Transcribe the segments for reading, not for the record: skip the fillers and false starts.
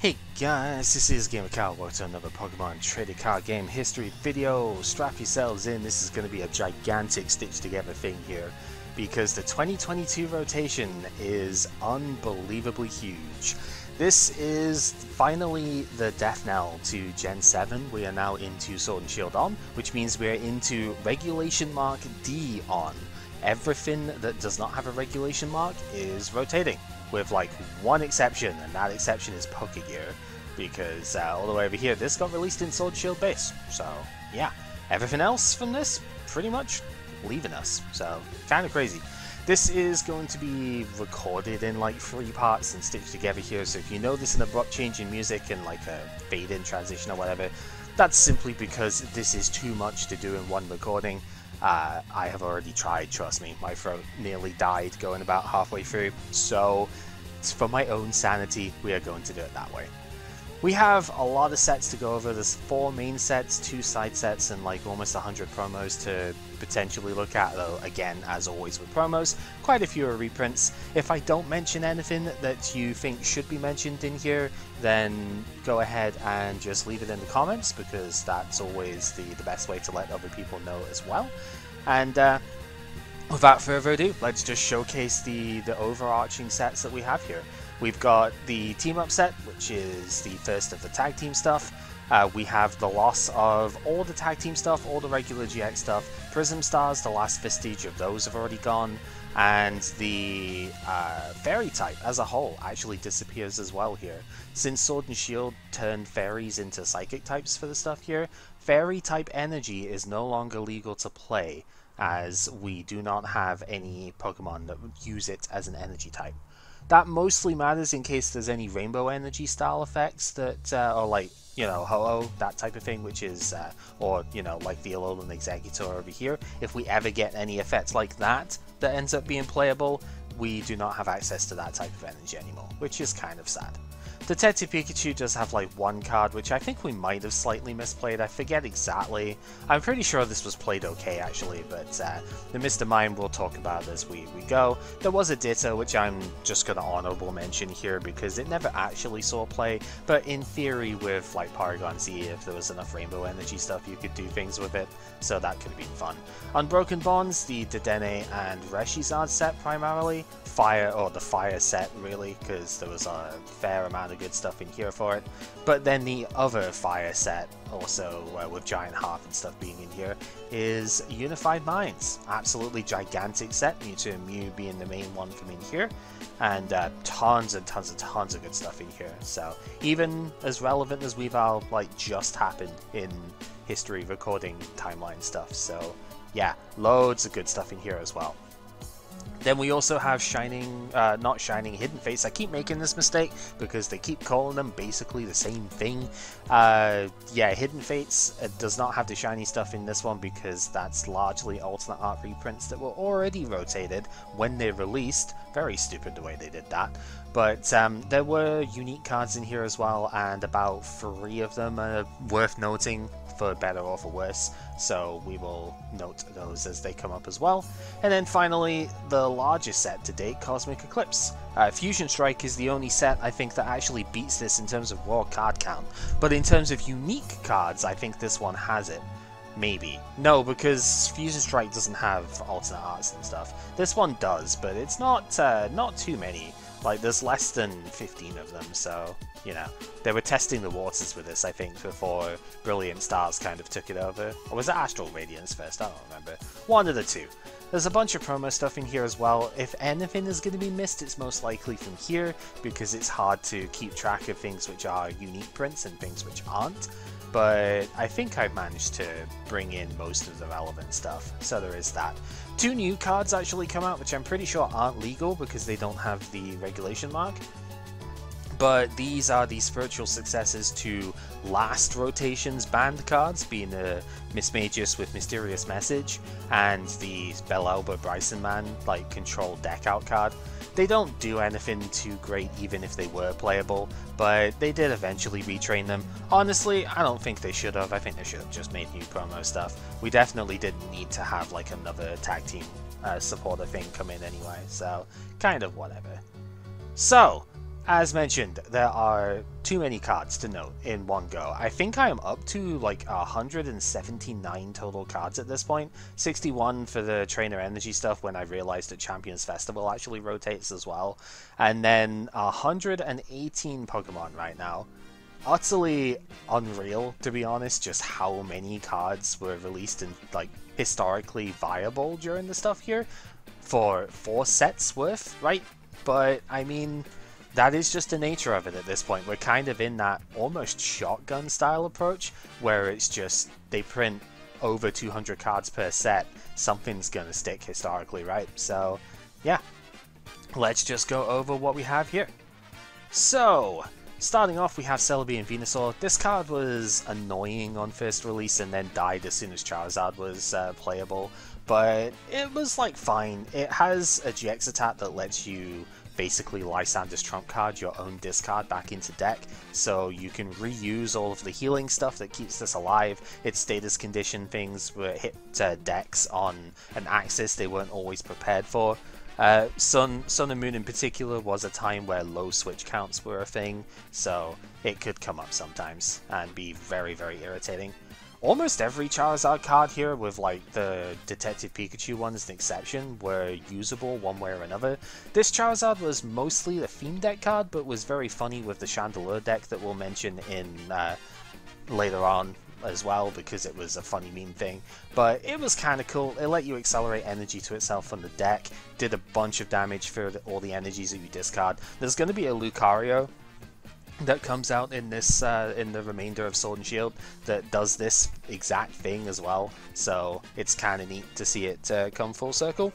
Hey guys, this is Gamer Cow. Welcome to another Pokemon Trading Card Game History video. Strap yourselves in, this is going to be a gigantic stitched together thing here, because the 2022 rotation is unbelievably huge. This is finally the death knell to Gen 7. We are now into Sword and Shield on, which means we're into Regulation Mark D on. Everything that does not have a regulation mark is rotating, with like one exception, and that exception is Pokegear, because all the way over here, this got released in Sword Shield base. So yeah, everything else from this pretty much leaving us. So kind of crazy. This is going to be recorded in like 3 parts and stitched together here. So if you notice an abrupt change in music and like a fade-in transition or whatever, that's simply because this is too much to do in one recording. I have already tried, trust me, my throat nearly died going about halfway through, so for my own sanity, we are going to do it that way. We have a lot of sets to go over. There's 4 main sets, 2 side sets, and like almost 100 promos to potentially look at, though again, as always with promos, quite a few are reprints. If I don't mention anything that you think should be mentioned in here, then go ahead and just leave it in the comments, because that's always the best way to let other people know as well. And without further ado, let's just showcase the overarching sets that we have here. We've got the team up set, which is the first of the tag team stuff. We have the loss of all the tag team stuff, all the regular GX stuff. Prism Stars, the last vestige of those have already gone. And the fairy type as a whole actually disappears as well here. Since Sword and Shield turned fairies into psychic types for the stuff here, fairy type energy is no longer legal to play, as we do not have any Pokemon that use it as an energy type. That mostly matters in case there's any rainbow energy style effects that, or like, you know, Ho-Oh, that type of thing, which is, or, you know, like the Alolan Exeggutor over here. If we ever get any effects like that that ends up being playable, we do not have access to that type of energy anymore, which is kind of sad. Detective Pikachu does have like 1 card, which I think we might have slightly misplayed. I forget exactly. I'm pretty sure this was played okay actually, but the Mr. Mime we'll talk about as we go. There was a Ditto, which I'm just going to honorable mention here because it never actually saw play, but in theory with like Paragon Z, if there was enough Rainbow Energy stuff, you could do things with it, so that could have been fun. Unbroken Bonds, the Dedenne and Reshizard set primarily. Fire, or the Fire set really, because there was a fair amount of good stuff in here for it. But then the other Fire set, also with Giant Hearth and stuff being in here, is Unified Minds. Absolutely gigantic set, Mewtwo and Mew being the main one from in here, and tons and tons and tons of good stuff in here. So even as relevant as Weavile like just happened in history recording timeline stuff. So yeah, loads of good stuff in here as well. Then we also have not Shining, Hidden Fates. I keep making this mistake because they keep calling them basically the same thing. Yeah, Hidden Fates does not have the shiny stuff in this one because that's largely alternate art reprints that were already rotated when they released. Very stupid the way they did that. But there were unique cards in here as well, and about 3 of them are worth noting, for better or for worse, so we will note those as they come up as well. And then finally, the largest set to date, Cosmic Eclipse. Fusion Strike is the only set I think that actually beats this in terms of raw card count, but in terms of unique cards, I think this one has it. Maybe. No, because Fusion Strike doesn't have alternate arts and stuff. This one does, but it's not too many. Like, there's less than 15 of them, so, you know. They were testing the waters with this, I think, before Brilliant Stars kind of took it over. Or was it Astral Radiance first? I don't remember. One of the two. There's a bunch of promo stuff in here as well. If anything is going to be missed, it's most likely from here, because it's hard to keep track of things which are unique prints and things which aren't. But I think I've managed to bring in most of the relevant stuff, so there is that. 2 new cards actually come out, which I'm pretty sure aren't legal because they don't have the regulation mark. But these are the spiritual successors to last rotation's banned cards, being the Mismagius with Mysterious Message and the Bellelba Bryson Man like control deck out card. They don't do anything too great even if they were playable, but they did eventually retrain them. Honestly, I don't think they should have. I think they should have just made new promo stuff. We definitely didn't need to have like another tag team supporter thing come in anyway, so kind of whatever. So, As mentioned, there are too many cards to note in one go. I think I am up to like 179 total cards at this point. 61 for the Trainer Energy stuff when I realized that Champions Festival actually rotates as well. And then 118 Pokemon right now. Utterly unreal, to be honest, just how many cards were released and like historically viable during the stuff here for 4 sets worth, right? But I mean, that is just the nature of it at this point. We're kind of in that almost shotgun style approach where it's just they print over 200 cards per set. Something's gonna stick historically, right? So yeah, let's just go over what we have here. So starting off, we have Celebi and Venusaur. This card was annoying on first release and then died as soon as Charizard was playable, but it was like fine. It has a GX attack that lets you basically Lysander's trump card your own discard back into deck, so you can reuse all of the healing stuff that keeps this alive. Its status condition things were hit decks on an axis they weren't always prepared for. Sun and Moon in particular was a time where low switch counts were a thing, so it could come up sometimes and be very, very irritating. Almost every Charizard card here, with like the Detective Pikachu one as an exception, were usable one way or another. This Charizard was mostly a theme deck card, but was very funny with the Chandelure deck that we'll mention in later on as well, because it was a funny meme thing. But it was kind of cool. It let you accelerate energy to itself from the deck, did a bunch of damage for all the energies that you discard. There's going to be a Lucario that comes out in this in the remainder of Sword and Shield that does this exact thing as well, so it's kind of neat to see it come full circle.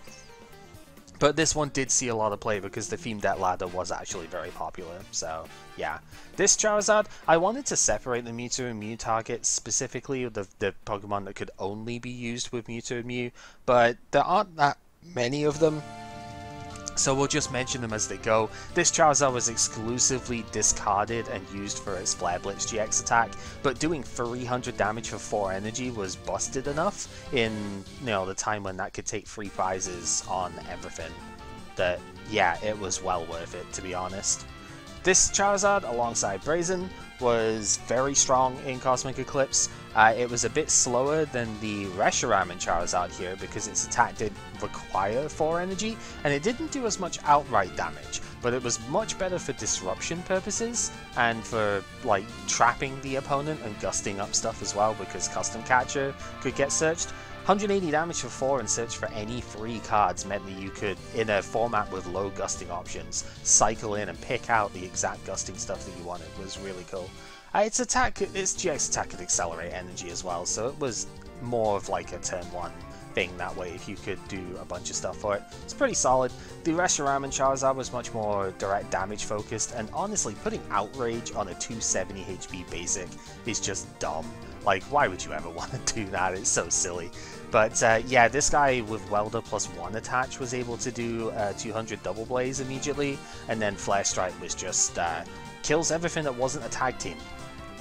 But this one did see a lot of play because the Theme Deck ladder was actually very popular, so yeah. This Charizard, I wanted to separate the Mewtwo and Mew targets, specifically the Pokemon that could only be used with Mewtwo and Mew, but there aren't that many of them, so we'll just mention them as they go. This Charizard was exclusively discarded and used for its Flare Blitz GX attack, but doing 300 damage for 4 energy was busted enough in, you know, the time when that could take free prizes on everything, that yeah, it was well worth it, to be honest. This Charizard, alongside Brazen, was very strong in Cosmic Eclipse. It was a bit slower than the Reshiram and Charizard here because its attack did require 4 energy, and it didn't do as much outright damage, but it was much better for disruption purposes and for like trapping the opponent and gusting up stuff as well, because Custom Catcher could get searched. 180 damage for 4 and search for any 3 cards meant that you could, in a format with low gusting options, cycle in and pick out the exact gusting stuff that you wanted. It was really cool. Its GX attack could accelerate energy as well, so it was more of like a turn 1 thing that way if you could do a bunch of stuff for it. It's pretty solid. The Reshiram and Charizard was much more direct damage focused, and honestly, putting Outrage on a 270 HP basic is just dumb. Like, why would you ever want to do that? It's so silly. But yeah, this guy with Welder plus 1 attach was able to do 200 Double Blaze immediately, and then Flare Strike was just kills everything that wasn't a tag team.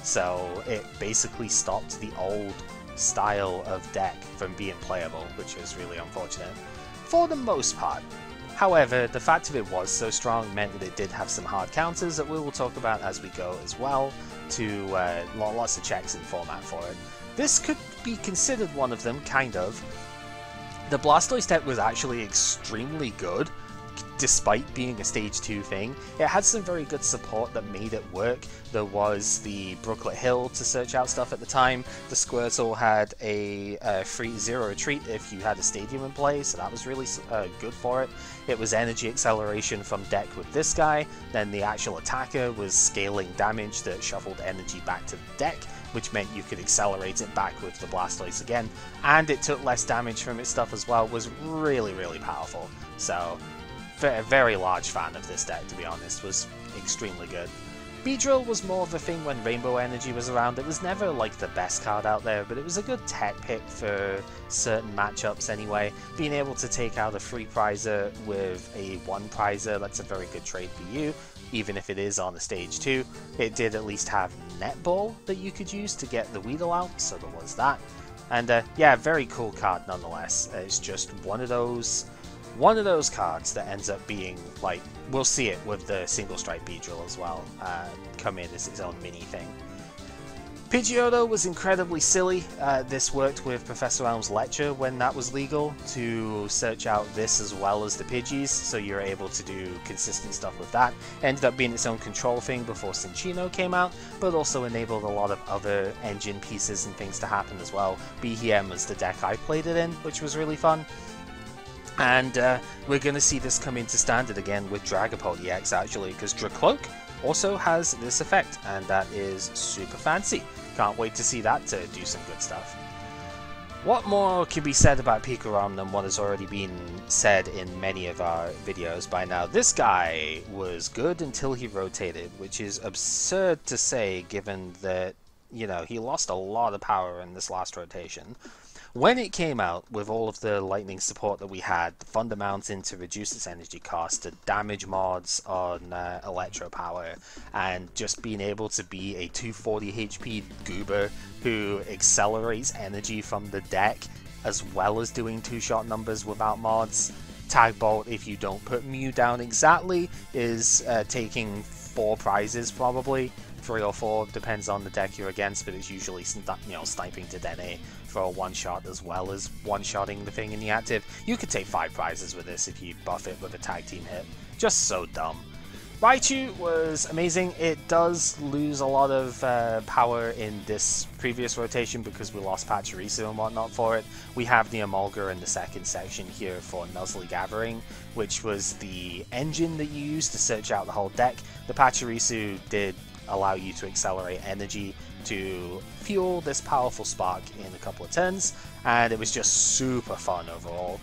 So it basically stopped the old style of deck from being playable, which is really unfortunate for the most part. However, the fact that it was so strong meant that it did have some hard counters that we will talk about as we go as well, to lots of checks in format for it. This could be considered one of them, kind of. The Blastoise deck was actually extremely good, despite being a stage 2 thing. It had some very good support that made it work. There was the Brooklet Hill to search out stuff at the time. The Squirtle had a free 0 retreat if you had a stadium in play, so that was really good for it. It was energy acceleration from deck with this guy. Then the actual attacker was scaling damage that shuffled energy back to the deck, which meant you could accelerate it back with the Blastoise again. And it took less damage from its stuff as well. It was really, really powerful. So a very large fan of this deck, to be honest. Was extremely good. Beedrill was more of a thing when Rainbow Energy was around. It was never like the best card out there, but it was a good tech pick for certain matchups anyway. Being able to take out a 3 prizer with a 1 prizer, that's a very good trade for you, even if it is on the stage 2. It did at least have Netball that you could use to get the Weedle out, so there was that. And yeah, very cool card nonetheless. It's just one of those cards that ends up being like we'll see it with the single strike Beedrill as well, come in as its own mini thing. Pidgeotto was incredibly silly. This worked with Professor Elm's lecture when that was legal to search out this as well as the Pidgeys, so you're able to do consistent stuff with that. Ended up being its own control thing before Cinccino came out, but also enabled a lot of other engine pieces and things to happen as well. BHM was the deck I played it in, which was really fun. And we're going to see this come into standard again with Dragapult EX actually, because Dracloak also has this effect, and that is super fancy. Can't wait to see that to do some good stuff. What more can be said about Pikarom than what has already been said in many of our videos by now? This guy was good until he rotated, which is absurd to say given that, you know, he lost a lot of power in this last rotation. When it came out, with all of the lightning support that we had, the Thunder Mountain to reduce its energy cost, the damage mods on Electro Power, and just being able to be a 240 HP goober who accelerates energy from the deck, as well as doing two-shot numbers without mods. Tag Bolt, if you don't put Mew down exactly, is taking 4 prizes probably. 3 or 4, depends on the deck you're against, but it's usually, you know, sniping to Dene for a one-shot as well as one-shotting the thing in the active. You could take 5 prizes with this if you buff it with a tag team hit. Just so dumb. Raichu was amazing. It does lose a lot of power in this previous rotation because we lost Pachirisu and whatnot for it. We have the Emolga in the second section here for Nuzlocke Gathering, which was the engine that you used to search out the whole deck. The Pachirisu did allow you to accelerate energy to fuel this powerful spark in a couple of turns, and it was just super fun overall.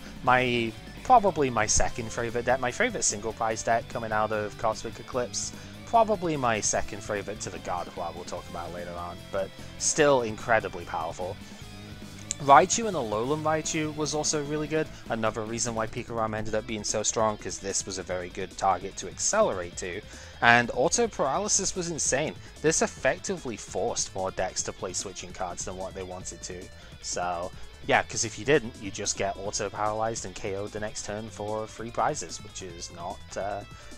Probably my second favorite deck, my favorite single prize deck coming out of Cosmic Eclipse. Probably my second favorite to the God, who I will talk about later on, but still incredibly powerful. Raichu and Alolan Raichu was also really good. Another reason why Pikarom ended up being so strong, because this was a very good target to accelerate to. And Auto Paralysis was insane. This effectively forced more decks to play switching cards than what they wanted to. So yeah, because if you didn't, you just get auto paralyzed and KO'd the next turn for 3 prizes, which is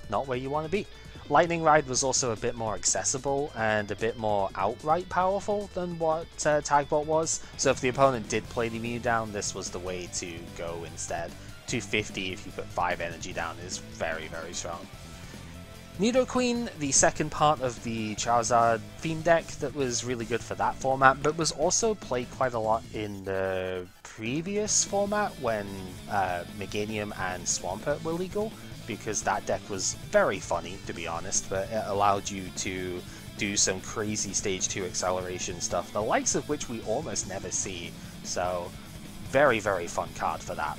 not where you want to be. Lightning Ride was also a bit more accessible and a bit more outright powerful than what Tag Bolt was. So if the opponent did play the Mew down, this was the way to go instead. 250 if you put 5 energy down is very, very strong. Nidoqueen, the second part of the Charizard theme deck that was really good for that format, but was also played quite a lot in the previous format when Meganium and Swampert were legal, because that deck was very funny, to be honest, but it allowed you to do some crazy stage 2 acceleration stuff, the likes of which we almost never see, so very, very fun card for that.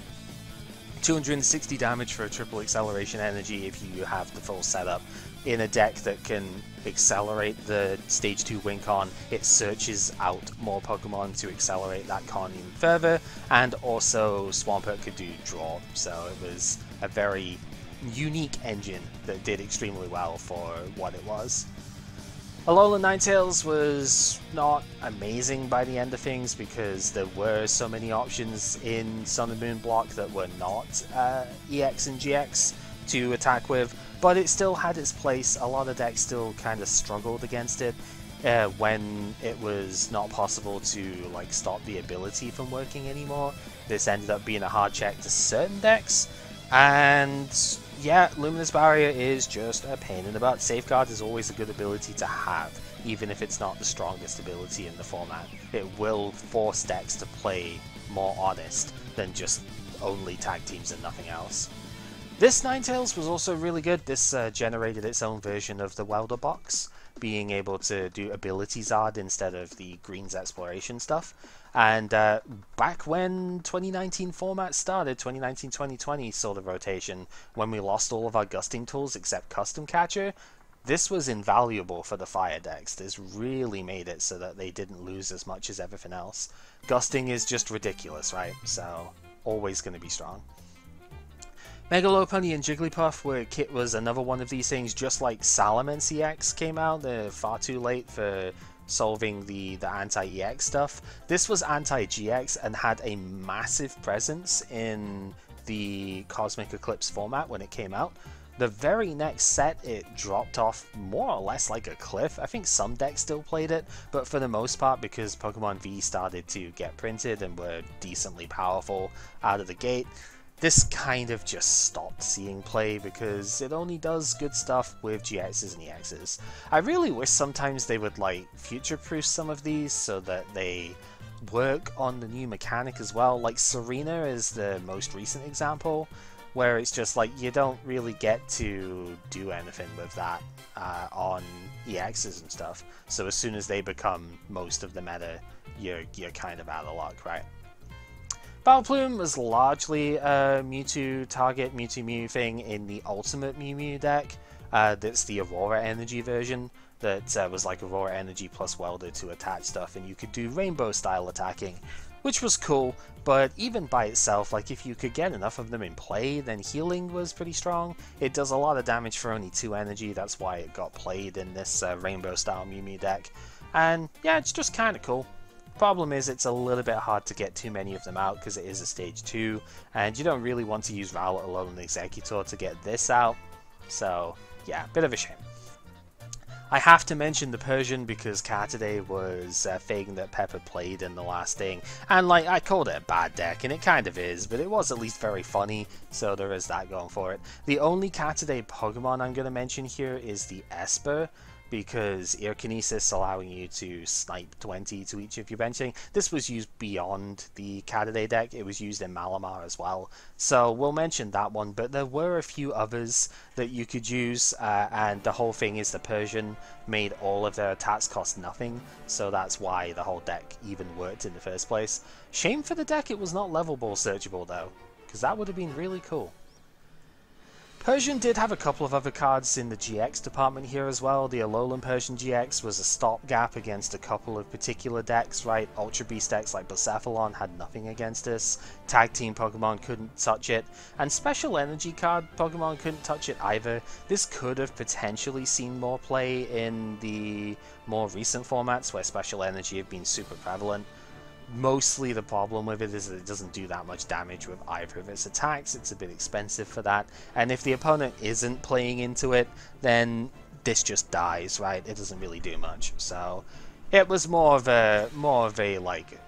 260 damage for a triple acceleration energy if you have the full setup. In a deck that can accelerate the stage 2 win con, it searches out more Pokemon to accelerate that con even further, and also Swampert could do draw, so it was a very unique engine that did extremely well for what it was. Alolan Ninetales was not amazing by the end of things because there were so many options in Sun and Moon block that were not EX and GX to attack with, but it still had its place. A lot of decks still kind of struggled against it when it was not possible to like stop the ability from working anymore. This ended up being a hard check to certain decks, and yeah, Luminous Barrier is just a pain in the butt. Safeguard is always a good ability to have, even if it's not the strongest ability in the format. It will force decks to play more honest than just only tag teams and nothing else. This Ninetales was also really good. This generated its own version of the Welder box, being able to do Ability Zard instead of the Green's Exploration stuff. And back when 2019 format started, 2019-2020 sort of rotation, when we lost all of our gusting tools except Custom Catcher, this was invaluable for the fire decks. This really made it so that they didn't lose as much as everything else. Gusting is just ridiculous, right? So, always going to be strong. Mega Lopunny and Jigglypuff was another one of these things, just like Salamence EX came out. They're far too late for solving the anti-EX stuff. This was anti-GX and had a massive presence in the Cosmic Eclipse format when it came out. The very next set, it dropped off more or less like a cliff. I think some decks still played it, but for the most part, because Pokemon V started to get printed and were decently powerful out of the gate, this kind of just stopped seeing play because it only does good stuff with GXs and EXs. I really wish sometimes they would like future-proof some of these so that they work on the new mechanic as well. Like Serena is the most recent example, where it's just like you don't really get to do anything with that on EXs and stuff. So as soon as they become most of the meta, you're kind of out of luck, right? Vileplume was largely a Mewtwo target, Mewtwo Mew thing in the Ultimate Mew Mew deck. That's the Aurora Energy version that was like Aurora Energy plus Welder to attach stuff, and you could do Rainbow style attacking, which was cool, but even by itself, like if you could get enough of them in play, then healing was pretty strong. It does a lot of damage for only 2 energy, that's why it got played in this Rainbow style Mew Mew deck. And yeah, it's just kind of cool. Problem is it's a little bit hard to get too many of them out because it is a stage 2, and you don't really want to use Rowlet alone and Exeggutor to get this out. So yeah, bit of a shame. I have to mention the Persian because Cartiday was a thing that Pepper played in the last thing, and like I called it a bad deck, and it kind of is, but it was at least very funny, so there is that going for it. The only Cartiday Pokemon I'm going to mention here is the Esper, because Ear Kinesis allowing you to snipe 20 to each of your benching. This was used beyond the Cartiday deck, it was used in Malamar as well, so we'll mention that one, but there were a few others that you could use, and the whole thing is the Persian made all of their attacks cost nothing, so that's why the whole deck even worked in the first place. Shame for the deck it was not level ball searchable though, because that would have been really cool. Persian did have a couple of other cards in the GX department here as well. The Alolan Persian GX was a stopgap against a couple of particular decks, right? Ultra Beast decks like Blacephalon had nothing against this. Tag Team Pokemon couldn't touch it. And Special Energy card Pokemon couldn't touch it either. This could have potentially seen more play in the more recent formats where Special Energy have been super prevalent. Mostly the problem with it is that it doesn't do that much damage with either of its attacks. It's a bit expensive for that, and if the opponent isn't playing into it, then this just dies, right? It doesn't really do much. So it was more of a like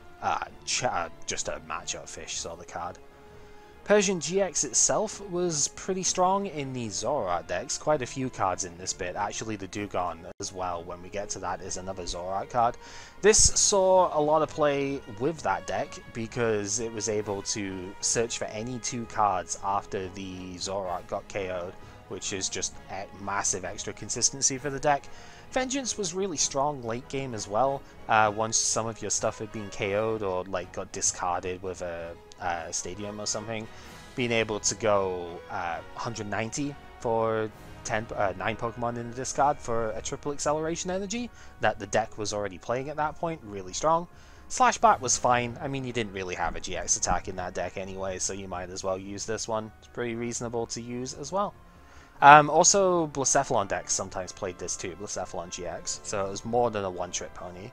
just a matchup fish sort of card. Persian GX itself was pretty strong in the Zoroark decks. Quite a few cards in this bit. Actually, the Dugong as well, when we get to that, is another Zoroark card. This saw a lot of play with that deck because it was able to search for any 2 cards after the Zoroark got KO'd, which is just a massive extra consistency for the deck. Vengeance was really strong late game as well, once some of your stuff had been KO'd or like got discarded with a stadium or something. Being able to go 190 for 9 Pokemon in the discard for a triple acceleration energy that the deck was already playing at that point, really strong. Slash Bat was fine. I mean, you didn't really have a GX attack in that deck anyway, so you might as well use this one. It's pretty reasonable to use as well. Also, Blacephalon decks sometimes played this too, Blacephalon GX, so it was more than a one-trick pony.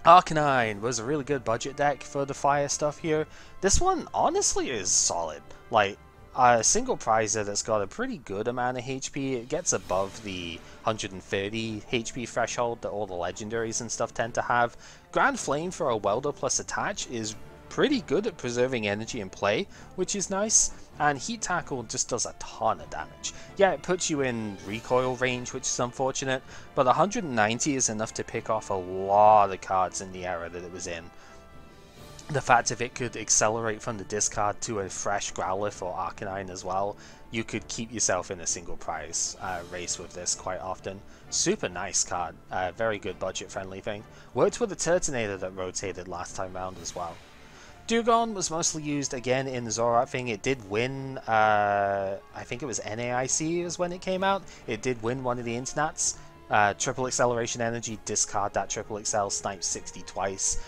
Arcanine was a really good budget deck for the fire stuff here. This one, honestly, is solid. Like, a single prizer that's got a pretty good amount of HP. It gets above the 130 HP threshold that all the legendaries and stuff tend to have. Grand Flame for a Welder plus Attach is pretty good at preserving energy in play, which is nice, and Heat Tackle just does a ton of damage. Yeah, it puts you in recoil range, which is unfortunate, but 190 is enough to pick off a lot of cards in the era that it was in. The fact if it could accelerate from the discard to a fresh Growlithe or Arcanine as well, you could keep yourself in a single prize race with this quite often. Super nice card, very good budget friendly thing. Worked with the Turtonator that rotated last time round as well. Dugong was mostly used again in the Zoroark thing. It did win, I think it was NAIC is when it came out. It did win one of the Internats. Triple Acceleration Energy, discard that Triple Excel, snipe 60 twice.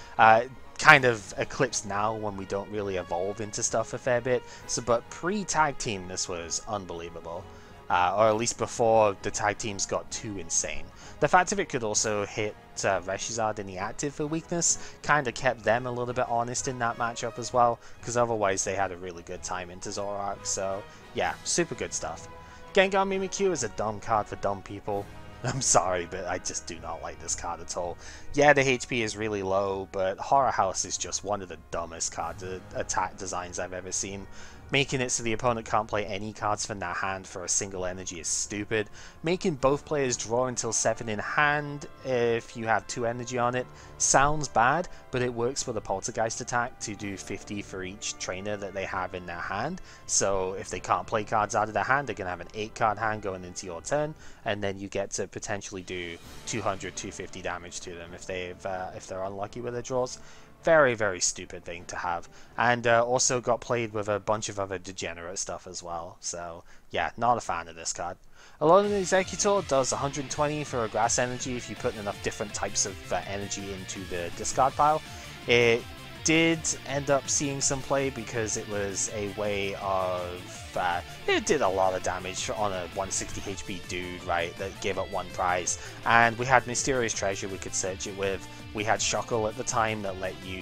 Kind of eclipsed now when we don't really evolve into stuff a fair bit. So, but pre-tag team, this was unbelievable. Or at least before the tag teams got too insane. The fact that it could also hit Reshizard in the active for weakness kind of kept them a little bit honest in that matchup as well, because otherwise they had a really good time into Zoroark, so yeah, super good stuff. Gengar Mimikyu is a dumb card for dumb people. I'm sorry, but I just do not like this card at all. Yeah, the HP is really low, but Horror House is just one of the dumbest card attack designs I've ever seen. Making it so the opponent can't play any cards from their hand for a single energy is stupid. Making both players draw until 7 in hand if you have 2 energy on it sounds bad, but it works for the Poltergeist attack to do 50 for each trainer that they have in their hand. So if they can't play cards out of their hand, they're going to have an 8 card hand going into your turn, and then you get to potentially do 200, 250 damage to them if they're unlucky with their draws. Very, very stupid thing to have. And also got played with a bunch of other degenerate stuff as well. So, yeah, not a fan of this card. Alolan Executor does 120 for a grass energy if you put enough different types of energy into the discard pile. It did end up seeing some play because it was a way of... it did a lot of damage on a 160 HP dude, right, that gave up 1 prize. And we had Mysterious Treasure we could search it with. We had Shockle at the time that let you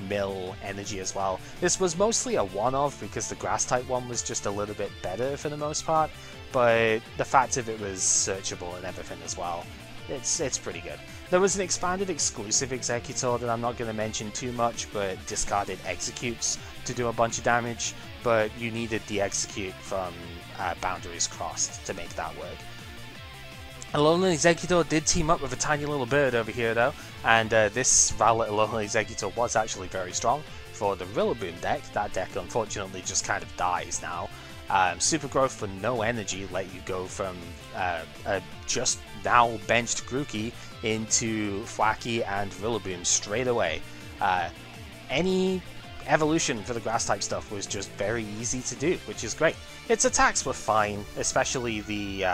mill energy as well. This was mostly a one-off because the Grass-type one was just a little bit better for the most part, but the fact of it was searchable and everything as well. It's pretty good. There was an expanded exclusive Executor that I'm not going to mention too much, but discarded Executes to do a bunch of damage, but you needed the Execute from Boundaries Crossed to make that work. Alolan Executor did team up with a tiny little bird over here though, and this Rowlet Alolan Executor was actually very strong for the Rillaboom deck. That deck unfortunately just kind of dies now. Super Growth for no energy let you go from a just now benched Grookey into Thwackey and Rillaboom straight away. Any evolution for the grass type stuff was just very easy to do, which is great. Its attacks were fine, especially the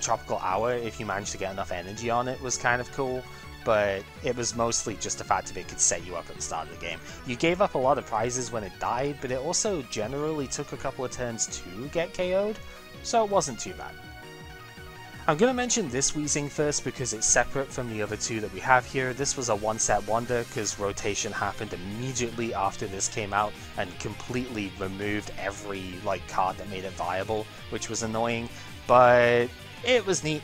Tropical Hour, if you managed to get enough energy on it, was kind of cool, but it was mostly just the fact that it could set you up at the start of the game. You gave up a lot of prizes when it died, but it also generally took a couple of turns to get KO'd, so it wasn't too bad. I'm going to mention this Weezing first because it's separate from the other two that we have here. This was a one-set wonder because rotation happened immediately after this came out and completely removed every card that made it viable, which was annoying, but it was neat.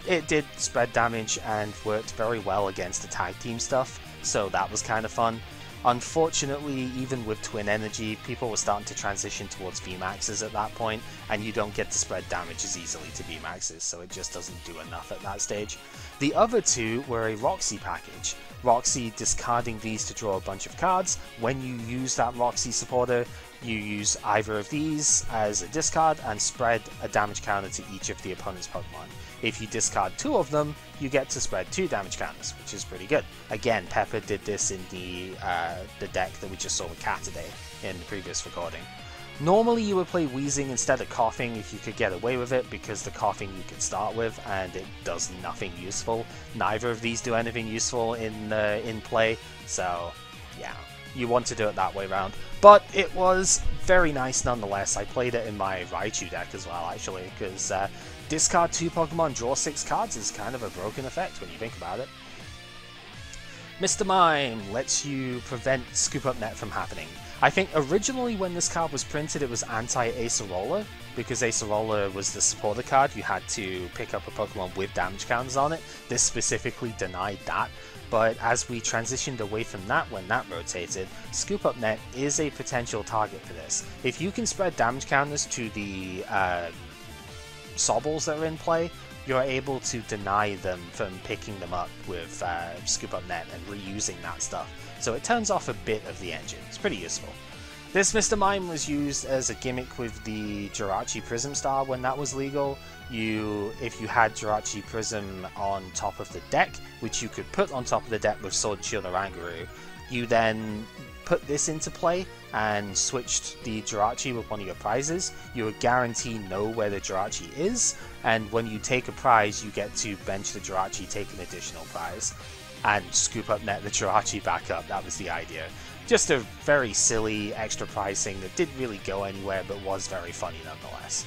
It did spread damage and worked very well against the tag team stuff, so that was kind of fun. Unfortunately, even with Twin Energy, people were starting to transition towards VMAXs at that point, and you don't get to spread damage as easily to VMAXs, so it just doesn't do enough at that stage. The other two were a Roxy package. Roxy discarding these to draw a bunch of cards. When you use that Roxy supporter, you use either of these as a discard and spread a damage counter to each of the opponent's Pokemon. If you discard 2 of them, you get to spread 2 damage counters, which is pretty good. Again, Pepper did this in the deck that we just saw with Cat today in the previous recording. Normally you would play Weezing instead of Coughing if you could get away with it, because the Coughing you could start with and it does nothing useful. Neither of these do anything useful in play, so yeah, you want to do it that way around. But it was very nice nonetheless. I played it in my Raichu deck as well, actually, because discard 2 Pokemon, draw 6 cards is kind of a broken effect when you think about it. Mr. Mime lets you prevent Scoop Up Net from happening. I think originally when this card was printed it was anti-Acerola, because Acerola was the supporter card, you had to pick up a Pokemon with damage counters on it. This specifically denied that, but as we transitioned away from that when that rotated, Scoop Up Net is a potential target for this. If you can spread damage counters to the Sobbles that are in play, you're able to deny them from picking them up with Scoop Up Net and reusing that stuff. So it turns off a bit of the engine. It's pretty useful. This Mr. Mime was used as a gimmick with the Jirachi Prism Star when that was legal. If you had Jirachi Prism on top of the deck, which you could put on top of the deck with Sword Shield Oranguru, you then put this into play and switched the Jirachi with one of your prizes, you would guarantee know where the Jirachi is, and when you take a prize you get to bench the Jirachi, take an additional prize, and Scoop Up Net the Jirachi back up. That was the idea. Just a very silly extra prize thing that didn't really go anywhere but was very funny nonetheless.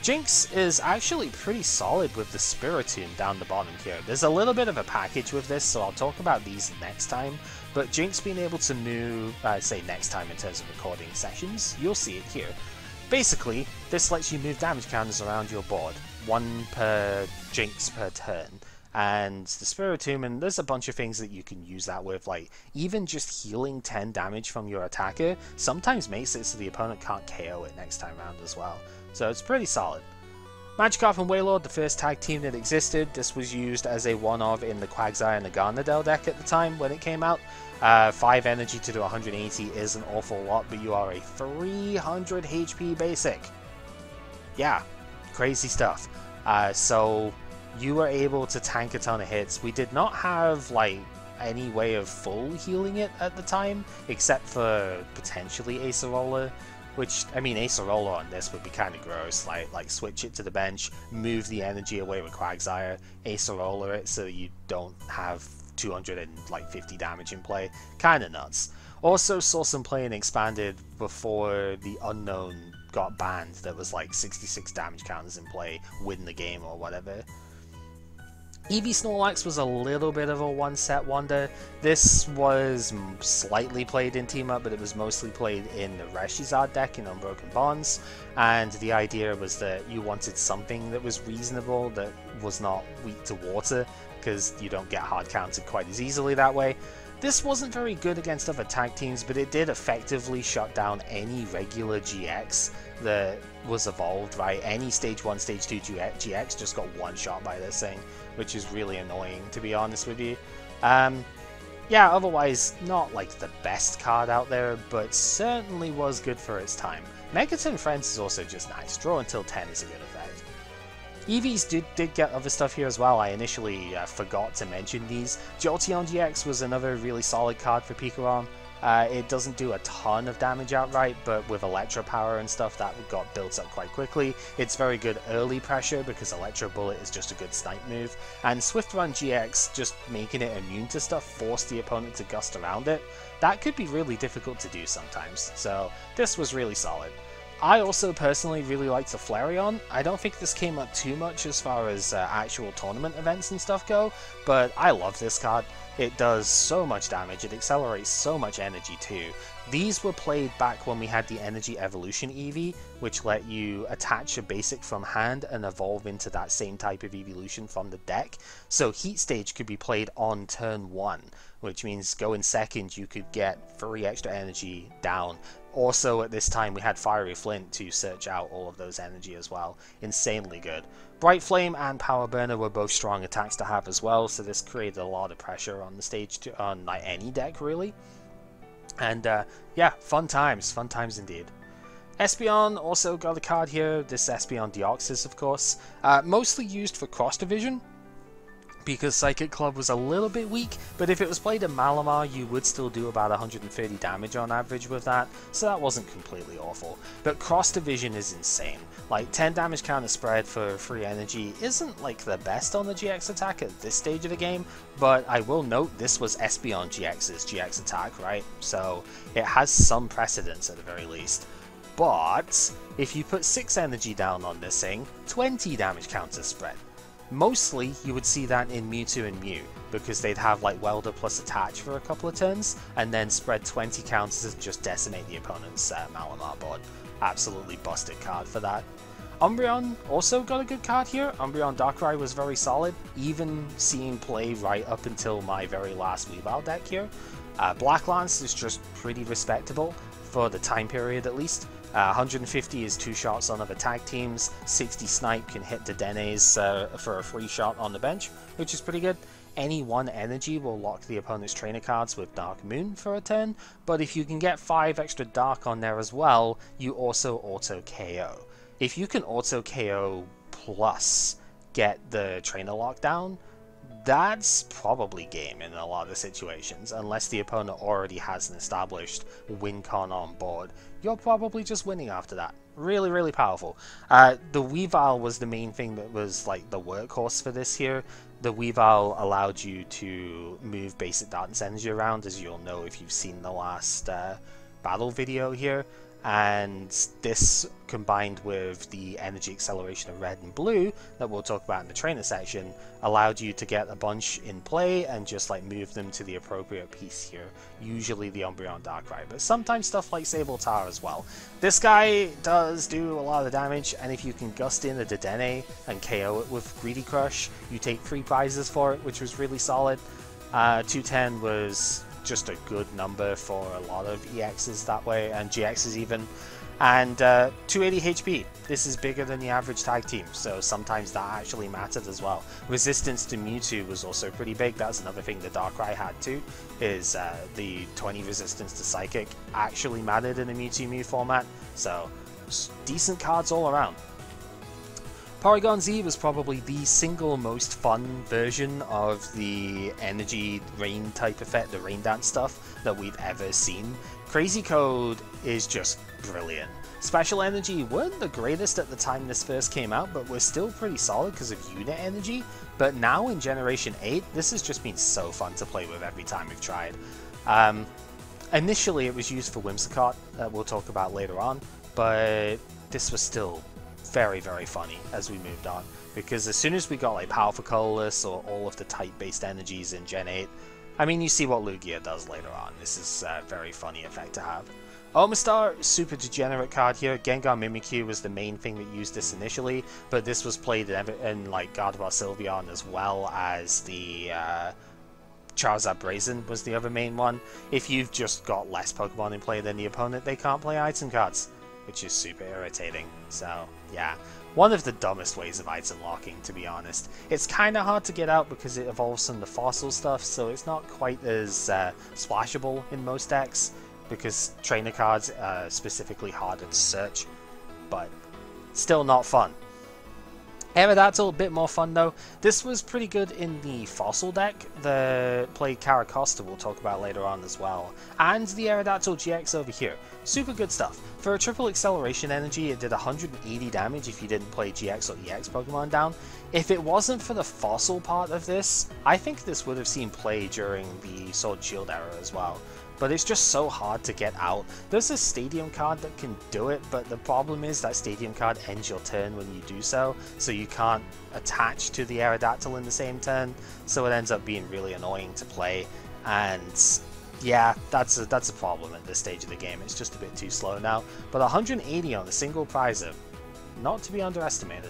Jinx is actually pretty solid with the Spiritomb down the bottom here. There's a little bit of a package with this, so I'll talk about these next time, but Jinx being able to move, say next time in terms of recording sessions, you'll see it here. Basically, this lets you move damage counters around your board, 1 per Jinx per turn. And the Spiritomb, and there's a bunch of things that you can use that with, like even just healing 10 damage from your attacker sometimes makes it so the opponent can't KO it next time around as well. So it's pretty solid. Magikarp and Wailord, the first tag team that existed. This was used as a one-of in the Quagsire and the Garnadel deck at the time when it came out. 5 energy to do 180 is an awful lot, but you are a 300 HP basic. Yeah, crazy stuff. So you were able to tank a ton of hits. We did not have like any way of full healing it at the time, except for potentially Acerola, which, I mean, Acerola on this would be kind of gross. Like switch it to the bench, move the energy away with Quagsire, Acerola it so you don't have 250 damage in play. Kind of nuts. Also saw some play and expanded before the Unknown got banned. There was like 66 damage counters in play, win the game or whatever. Eevee Snorlax was a little bit of a one-set wonder. This was slightly played in Team Up, but it was mostly played in the Reshizard deck in Unbroken Bonds, and the idea was that you wanted something that was reasonable, that was not weak to water, because you don't get hard countered quite as easily that way. This wasn't very good against other tag teams, but it did effectively shut down any regular GX that was evolved, right? Any Stage 1, Stage 2 GX just got one shot by this thing, which is really annoying, to be honest with you. Yeah, otherwise, not like the best card out there, but certainly was good for its time. Megaton Friends is also just nice. Draw until 10 is a good effect. Eevees did get other stuff here as well. I initially forgot to mention these. Jolteon GX was another really solid card for Pikarom. It doesn't do a ton of damage outright, but with Electro Power and stuff, that got built up quite quickly. It's very good early pressure because Electro Bullet is just a good snipe move. And Swift Run GX, just making it immune to stuff, forced the opponent to gust around it. That could be really difficult to do sometimes, so this was really solid. I also personally really liked the Flareon. I don't think this came up too much as far as actual tournament events and stuff go, but I love this card. It does so much damage, it accelerates so much energy too. These were played back when we had the Energy Evolution Eevee, which let you attach a basic from hand and evolve into that same type of evolution from the deck. So Heat Stage could be played on turn 1, which means go in second, you could get 3 extra energy down. Also at this time we had Fiery Flint to search out all of those energy as well. Insanely good. Bright Flame and Power Burner were both strong attacks to have as well, so this created a lot of pressure on the stage, on like any deck really. And yeah, fun times indeed. Espeon also got a card here, this Espeon Deoxys of course. Mostly used for cross division, because Psychic Club was a little bit weak, but if it was played in Malamar, you would still do about 130 damage on average with that, so that wasn't completely awful. But Cross Division is insane. Like, 10 damage counter spread for free energy isn't like the best on the GX attack at this stage of the game, but I will note this was Espeon GX's GX attack, right? So it has some precedence at the very least. But if you put 6 energy down on this thing, 20 damage counter spread. Mostly, you would see that in Mewtwo and Mew, because they'd have like Welder plus Attach for a couple of turns, and then spread 20 counters and just decimate the opponent's Malamar board. Absolutely busted card for that. Umbreon also got a good card here. Umbreon Darkrai was very solid, even seeing play right up until my very last Weavile deck here. Black Lance is just pretty respectable, for the time period at least. 150 is 2 shots on other tag teams, 60 snipe can hit Dedenes for a free shot on the bench, which is pretty good. Any 1 energy will lock the opponent's trainer cards with Dark Moon for a turn, but if you can get 5 extra Dark on there as well, you also auto KO. If you can auto KO plus get the trainer lockdown, that's probably game in a lot of situations, unless the opponent already has an established win con on board. You're probably just winning after that. Really, really powerful. The Weavile was the main thing that was like the workhorse for this here. The Weavile allowed you to move basic Darkness energy around, as you'll know if you've seen the last battle video here. and this combined with the energy acceleration of red and blue that we'll talk about in the trainer section allowed you to get a bunch in play and just like move them to the appropriate piece here, usually the Umbreon Darkrai, but sometimes stuff like Sabltar as well. This guy does do a lot of damage, and if you can gust in a Dedenne and KO it with Greedy Crush, you take 3 prizes for it, which was really solid. 210 was just a good number for a lot of EXs that way, and GXs even. And 280 HP. This is bigger than the average tag team, so sometimes that actually mattered as well. Resistance to Mewtwo was also pretty big. That's another thing the Darkrai had too, is the 20 resistance to Psychic actually mattered in a Mewtwo Mew format, so decent cards all around. Porygon Z was probably the single most fun version of the energy rain type effect, the rain dance stuff that we've ever seen. Crazy Code is just brilliant. Special Energy weren't the greatest at the time this first came out, but we're still pretty solid because of unit energy. But now in Generation 8, this has just been so fun to play with every time we've tried. Initially it was used for Whimsicott, that we'll talk about later on, but this was still very, very funny as we moved on, because as soon as we got like Powerful Colorless or all of the type-based energies in Gen 8, I mean, you see what Lugia does later on. This is a very funny effect to have. Omastar, super degenerate card here. Gengar Mimikyu was the main thing that used this initially, but this was played in like Gardevoir Sylveon as well as the Charizard Brazen was the other main one. If you've just got less Pokemon in play than the opponent, they can't play item cards, which is super irritating. So yeah, one of the dumbest ways of item locking, to be honest. It's kind of hard to get out because it evolves from the fossil stuff, so it's not quite as splashable in most decks, because trainer cards are specifically harder to search, but still not fun. Aerodactyl, a bit more fun though. This was pretty good in the Fossil deck, the played Caracosta we'll talk about later on as well, and the Aerodactyl GX over here. Super good stuff. For a triple acceleration energy, it did 180 damage if you didn't play GX or EX Pokemon down. If it wasn't for the Fossil part of this, I think this would have seen play during the Sword Shield era as well. But it's just so hard to get out. There's a Stadium card that can do it, but the problem is that Stadium card ends your turn when you do so you can't attach to the Aerodactyl in the same turn, so it ends up being really annoying to play, and yeah, that's a problem at this stage of the game. It's just a bit too slow now, but 180 on a single prizer, not to be underestimated.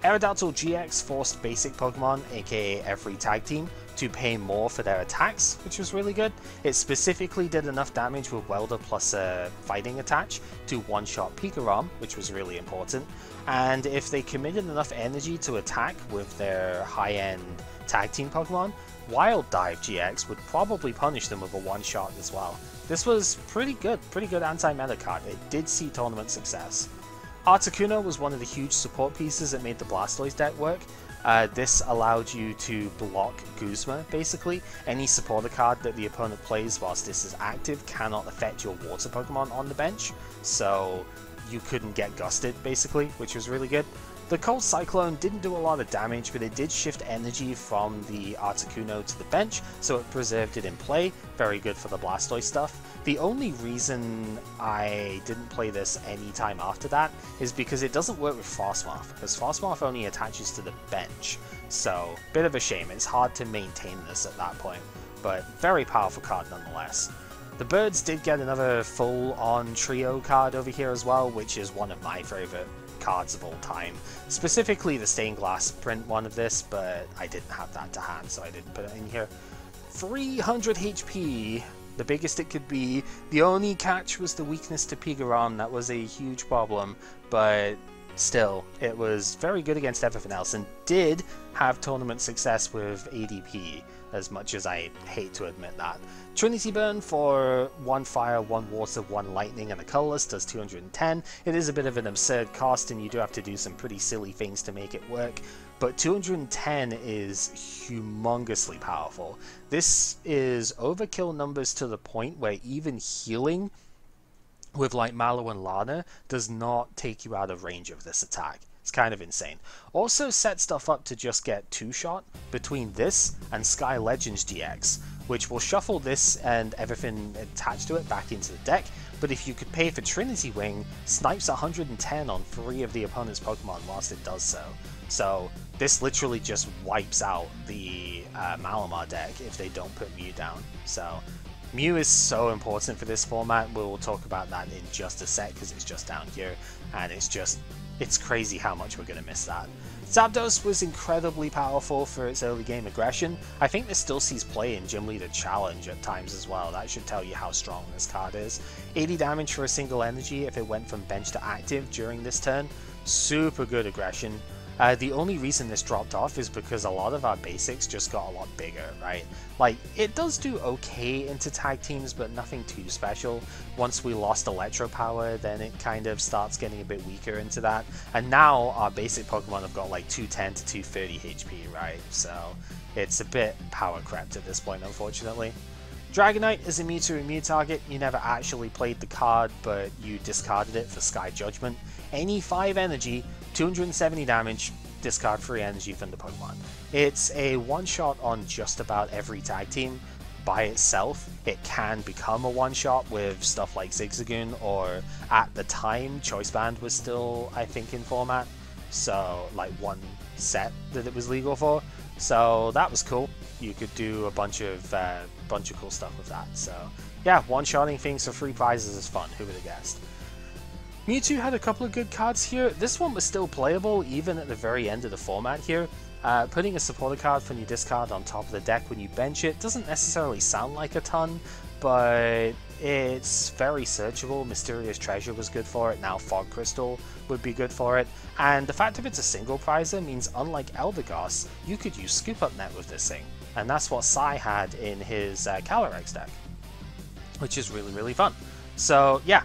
Aerodactyl GX forced basic Pokemon, aka every tag team, to pay more for their attacks, which was really good. It specifically did enough damage with Welder plus a fighting attach to one-shot Pikarom, which was really important. And if they committed enough energy to attack with their high-end tag team Pokemon, Wild Dive GX would probably punish them with a one-shot as well. This was pretty good anti-meta card. It did see tournament success. Articuno was one of the huge support pieces that made the Blastoise deck work. This allowed you to block Guzma, basically. Any supporter card that the opponent plays whilst this is active cannot affect your water Pokemon on the bench, so you couldn't get gusted, basically, which was really good. The Cold Cyclone didn't do a lot of damage, but it did shift energy from the Articuno to the bench, so it preserved it in play. Very good for the Blastoise stuff. The only reason I didn't play this any time after that is because it doesn't work with Frostmoth, because Frostmoth only attaches to the bench, so bit of a shame. It's hard to maintain this at that point, but very powerful card nonetheless. The Birds did get another full-on trio card over here as well, which is one of my favourite cards of all time. Specifically the stained glass print one of this, but I didn't have that to hand, so I didn't put it in here. 300 HP, the biggest it could be. The only catch was the weakness to Pikarom. That was a huge problem, but still, it was very good against everything else, and did have tournament success with ADP, as much as I hate to admit that. Trinity Burn for 1 fire, 1 water, 1 lightning, and a colorless does 210. It is a bit of an absurd cost, and you do have to do some pretty silly things to make it work, but 210 is humongously powerful. This is overkill numbers to the point where even healing with like Mallow and Lana does not take you out of range of this attack. It's kind of insane. Also set stuff up to just get 2-shot between this and Sky Legends GX, which will shuffle this and everything attached to it back into the deck. But if you could pay for Trinity Wing, snipes 110 on 3 of the opponent's Pokemon whilst it does so. So this literally just wipes out the Malamar deck if they don't put Mew down. So Mew is so important for this format. We'll talk about that in just a sec because it's just down here, and it's crazy how much we're going to miss that. Zapdos was incredibly powerful for its early game aggression. I think this still sees play in Gym Leader Challenge at times as well. That should tell you how strong this card is. 80 damage for a single energy if it went from bench to active during this turn. Super good aggression. The only reason this dropped off is because a lot of our basics just got a lot bigger, right? Like, it does do okay into tag teams, but nothing too special. Once we lost Electro Power, then it kind of starts getting a bit weaker into that. And now our basic Pokemon have got like 210 to 230 HP, right? So it's a bit power crept at this point, unfortunately. Dragonite is a Mewtwo and Mew target. You never actually played the card, but you discarded it for Sky Judgment. Any 5 energy, 270 damage, discard 3 energy from the Pokemon. It's a one-shot on just about every tag team. By itself, it can become a one-shot with stuff like Zigzagoon, or at the time, Choice Band was still, I think, in format. So, like, one set that it was legal for. So that was cool. You could do a bunch of cool stuff with that. So yeah, one-shotting things for free prizes is fun. Who would have guessed? Mewtwo had a couple of good cards here. This one was still playable even at the very end of the format here. Putting a supporter card from your discard on top of the deck when you bench it doesn't necessarily sound like a ton, but it's very searchable. Mysterious Treasure was good for it, now Fog Crystal would be good for it, and the fact that it's a single prizer means, unlike Eldegoss, you could use Scoop Up Net with this thing, and that's what Sai had in his Calyrex deck, which is really, really fun. So yeah,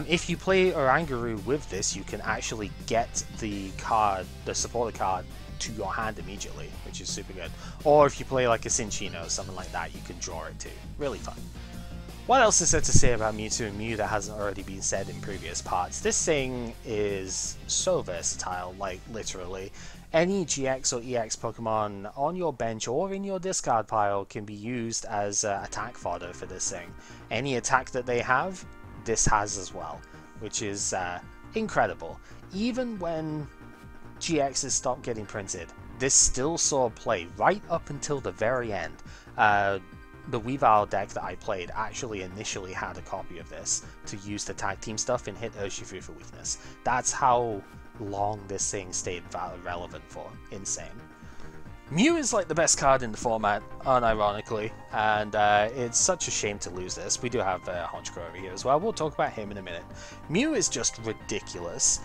if you play Oranguru with this, you can actually get the supporter card to your hand immediately, which is super good. Or if you play like a Cinccino or something like that, you can draw it too. Really fun. What else is there to say about Mewtwo and Mew that hasn't already been said in previous parts? This thing is so versatile, like literally. Any GX or EX Pokemon on your bench or in your discard pile can be used as attack fodder for this thing. Any attack that they have, this has as well, which is incredible. Even when GXs stopped getting printed, this still saw play right up until the very end. The Weavile deck that I played actually initially had a copy of this to use the tag team stuff and hit Urshifu for weakness. That's how long this thing stayed relevant for. Insane. Mew is like the best card in the format, unironically, and it's such a shame to lose this. We do have Honchkrow over here as well. We'll talk about him in a minute. Mew is just ridiculous.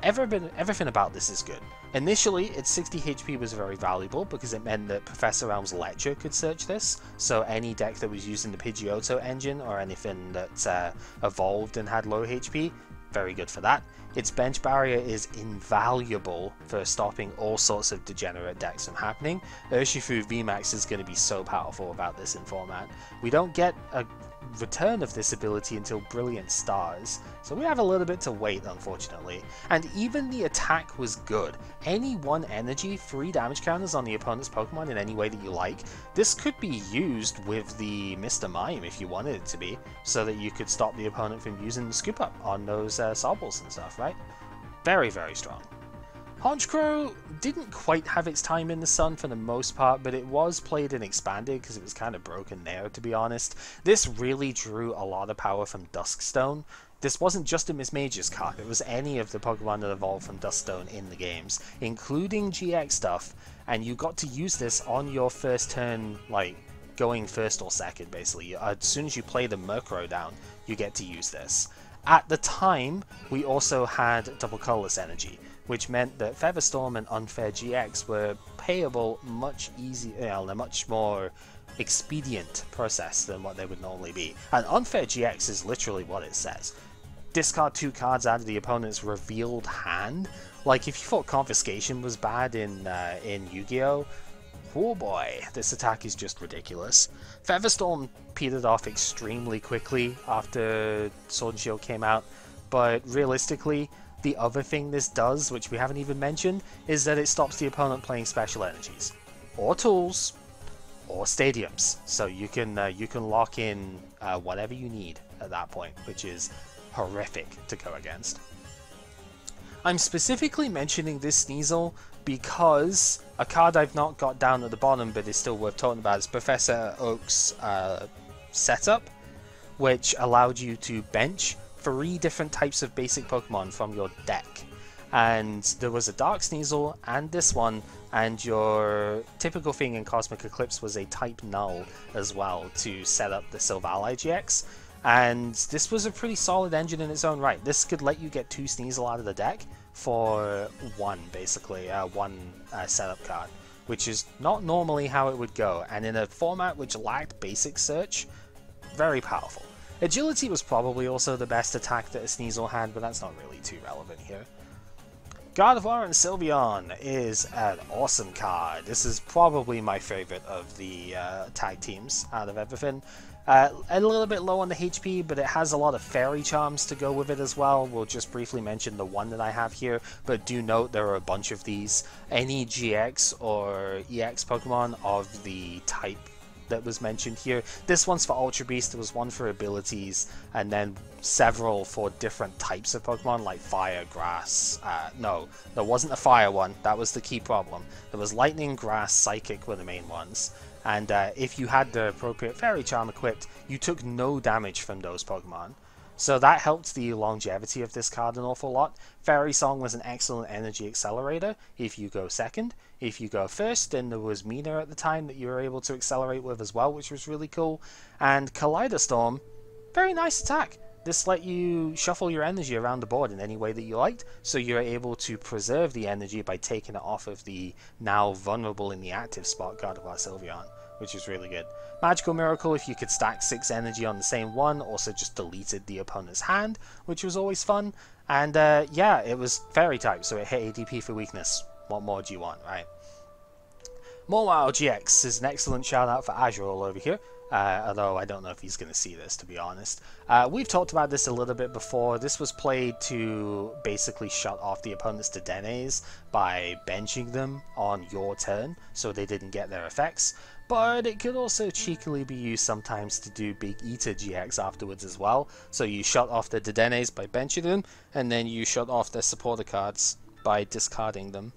Everything about this is good. Initially, its 60 HP was very valuable because it meant that Professor Elm's Lecture could search this, so any deck that was using the Pidgeotto engine or anything that evolved and had low HP, very good for that. Its bench barrier is invaluable for stopping all sorts of degenerate decks from happening. Urshifu VMAX is going to be so powerful about this in format. We don't get a return of this ability until Brilliant Stars, so we have a little bit to wait, unfortunately. And even the attack was good. Any 1 energy, 3 damage counters on the opponent's Pokemon in any way that you like. This could be used with the Mr. Mime if you wanted it to be, so that you could stop the opponent from using the Scoop Up on those Sobbles and stuff, right? Very, very strong. Honchkrow didn't quite have its time in the sun for the most part, but it was played and expanded because it was kind of broken there, to be honest. This really drew a lot of power from Duskstone. This wasn't just a Mismagius card, it was any of the Pokemon that evolved from Duskstone in the games, including GX stuff, and you got to use this on your first turn, like, going first or second, basically. As soon as you play the Murkrow down, you get to use this. At the time, we also had Double Colorless Energy, which meant that Featherstorm and Unfair GX were payable much easier, a much more expedient process than what they would normally be. And Unfair GX is literally what it says. Discard 2 cards out of the opponent's revealed hand. Like, if you thought Confiscation was bad in Yu-Gi-Oh!, oh boy, this attack is just ridiculous. Featherstorm petered off extremely quickly after Sword and Shield came out, but realistically, the other thing this does, which we haven't even mentioned, is that it stops the opponent playing special energies. Or tools. or stadiums. So you can lock in whatever you need at that point, which is horrific to go against. I'm specifically mentioning this Sneasel because a card I've not got down at the bottom but is still worth talking about is Professor Oak's setup, which allowed you to bench 3 different types of basic Pokemon from your deck. And there was a Dark Sneasel and this one, and your typical thing in Cosmic Eclipse was a type Null as well to set up the Silvally GX. And this was a pretty solid engine in its own right. This could let you get 2 Sneasel out of the deck for one, basically, one setup card, which is not normally how it would go. And in a format which lacked basic search, very powerful. Agility was probably also the best attack that a Sneasel had, but that's not really too relevant here. Gardevoir and Sylveon is an awesome card. This is probably my favorite of the tag teams out of everything. A little bit low on the HP, but it has a lot of fairy charms to go with it as well. We'll just briefly mention the one that I have here, but do note there are a bunch of these. Any GX or EX Pokemon of the type that was mentioned here. This one's for Ultra Beast, there was one for abilities, and then several for different types of Pokemon like fire, grass. No, there wasn't a fire one, that was the key problem. There was lightning, grass, psychic were the main ones. And if you had the appropriate Fairy Charm equipped, you took no damage from those Pokemon. So that helped the longevity of this card an awful lot. Fairy Song was an excellent energy accelerator if you go second. If you go first, then there was Mina at the time that you were able to accelerate with as well, which was really cool. And Kaleidostorm, very nice attack. This let you shuffle your energy around the board in any way that you liked, so you're able to preserve the energy by taking it off of the now vulnerable in the active spot Gardevoir Sylveon, which is really good. Magical Miracle, if you could stack 6 energy on the same one, also just deleted the opponent's hand, which was always fun. And yeah, it was Fairy type, so it hit ADP for weakness. What more do you want, right? Mawile GX is an excellent shout out for Azrael over here. Although I don't know if he's going to see this, to be honest. We've talked about this a little bit before. This was played to basically shut off the opponent's Dedennes by benching them on your turn, so they didn't get their effects. But it could also cheekily be used sometimes to do Big Eater GX afterwards as well. So you shut off the Dedennes by benching them, and then you shut off their supporter cards by discarding them.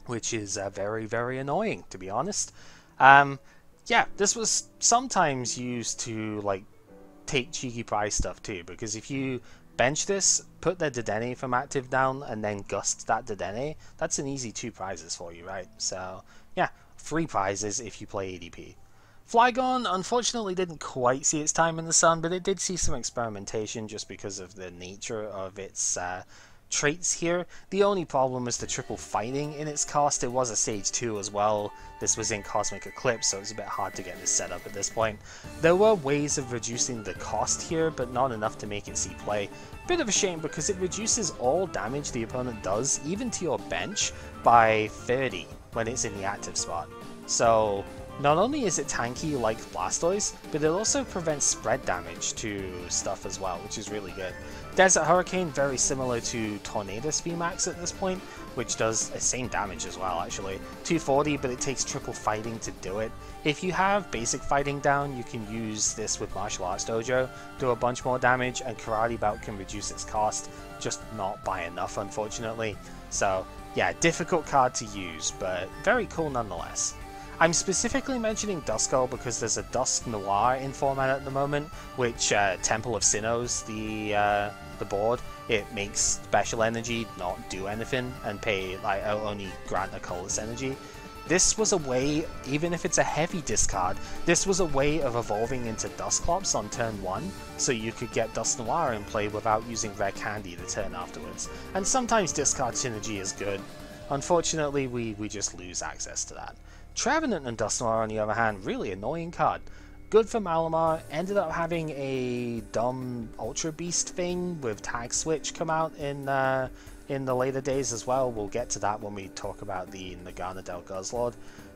Which is very, very annoying, to be honest. Yeah, this was sometimes used to like take cheeky prize stuff too, because if you bench this, put the Dedenne from active down, and then gust that Dedenne, that's an easy 2 prizes for you, right? So yeah, 3 prizes if you play ADP. Flygon unfortunately didn't quite see its time in the sun, but it did see some experimentation just because of the nature of its traits here. The only problem was the triple fighting in its cost. It was a stage 2 as well. This was in Cosmic Eclipse, so it's a bit hard to get this set up at this point. There were ways of reducing the cost here, but not enough to make it see play. Bit of a shame because it reduces all damage the opponent does, even to your bench, by 30 when it's in the active spot. So not only is it tanky like Blastoise, but it also prevents spread damage to stuff as well, which is really good. Desert Hurricane, very similar to Tornadus VMAX at this point, which does the same damage as well actually. 240, but it takes triple fighting to do it. If you have basic fighting down, you can use this with Martial Arts Dojo, do a bunch more damage, and Karate Bout can reduce its cost, just not by enough unfortunately. So yeah, difficult card to use, but very cool nonetheless. I'm specifically mentioning Duskull because there's a Dusk Noir in format at the moment, which Temple of Sinnohs the board. It makes special energy not do anything and pay like only grant a colorless energy. This was a way, even if it's a heavy discard, this was a way of evolving into Dusclops on turn 1, so you could get Dusk Noir in play without using Rare Candy the turn afterwards. And sometimes discard synergy is good. Unfortunately, we just lose access to that. Trevenant and Dusk Noir, on the other hand, really annoying card. Good for Malamar, ended up having a dumb Ultra Beast thing with Tag Switch come out in the later days as well. We'll get to that when we talk about the Nagana Del Guzzlord.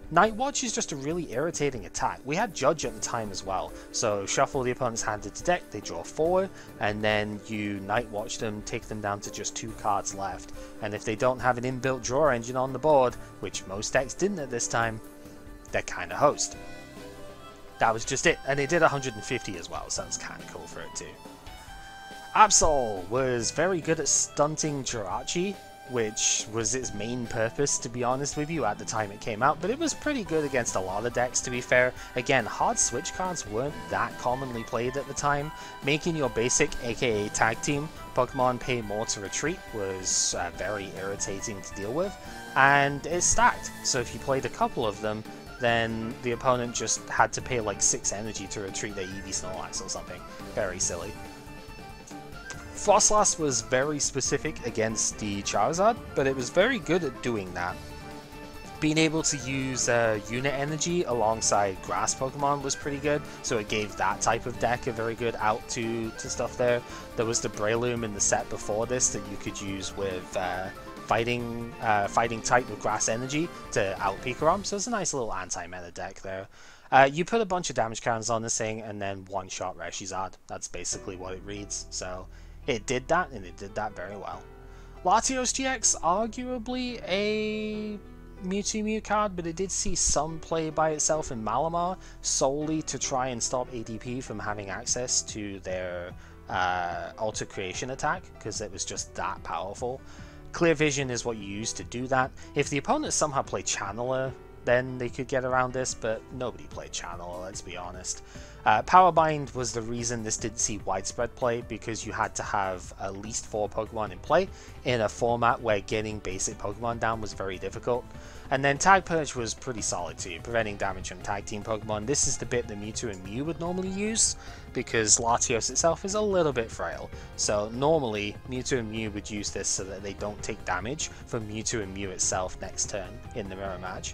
Night Watch is just a really irritating attack. We had Judge at the time as well, so shuffle the opponent's hand into deck, they draw 4, and then you Night Watch them, take them down to just 2 cards left. And if they don't have an inbuilt draw engine on the board, which most decks didn't at this time, their kind of host. That was just it, and it did 150 as well, so that's kind of cool for it too. Absol was very good at stunting Jirachi, which was its main purpose, to be honest with you, at the time it came out, but it was pretty good against a lot of decks, to be fair. Again, hard switch cards weren't that commonly played at the time. Making your basic, aka tag team, Pokemon pay more to retreat was very irritating to deal with, and it stacked, so if you played a couple of them, then the opponent just had to pay like 6 energy to retreat their Eevee Snorlax or something. Very silly. Frostlass was very specific against the Charizard, but it was very good at doing that. Being able to use unit energy alongside grass Pokemon was pretty good, so it gave that type of deck a very good out to stuff there. There was the Breloom in the set before this that you could use with fighting type with grass energy to out Pikarom, so it's a nice little anti-meta deck there. You put a bunch of damage counters on this thing and then one-shot Reshizard. That's basically what it reads, so it did that, and it did that very well. Latios GX, arguably a Mewtwo Mew card, but it did see some play by itself in Malamar, solely to try and stop ADP from having access to their Alter Creation attack, because it was just that powerful. Clear Vision is what you use to do that. If the opponent somehow played Channeler, then they could get around this, but nobody played Channeler, let's be honest. Power Bind was the reason this didn't see widespread play, because you had to have at least 4 Pokemon in play in a format where getting basic Pokemon down was very difficult. And then Tag Purge was pretty solid too, preventing damage from Tag Team Pokemon. This is the bit that Mewtwo and Mew would normally use, because Latios itself is a little bit frail. So normally, Mewtwo and Mew would use this so that they don't take damage from Mewtwo and Mew itself next turn in the mirror match.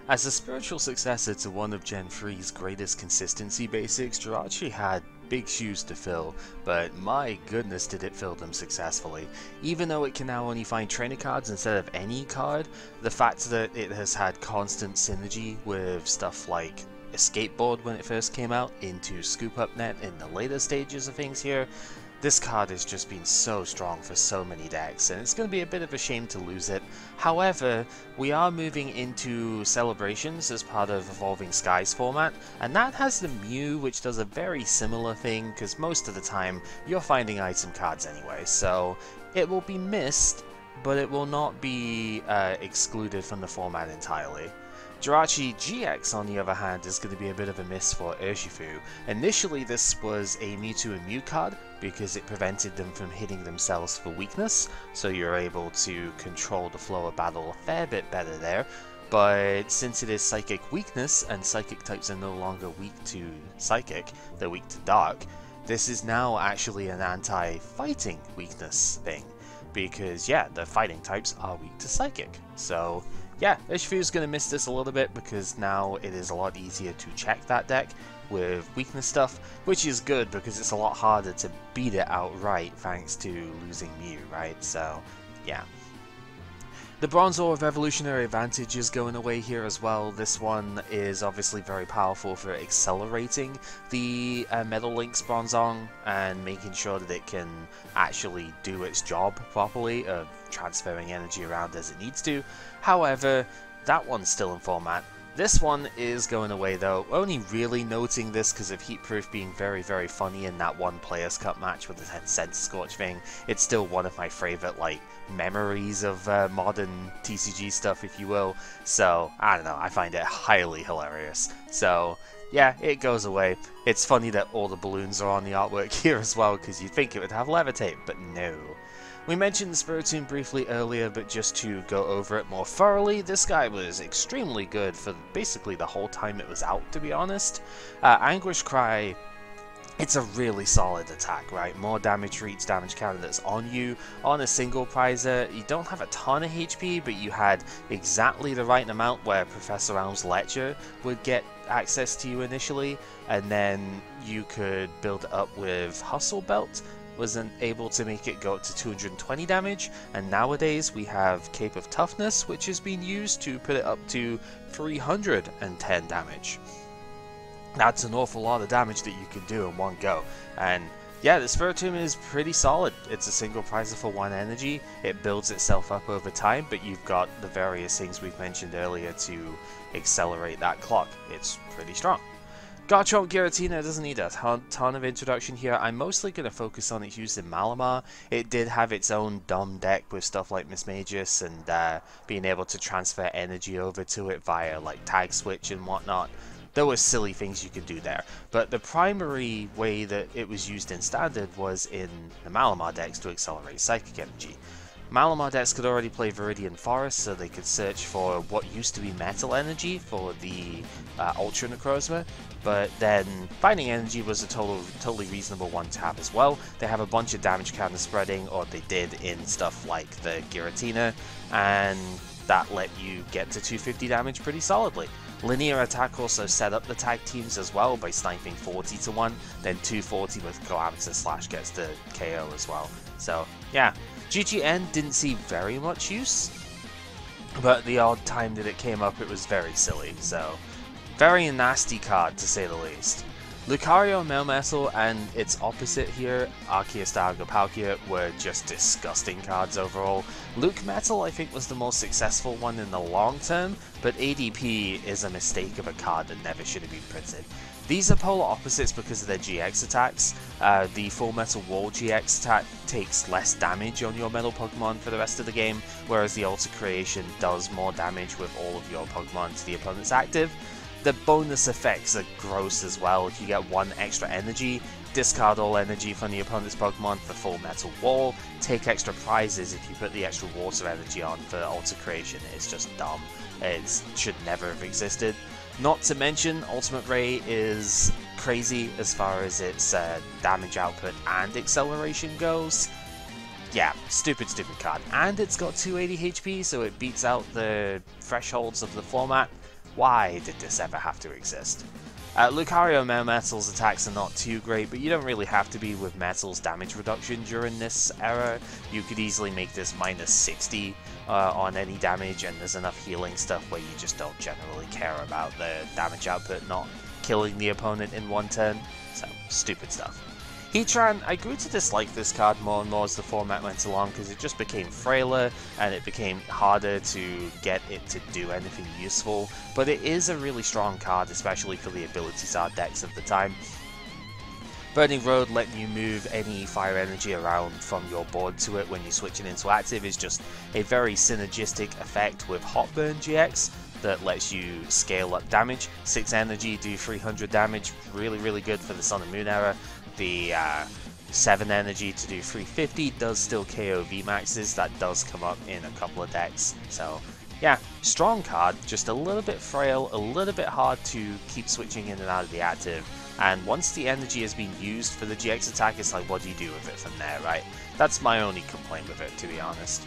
As a spiritual successor to one of Gen 3's greatest consistency basics, Jirachi had big shoes to fill, but my goodness did it fill them successfully. Even though it can now only find trainer cards instead of any card, the fact that it has had constant synergy with stuff like Escape Board when it first came out, into Scoop Up Net in the later stages of things here, this card has just been so strong for so many decks, and it's going to be a bit of a shame to lose it. However, we are moving into Celebrations as part of Evolving Skies format, and that has the Mew, which does a very similar thing, because most of the time you're finding item cards anyway, so it will be missed, but it will not be excluded from the format entirely. Jirachi GX, on the other hand, is going to be a bit of a miss for Urshifu. Initially, this was a Mewtwo and Mew card because it prevented them from hitting themselves for weakness, so you're able to control the flow of battle a fair bit better there. But since it is Psychic Weakness, and Psychic types are no longer weak to Psychic, they're weak to Dark, this is now actually an anti-fighting weakness thing. Because, yeah, the fighting types are weak to Psychic. So, yeah, Urshifu's going to miss this a little bit because now it is a lot easier to check that deck with weakness stuff, which is good because it's a lot harder to beat it outright thanks to losing Mew, right? So, yeah. The Bronzor of Evolutionary Advantage is going away here as well. This one is obviously very powerful for accelerating the Metal Link's Bronzong and making sure that it can actually do its job properly of transferring energy around as it needs to. However, that one's still in format. This one is going away though, only really noting this because of Heatproof being very, very funny in that one Players' Cup match with the 10-cent Scorch thing. It's still one of my favourite, like, memories of modern TCG stuff, if you will. So, I don't know, I find it highly hilarious. So, yeah, it goes away. It's funny that all the balloons are on the artwork here as well, because you'd think it would have Levitate, but no. We mentioned the Spiritomb briefly earlier, but just to go over it more thoroughly, this guy was extremely good for basically the whole time it was out, to be honest. Anguish Cry, it's a really solid attack, right? More damage for each damage counter that's on you. On a single prizer, you don't have a ton of HP, but you had exactly the right amount where Professor Elm's Lecture would get access to you initially, and then you could build it up with Hustle Belt, wasn't able to make it go up to 220 damage, and nowadays we have Cape of Toughness, which has been used to put it up to 310 damage. That's an awful lot of damage that you can do in one go, and Yeah, the Spiritomb is pretty solid. It's a single prizer for 1 energy. It builds itself up over time, but you've got the various things we've mentioned earlier to accelerate that clock. It's pretty strong. Garchomp Giratina doesn't need a ton of introduction here. I'm mostly going to focus on its use in Malamar. It did have its own dumb deck with stuff like Mismagius and being able to transfer energy over to it via like Tag Switch and whatnot. There were silly things you could do there, but the primary way that it was used in Standard was in the Malamar decks to accelerate Psychic Energy. Malamar decks could already play Viridian Forest, so they could search for what used to be Metal Energy for the Ultra Necrozma, but then Finding Energy was a totally reasonable one to have as well. They have a bunch of damage counter spreading, or they did in stuff like the Giratina, and that let you get to 250 damage pretty solidly. Linear Attack also set up the tag teams as well by sniping 40 to 1, then 240 with Calamity Slash gets the KO as well. So yeah, GGN didn't see very much use, but the odd time that it came up it was very silly, so very nasty card to say the least. Lucario Melmetal and its opposite here, Arceus Dialga Palkia, were just disgusting cards overall. Luke Metal I think was the most successful one in the long term, but ADP is a mistake of a card that never should have been printed. These are polar opposites because of their GX attacks. The Full Metal Wall GX attack takes less damage on your Metal Pokemon for the rest of the game, whereas the Alter Creation does more damage with all of your Pokemon to the opponent's active. The bonus effects are gross as well. If you get 1 extra energy, discard all energy from the opponent's Pokemon for Full Metal Wall, take extra prizes if you put the extra water energy on for Alter Creation. It's just dumb. It should never have existed. Not to mention, Ultimate Ray is crazy as far as its damage output and acceleration goes. Yeah, stupid card. And it's got 280 HP, so it beats out the thresholds of the format. Why did this ever have to exist? Lucario Melmetal's attacks are not too great, but you don't really have to be with Metal's damage reduction during this era. You could easily make this minus 60 on any damage, and there's enough healing stuff where you just don't generally care about the damage output not killing the opponent in 1 turn. So, stupid stuff. Heatran, I grew to dislike this card more and more as the format went along because it just became frailer and it became harder to get it to do anything useful, but it is a really strong card, especially for the Abilities Art decks of the time. Burning Road, letting you move any fire energy around from your board to it when you switch it into active, is just a very synergistic effect with Hot Burn GX that lets you scale up damage. 6 energy, do 300 damage, really good for the Sun and Moon era. The 7 energy to do 350 does still KO VMAXs, that does come up in a couple of decks. So yeah, strong card, just a little bit frail, a little bit hard to keep switching in and out of the active. And once the energy has been used for the GX attack, it's like, what do you do with it from there, right? That's my only complaint with it, to be honest.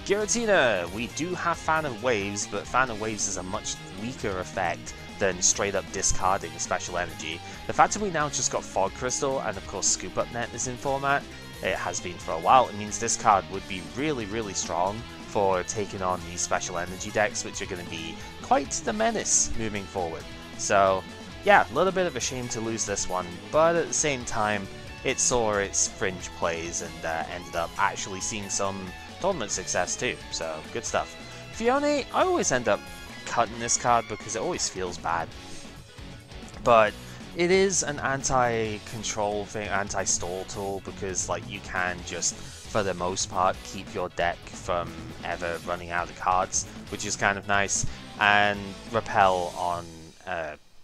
Giratina, we do have Fan of Waves, but Fan of Waves is a much weaker effect than straight up discarding special energy. The fact that we now just got Fog Crystal, and of course Scoop Up Net is in format, it has been for a while, it means this card would be really strong for taking on these special energy decks, which are going to be quite the menace moving forward. So yeah, a little bit of a shame to lose this one, but at the same time, it saw its fringe plays and ended up actually seeing some tournament success too, so good stuff. Fione, I always end up cutting this card because it always feels bad, but it is an anti-control thing, anti-stall tool, because like you can just, for the most part, keep your deck from ever running out of cards, which is kind of nice, and Repel on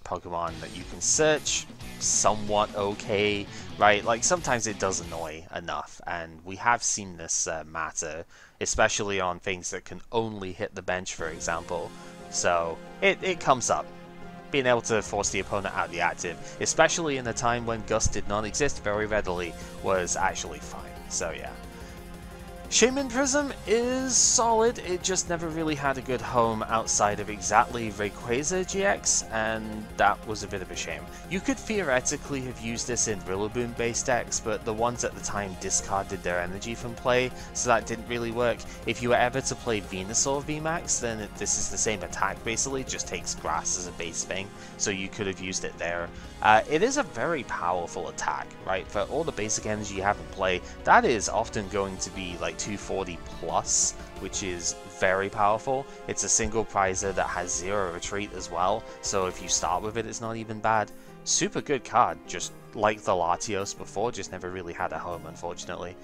Pokemon that you can search, somewhat okay, right? Like sometimes it does annoy enough, and we have seen this matter, especially on things that can only hit the bench, for example. So it comes up. Being able to force the opponent out of the active, especially in a time when Gust did not exist very readily, was actually fine. So yeah. Shaman Prism is solid, it just never really had a good home outside of exactly Rayquaza GX, and that was a bit of a shame. You could theoretically have used this in Rillaboom based decks, but the ones at the time discarded their energy from play, so that didn't really work. If you were ever to play Venusaur VMAX, then this is the same attack basically, just takes grass as a base thing, so you could have used it there. It is a very powerful attack, right? For all the basic energy you have in play, that is often going to be like 240 plus, which is very powerful. It's a single prizer that has 0 retreat as well, so if you start with it, it's not even bad. Super good card, just like the Latios before, just never really had a home, unfortunately.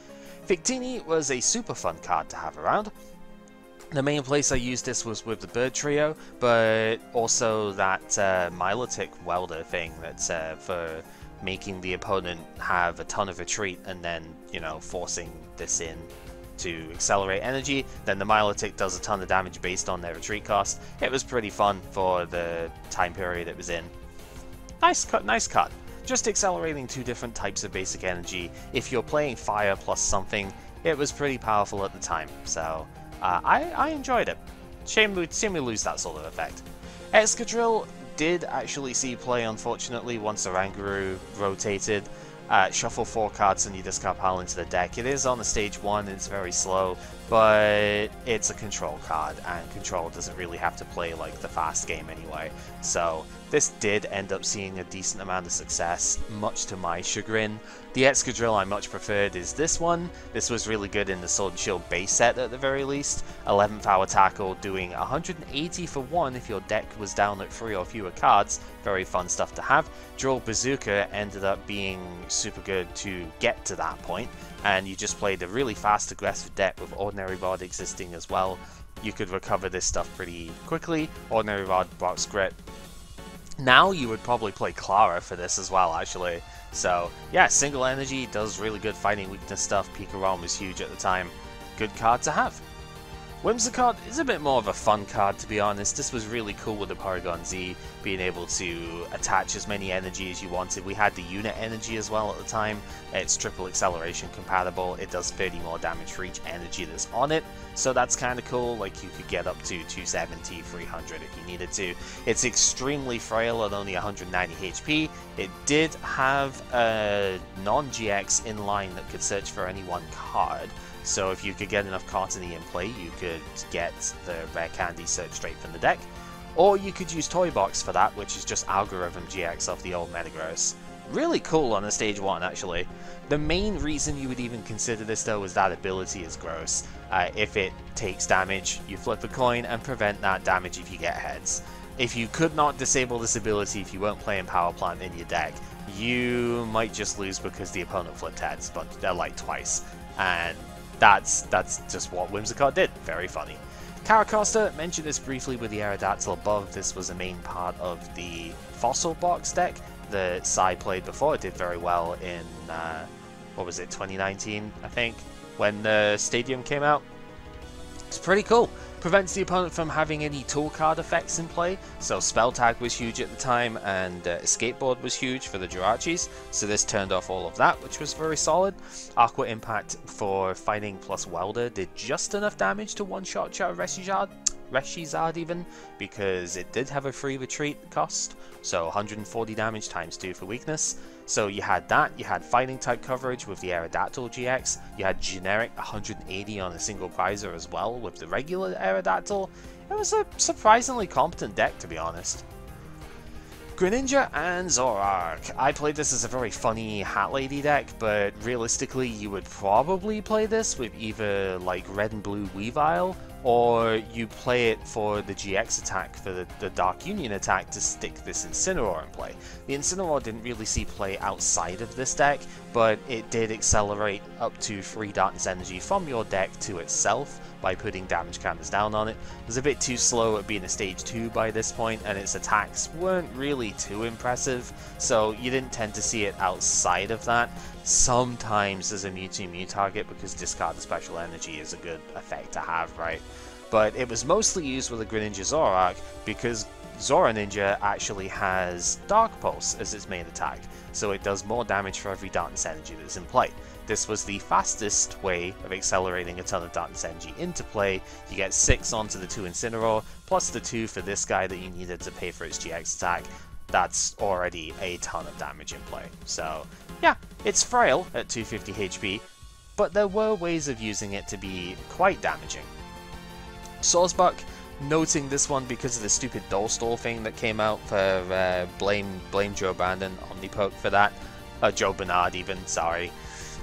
Victini was a super fun card to have around. The main place I used this was with the Bird Trio, but also that Milotic Welder thing that's for making the opponent have a ton of retreat and then, you know, forcing this in to accelerate energy. Then the Milotic does a ton of damage based on their retreat cost. It was pretty fun for the time period it was in. Nice cut. Just accelerating 2 different types of basic energy. If you're playing fire plus something, it was pretty powerful at the time, so I enjoyed it. Shame we lose that sort of effect. Excadrill did actually see play, unfortunately, once Oranguru rotated. Shuffle 4 cards and you discard pile into the deck. It is on the stage 1, it's very slow, but it's a control card, and control doesn't really have to play like the fast game anyway. So this did end up seeing a decent amount of success, much to my chagrin. The Excadrill I much preferred is this one. This was really good in the Sword and Shield base set at the very least. 11th hour tackle, doing 180 for 1 if your deck was down at 3 or fewer cards. Very fun stuff to have. Drill Bazooka ended up being super good to get to that point, and you just played a really fast aggressive deck with Ordinary Rod existing as well. You could recover this stuff pretty quickly. Ordinary Rod, Brock's Grit. Now you would probably play Clara for this as well, actually. So yeah, single energy does really good fighting weakness stuff. Pika Realm was huge at the time. Good card to have. Whimsicott is a bit more of a fun card, to be honest. This was really cool with the Porygon Z, being able to attach as many energy as you wanted. We had the unit energy as well at the time. It's triple acceleration compatible. It does 30 more damage for each energy that's on it, so that's kind of cool. Like, you could get up to 270, 300 if you needed to. It's extremely frail at only 190 HP. It did have a non-GX in line that could search for any one card. So if you could get enough Cartony in play, you could get the Rare Candy search straight from the deck. Or you could use Toy Box for that, which is just Algorithm GX off the old Metagross. Really cool on a stage 1, actually. The main reason you would even consider this, though, is that ability is gross. If it takes damage, you flip a coin and prevent that damage if you get heads. If you could not disable this ability if you weren't playing Power Plant in your deck, you might just lose because the opponent flipped heads, but they're like twice. And that's just what Whimsicott did. Very funny. Caracosta, mentioned this briefly with the Aerodactyl above. This was a main part of the Fossil Box deck that Sai played before. It did very well in, what was it, 2019, I think, when the Stadium came out. It's pretty cool. Prevents the opponent from having any tool card effects in play, so Spell Tag was huge at the time, and Skateboard was huge for the Jirachis, so this turned off all of that, which was very solid. Aqua Impact for fighting plus Welder did just enough damage to one-shot Reshizard even, because it did have a free retreat cost, so 140 damage times 2 for weakness. So you had that, you had fighting type coverage with the Aerodactyl GX, you had generic 180 on a single prizer as well with the regular Aerodactyl. It was a surprisingly competent deck, to be honest. Greninja and Zoroark. I played this as a very funny Hat Lady deck, but realistically you would probably play this with either like Red and Blue Weavile, or you play it for the GX attack, for the Dark Union attack, to stick this Incineroar in play. The Incineroar didn't really see play outside of this deck, but it did accelerate up to 3 darkness energy from your deck to itself by putting damage counters down on it. It was a bit too slow at being a stage 2 by this point, and its attacks weren't really too impressive, so you didn't tend to see it outside of that. Sometimes as a Mewtwo target, because discard the special energy is a good effect to have, right? But it was mostly used with a Greninja Zoroark because Zora Ninja actually has Dark Pulse as its main attack, so it does more damage for every Darkness Energy that's in play. This was the fastest way of accelerating a ton of Darkness Energy into play. You get 6 onto the 2 Incineroar, plus the 2 for this guy that you needed to pay for its GX attack. That's already a ton of damage in play. So yeah, it's frail at 250 HP, but there were ways of using it to be quite damaging. Sawsbuck, noting this one because of the stupid Dull Stall thing that came out for blame Joe Brandon, Omnipoke for that. Joe Bernard even, sorry.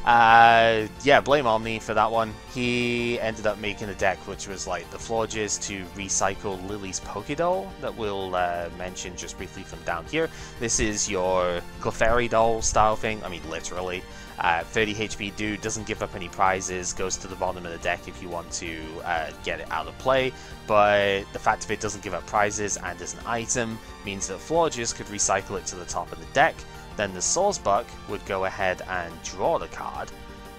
Yeah, blame Omni for that one. He ended up making a deck which was like the Florges to recycle Lily's Pokédoll that we'll mention just briefly from down here. This is your Clefairy doll style thing, I mean literally. 30 HP dude, doesn't give up any prizes, goes to the bottom of the deck if you want to get it out of play, but the fact of it doesn't give up prizes and is an item means that Florges could recycle it to the top of the deck. Then the Sawsbuck would go ahead and draw the card,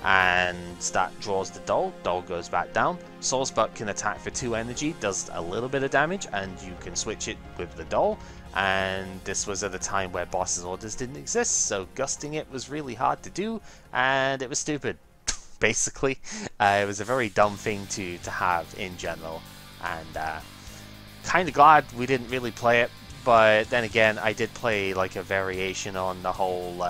and that draws the Doll. Doll goes back down. Sawsbuck can attack for 2 energy, does a little bit of damage, and you can switch it with the Doll. And this was at a time where Boss's Orders didn't exist, so gusting it was really hard to do, and it was stupid. Basically, it was a very dumb thing to have in general, and kind of glad we didn't really play it. But then again, I did play like a variation on the whole,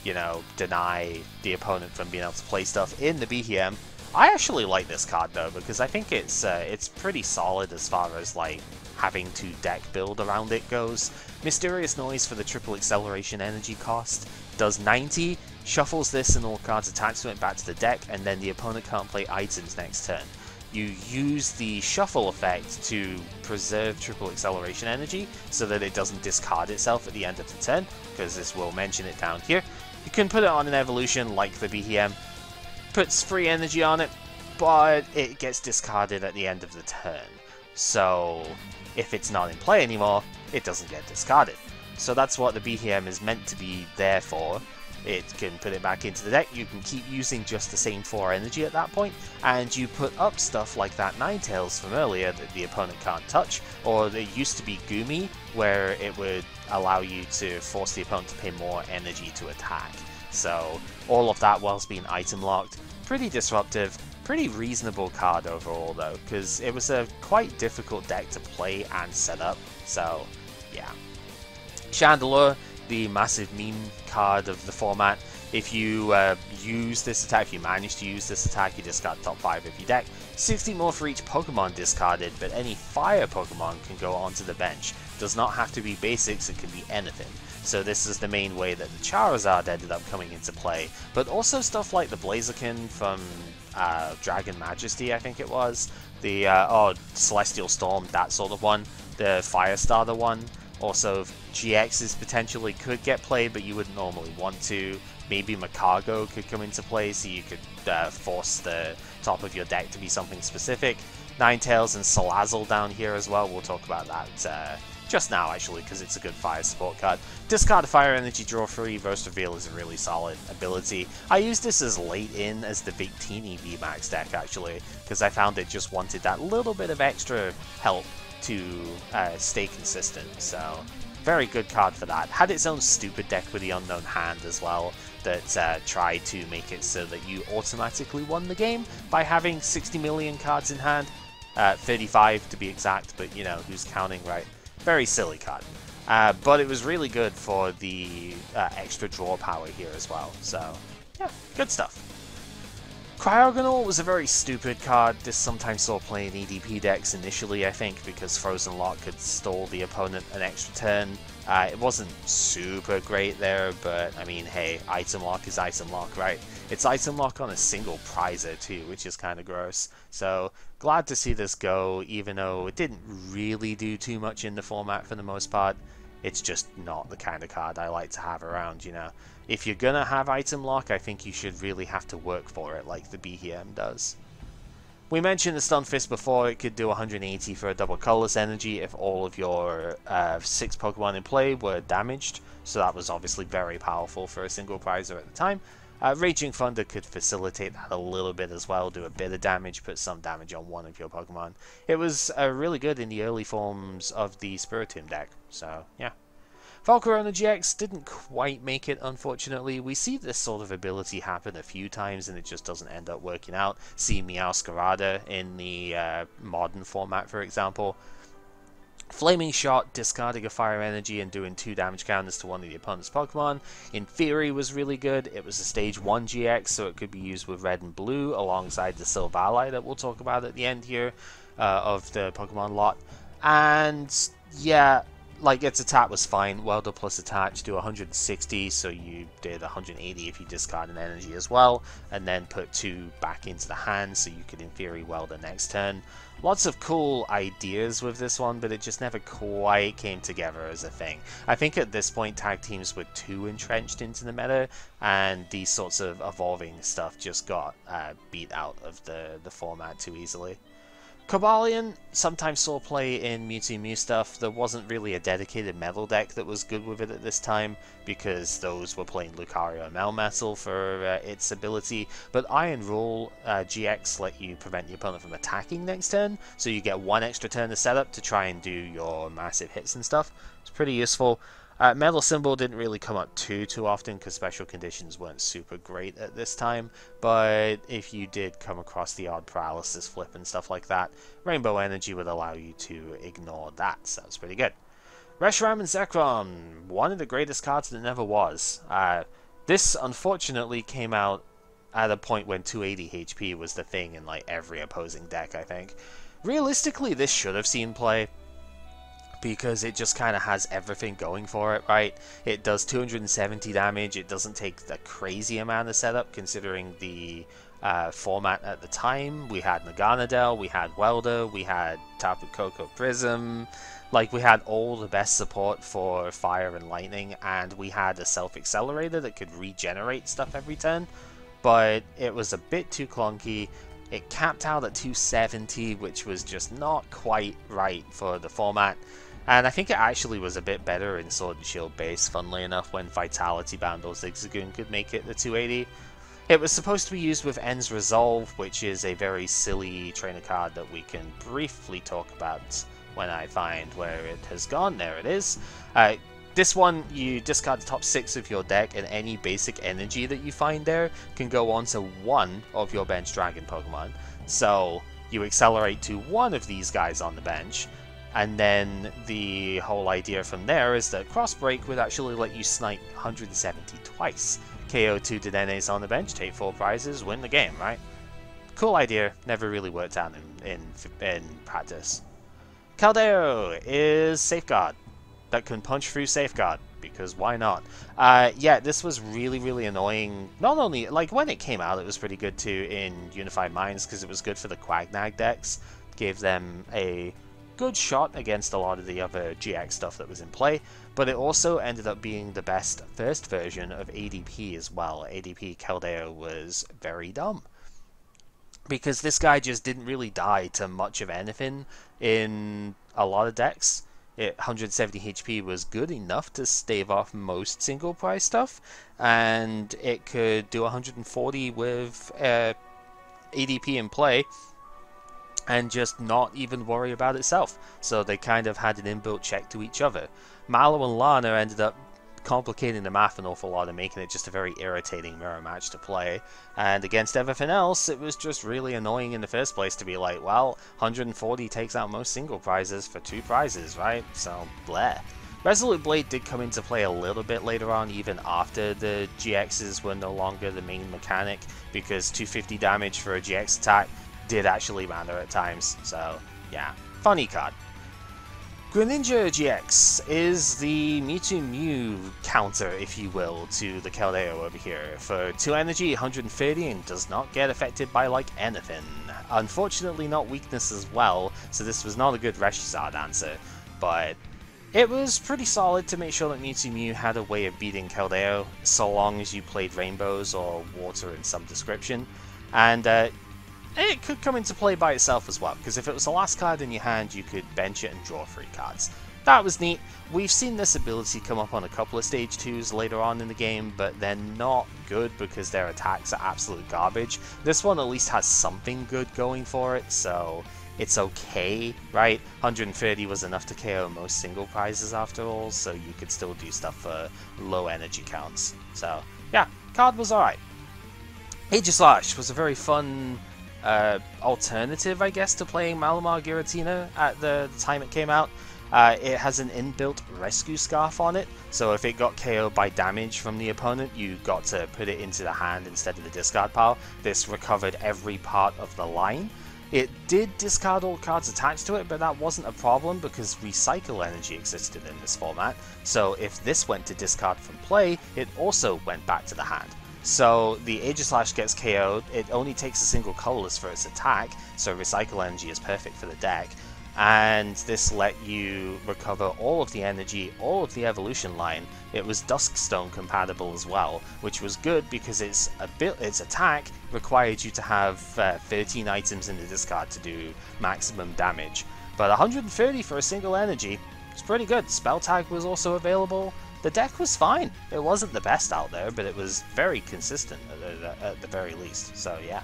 you know, deny the opponent from being able to play stuff in the BHM. I actually like this card though, because I think it's pretty solid as far as like having to deck build around it goes. Mysterious Noise for the triple acceleration energy cost does 90, shuffles this and all cards attached to it back to the deck, and then the opponent can't play items next turn. You use the shuffle effect to preserve triple acceleration energy so that it doesn't discard itself at the end of the turn, because this will mention it down here. You can put it on an evolution like the BHM, puts free energy on it, but it gets discarded at the end of the turn. So if it's not in play anymore, it doesn't get discarded. So that's what the BHM is meant to be there for. It can put it back into the deck, you can keep using just the same 4 energy at that point, and you put up stuff like that Ninetales from earlier that the opponent can't touch, or there used to be Gumi, where it would allow you to force the opponent to pay more energy to attack. So all of that whilst being item locked, pretty disruptive, pretty reasonable card overall though, because it was a quite difficult deck to play and set up, so yeah. Chandelure, the massive meme card of the format. If you use this attack, if you manage to use this attack, you discard top 5 of your deck. 60 more for each Pokemon discarded, but any fire Pokemon can go onto the bench. Does not have to be basics, it can be anything. So this is the main way that the Charizard ended up coming into play, but also stuff like the Blaziken from Dragon Majesty, I think it was. The Celestial Storm, that sort of one. The Firestarter one. Also, GXs potentially could get played, but you wouldn't normally want to. Maybe Macago could come into play, so you could force the top of your deck to be something specific. Ninetales and Salazzle down here as well. We'll talk about that just now, actually, because it's a good fire support card. Discard Fire Energy, draw 3. Burst Reveal is a really solid ability. I used this as late in as the big teeny VMAX deck, actually, because I found it just wanted that little bit of extra help to stay consistent, so very good card for that. Had its own stupid deck with the Unknown Hand as well that tried to make it so that you automatically won the game by having 60 million cards in hand, 35 to be exact, but you know, who's counting, right? Very silly card, but it was really good for the extra draw power here as well, so yeah, good stuff. Cryogonal was a very stupid card. This sometimes saw play in EDP decks initially, I think, because Frozen Lock could stall the opponent an extra turn. It wasn't super great there, but I mean, hey, item lock is item lock, right? It's item lock on a single prizer too, which is kind of gross. So glad to see this go, even though it didn't really do too much in the format for the most part. It's just not the kind of card I like to have around, you know. If you're gonna have item lock, I think you should really have to work for it like the BHM does. We mentioned the Stun Fist before. It could do 180 for a double colorless energy if all of your 6 Pokemon in play were damaged, so that was obviously very powerful for a single prizer at the time. Raging Thunder could facilitate that a little bit as well, do a bit of damage, put some damage on one of your Pokemon. It was really good in the early forms of the Spiritomb deck, so yeah. Volcarona GX didn't quite make it, unfortunately. We see this sort of ability happen a few times and it just doesn't end up working out. See Meowscarada in the modern format, for example. Flaming Shot, discarding a Fire Energy and doing 2 damage counters to one of the opponent's Pokemon, in theory was really good. It was a Stage 1 GX, so it could be used with Red and Blue alongside the Silvally that we'll talk about at the end here of the Pokemon lot. And yeah, like its attack was fine. Welder plus attach do 160, so you did 180 if you discard an energy as well, and then put 2 back into the hand, so you could in theory Welder next turn. Lots of cool ideas with this one, but it just never quite came together as a thing. I think at this point tag teams were too entrenched into the meta, and these sorts of evolving stuff just got beat out of the format too easily. Cobalion sometimes saw play in Mewtwo Mew stuff. There wasn't really a dedicated metal deck that was good with it at this time, because those were playing Lucario and Melmetal for its ability, but Iron Rule GX let you prevent the opponent from attacking next turn, so you get 1 extra turn to set up to try and do your massive hits and stuff. It's pretty useful. Metal Symbol didn't really come up too often because special conditions weren't super great at this time, but if you did come across the odd Paralysis Flip and stuff like that, Rainbow Energy would allow you to ignore that, so that's pretty good. Reshiram and Zekrom, one of the greatest cards that never was. This unfortunately came out at a point when 280 HP was the thing in like every opposing deck, I think. Realistically, this should have seen play, because it just kind of has everything going for it, right? It does 270 damage, it doesn't take a crazy amount of setup considering the format at the time. We had Naganadel, we had Welder, we had Tapu Koko Prism, like we had all the best support for Fire and Lightning, and we had a Self-Accelerator that could regenerate stuff every turn, but it was a bit too clunky. It capped out at 270, which was just not quite right for the format. And I think it actually was a bit better in Sword and Shield base, funnily enough, when Vitality Band or Zigzagoon could make it the 280. It was supposed to be used with End's Resolve, which is a very silly trainer card that we can briefly talk about when I find where it has gone. There it is. This one, you discard the top 6 of your deck, and any basic energy that you find there can go on to one of your bench Dragon Pokemon. So you accelerate to one of these guys on the bench, and then the whole idea from there is that Crossbreak would actually let you snipe 170 twice. KO 2 Denenes on the bench, take 4 prizes, win the game, right? Cool idea, never really worked out in practice. Caldeo is Safeguard that can punch through Safeguard, because why not? Yeah, this was really annoying. Not only, like, when it came out, it was pretty good too in Unified Minds, because it was good for the Quagnag decks. Gave them a good shot against a lot of the other GX stuff that was in play, but it also ended up being the best first version of ADP as well. ADP Caldeo was very dumb, because this guy just didn't really die to much of anything in a lot of decks. 170 HP was good enough to stave off most single prize stuff, and it could do 140 with ADP in play and just not even worry about itself. So they kind of had an inbuilt check to each other. Mallow and Lana ended up complicating the math an awful lot and making it just a very irritating mirror match to play. And against everything else, it was just really annoying in the first place to be like, well, 140 takes out most single prizes for 2 prizes, right? So, bleh. Resolute Blade did come into play a little bit later on, even after the GXs were no longer the main mechanic, because 250 damage for a GX attack did actually matter at times. So, yeah, funny card. Greninja GX is the Mewtwo Mew counter, if you will, to the Caldeo over here. For 2 energy, 130, and does not get affected by, like, anything. Unfortunately, not weakness as well, so this was not a good Reshizard answer, but it was pretty solid to make sure that Mewtwo Mew had a way of beating Caldeo, so long as you played Rainbows or Water in some description. And it could come into play by itself as well, because if it was the last card in your hand, you could bench it and draw 3 cards. that was neat. We've seen this ability come up on a couple of stage 2s later on in the game, but they're not good because their attacks are absolute garbage. This one at least has something good going for it, so it's okay, right? 130 was enough to KO most single prizes after all, so you could still do stuff for low energy counts. So yeah, card was alright. Aegislash was a very fun alternative, I guess, to playing Malamar Giratina at the time it came out. It has an inbuilt rescue scarf on it, so if it got KO'd by damage from the opponent, you got to put it into the hand instead of the discard pile. This recovered every part of the line. It did discard all cards attached to it, but that wasn't a problem because recycle energy existed in this format, so if this went to discard from play, it also went back to the hand. So the Aegislash gets KO'd, it only takes a single colorless for its attack, so recycle energy is perfect for the deck, and this let you recover all of the energy, all of the evolution line. It was Duskstone compatible as well, which was good because its attack required you to have 13 items in the discard to do maximum damage. But 130 for a single energy, it's pretty good. Spell tag was also available. The deck was fine. It wasn't the best out there, but it was very consistent at the very least, so yeah.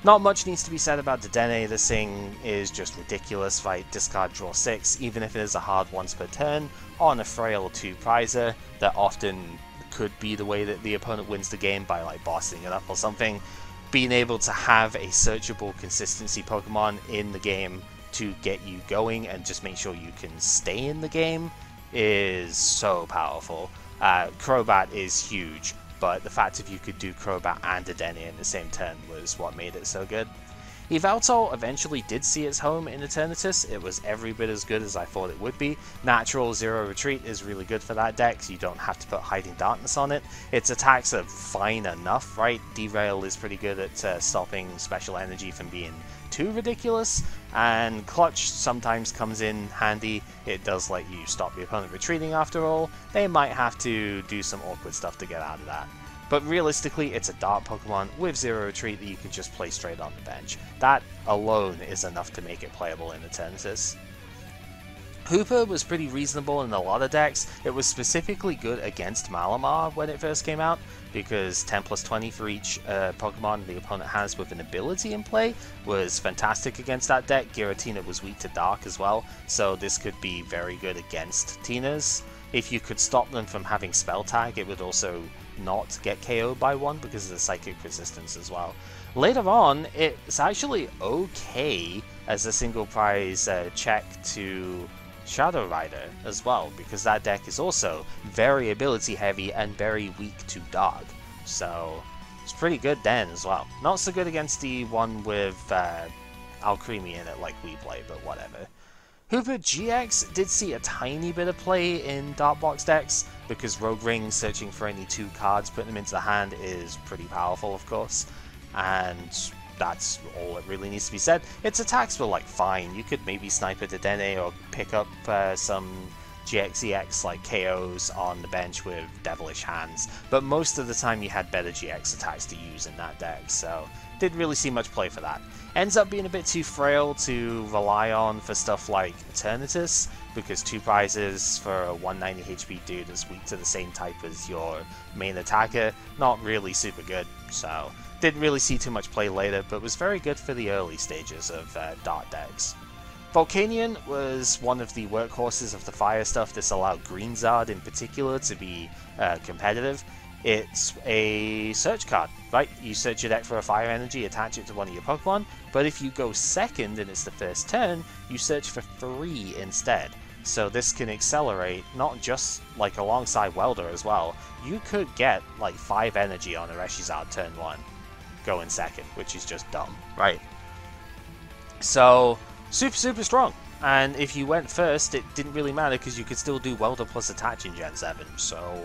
Not much needs to be said about Dedenne. This thing is just ridiculous. Fight, discard, draw 6, even if it is a hard once per turn, on a frail 2-prizer that often could be the way that the opponent wins the game by like bossing it up or something. Being able to have a searchable consistency Pokemon in the game to get you going and just make sure you can stay in the game is so powerful. Crobat is huge, but the fact if you could do Crobat and Dedenne in the same turn was what made it so good. Yveltal eventually did see its home in Eternatus. It was every bit as good as I thought it would be. Natural Zero Retreat is really good for that deck, so you don't have to put Hiding Darkness on it. Its attacks are fine enough, right? Derail is pretty good at stopping special energy from being too ridiculous, and Clutch sometimes comes in handy. It does let you stop the opponent retreating after all. They might have to do some awkward stuff to get out of that. But realistically, it's a Dart Pokemon with Zero Retreat that you can just play straight on the bench. That alone is enough to make it playable in Eternatus. Hooper was pretty reasonable in a lot of decks. It was specifically good against Malamar when it first came out, because 10 plus 20 for each Pokemon the opponent has with an ability in play was fantastic against that deck. Giratina was weak to Dark as well, so this could be very good against Tinas. If you could stop them from having Spell Tag, it would also not get KO'd by one because of the Psychic Resistance as well. Later on, it's actually okay as a single prize check to Shadow Rider as well, because that deck is also very ability heavy and very weak to Dark. So it's pretty good then as well. Not so good against the one with Alcremie in it like we play, but whatever. Hooper GX did see a tiny bit of play in Dark Box decks, because Rogue Ring searching for any 2 cards, putting them into the hand is pretty powerful, of course, and that's all that really needs to be said. Its attacks were like fine. You could maybe snipe a Dedenne or pick up some GX-EX like KOs on the bench with Devilish Hands, but most of the time you had better GX attacks to use in that deck, so didn't really see much play for that. Ends up being a bit too frail to rely on for stuff like Eternatus, because 2 prizes for a 190 HP dude is weak to the same type as your main attacker, not really super good, so didn't really see too much play later, but was very good for the early stages of Dart decks. Volcanion was one of the workhorses of the fire stuff. This allowed Greenzard in particular to be competitive. It's a search card, right? You search your deck for a fire energy, attach it to one of your Pokemon, but if you go second and it's the first turn, you search for 3 instead. So this can accelerate, not just like alongside Welder as well. You could get like 5 energy on a Reshizard turn 1, going second, which is just dumb, right? So super strong. And if you went first, it didn't really matter because you could still do Welder plus attach in Gen 7, so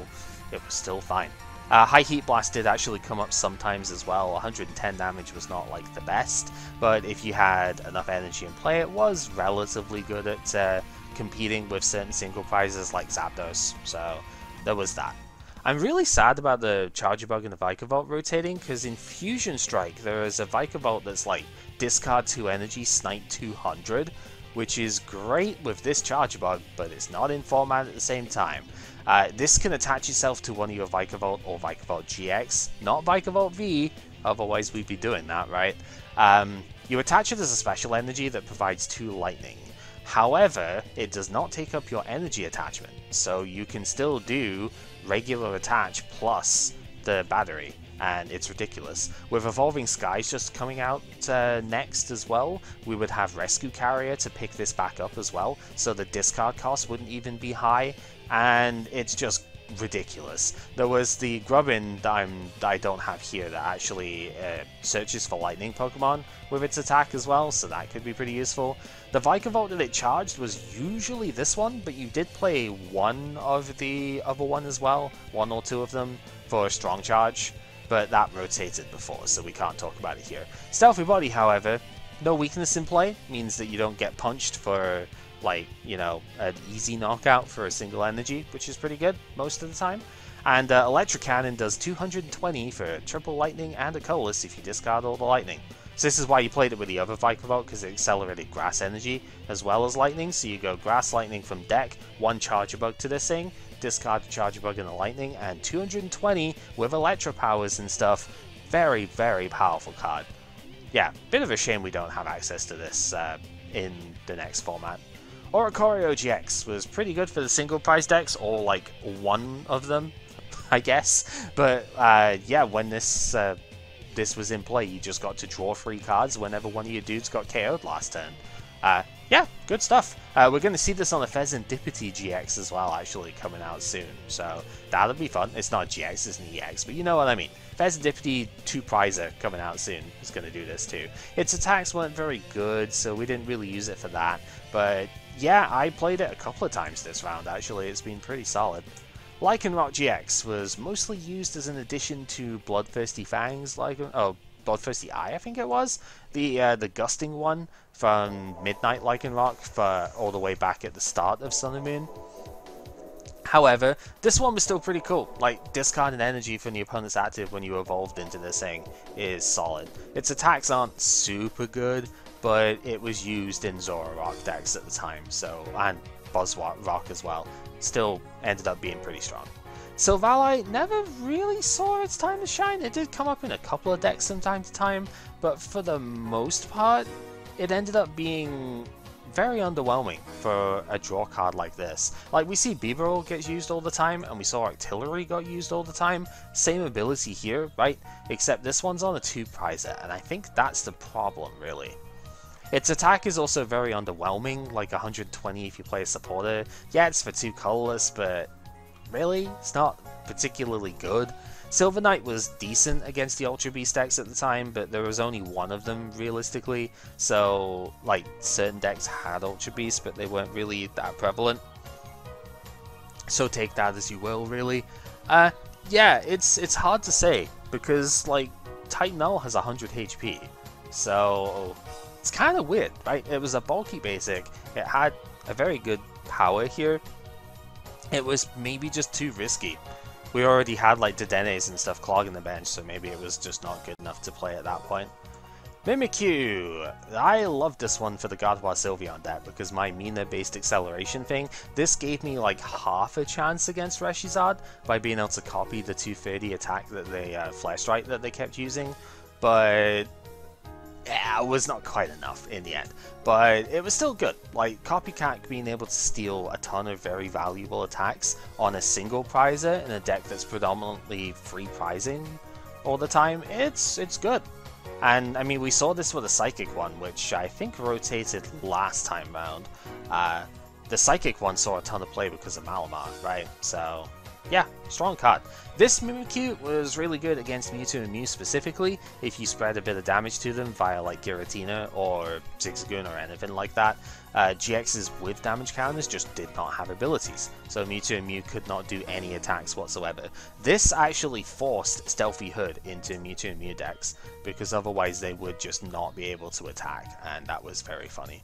it was still fine. High Heat Blast did actually come up sometimes as well. 110 damage was not like the best, but if you had enough energy in play, it was relatively good at competing with certain single prizes like Zapdos, so there was that. I'm really sad about the Charjabug and the Vikavolt rotating, because in Fusion Strike there is a Vikavolt that's like discard 2 energy, snipe 200, which is great with this Charge Bug, but it's not in format at the same time. This can attach itself to one of your Vikavolt or Vikavolt GX, not Vikavolt V, otherwise we'd be doing that, right? You attach it as a special energy that provides 2 lightning. However, it does not take up your energy attachment, so you can still do regular attach plus the battery, and it's ridiculous. With Evolving Skies just coming out next as well, we would have Rescue Carrier to pick this back up as well, so the discard cost wouldn't even be high, and it's just ridiculous. There was the Grubbin that I don't have here that actually searches for lightning Pokemon with its attack as well, so that could be pretty useful. The Vikavolt that it charged was usually this one, but you did play one of the other one as well, 1 or 2 of them, for a strong charge, but that rotated before, so we can't talk about it here. Stealthy Body, however, no weakness in play, means that you don't get punched for, like, you know, an easy knockout for a single energy, which is pretty good most of the time. And Electric Cannon does 220 for triple lightning and a Colorless if you discard all the lightning. So this is why you played it with the other Vikavolt, because it accelerated grass energy as well as lightning. So you go grass lightning from deck, 1 Charger Bug to this thing, discard the Charger Bug and the lightning, and 220 with Electro powers and stuff. Very, very powerful card. Yeah, bit of a shame we don't have access to this in the next format. Oricorio GX was pretty good for the single prize decks, or like one of them, I guess. But yeah, when this was in play, you just got to draw 3 cards whenever one of your dudes got KO'd last turn. Yeah, good stuff. We're going to see this on the Fezandipity GX as well, actually, coming out soon. So that'll be fun. It's not a GX, it's an EX, but you know what I mean. Fezandipity 2 Prizer coming out soon is going to do this too. Its attacks weren't very good, so we didn't really use it for that. But yeah, I played it a couple of times this round, actually. It's been pretty solid. Lycanroc GX was mostly used as an addition to Bloodthirsty Fangs, Bloodthirsty Eye, I think it was. The Gusting one from Midnight Lycanroc for all the way back at the start of Sun and Moon. However, this one was still pretty cool. Like, discarding energy from the opponent's active when you evolved into this thing is solid. Its attacks aren't super good, but it was used in Zoroark decks at the time, so, and Buzzrock as well. Still ended up being pretty strong. Silvally never really saw its time to shine. It did come up in a couple of decks from time to time, but for the most part, it ended up being very underwhelming for a draw card like this. Like, we see Bibarel gets used all the time, and we saw Artillery got used all the time. Same ability here, right? Except this one's on a 2 Prizer, and I think that's the problem, really. Its attack is also very underwhelming, like 120 if you play a supporter. Yeah, it's for 2 colorless, but really, it's not particularly good. Silver Knight was decent against the Ultra Beast decks at the time, but there was only one of them realistically, so like certain decks had Ultra Beast, but they weren't really that prevalent. So take that as you will, really. Yeah, it's hard to say, because like Titan Null has 100 HP, so it's kind of weird, right? It was a bulky basic, it had a very good power here. It was maybe just too risky. We already had like Dedenes and stuff clogging the bench, so maybe it was just not good enough to play at that point. Mimikyu! I love this one for the Gardevoir Sylveon deck because my Mina based acceleration thing, this gave me like half a chance against Reshizard by being able to copy the 230 attack that they, Flare Strike that they kept using, but yeah, it was not quite enough in the end, but it was still good. Like, Copycat being able to steal a ton of very valuable attacks on a single prizer in a deck that's predominantly free prizing all the time, it's good. And I mean, we saw this with a Psychic one, which I think rotated last time round. The Psychic one saw a ton of play because of Malamar, right? So yeah, strong card. This Mimikyu was really good against Mewtwo and Mew specifically, if you spread a bit of damage to them via like Giratina or Zigzagoon or anything like that. GXs with damage counters just did not have abilities, so Mewtwo and Mew could not do any attacks whatsoever. This actually forced Stealthy Hood into Mewtwo and Mew decks, because otherwise they would just not be able to attack, and that was very funny.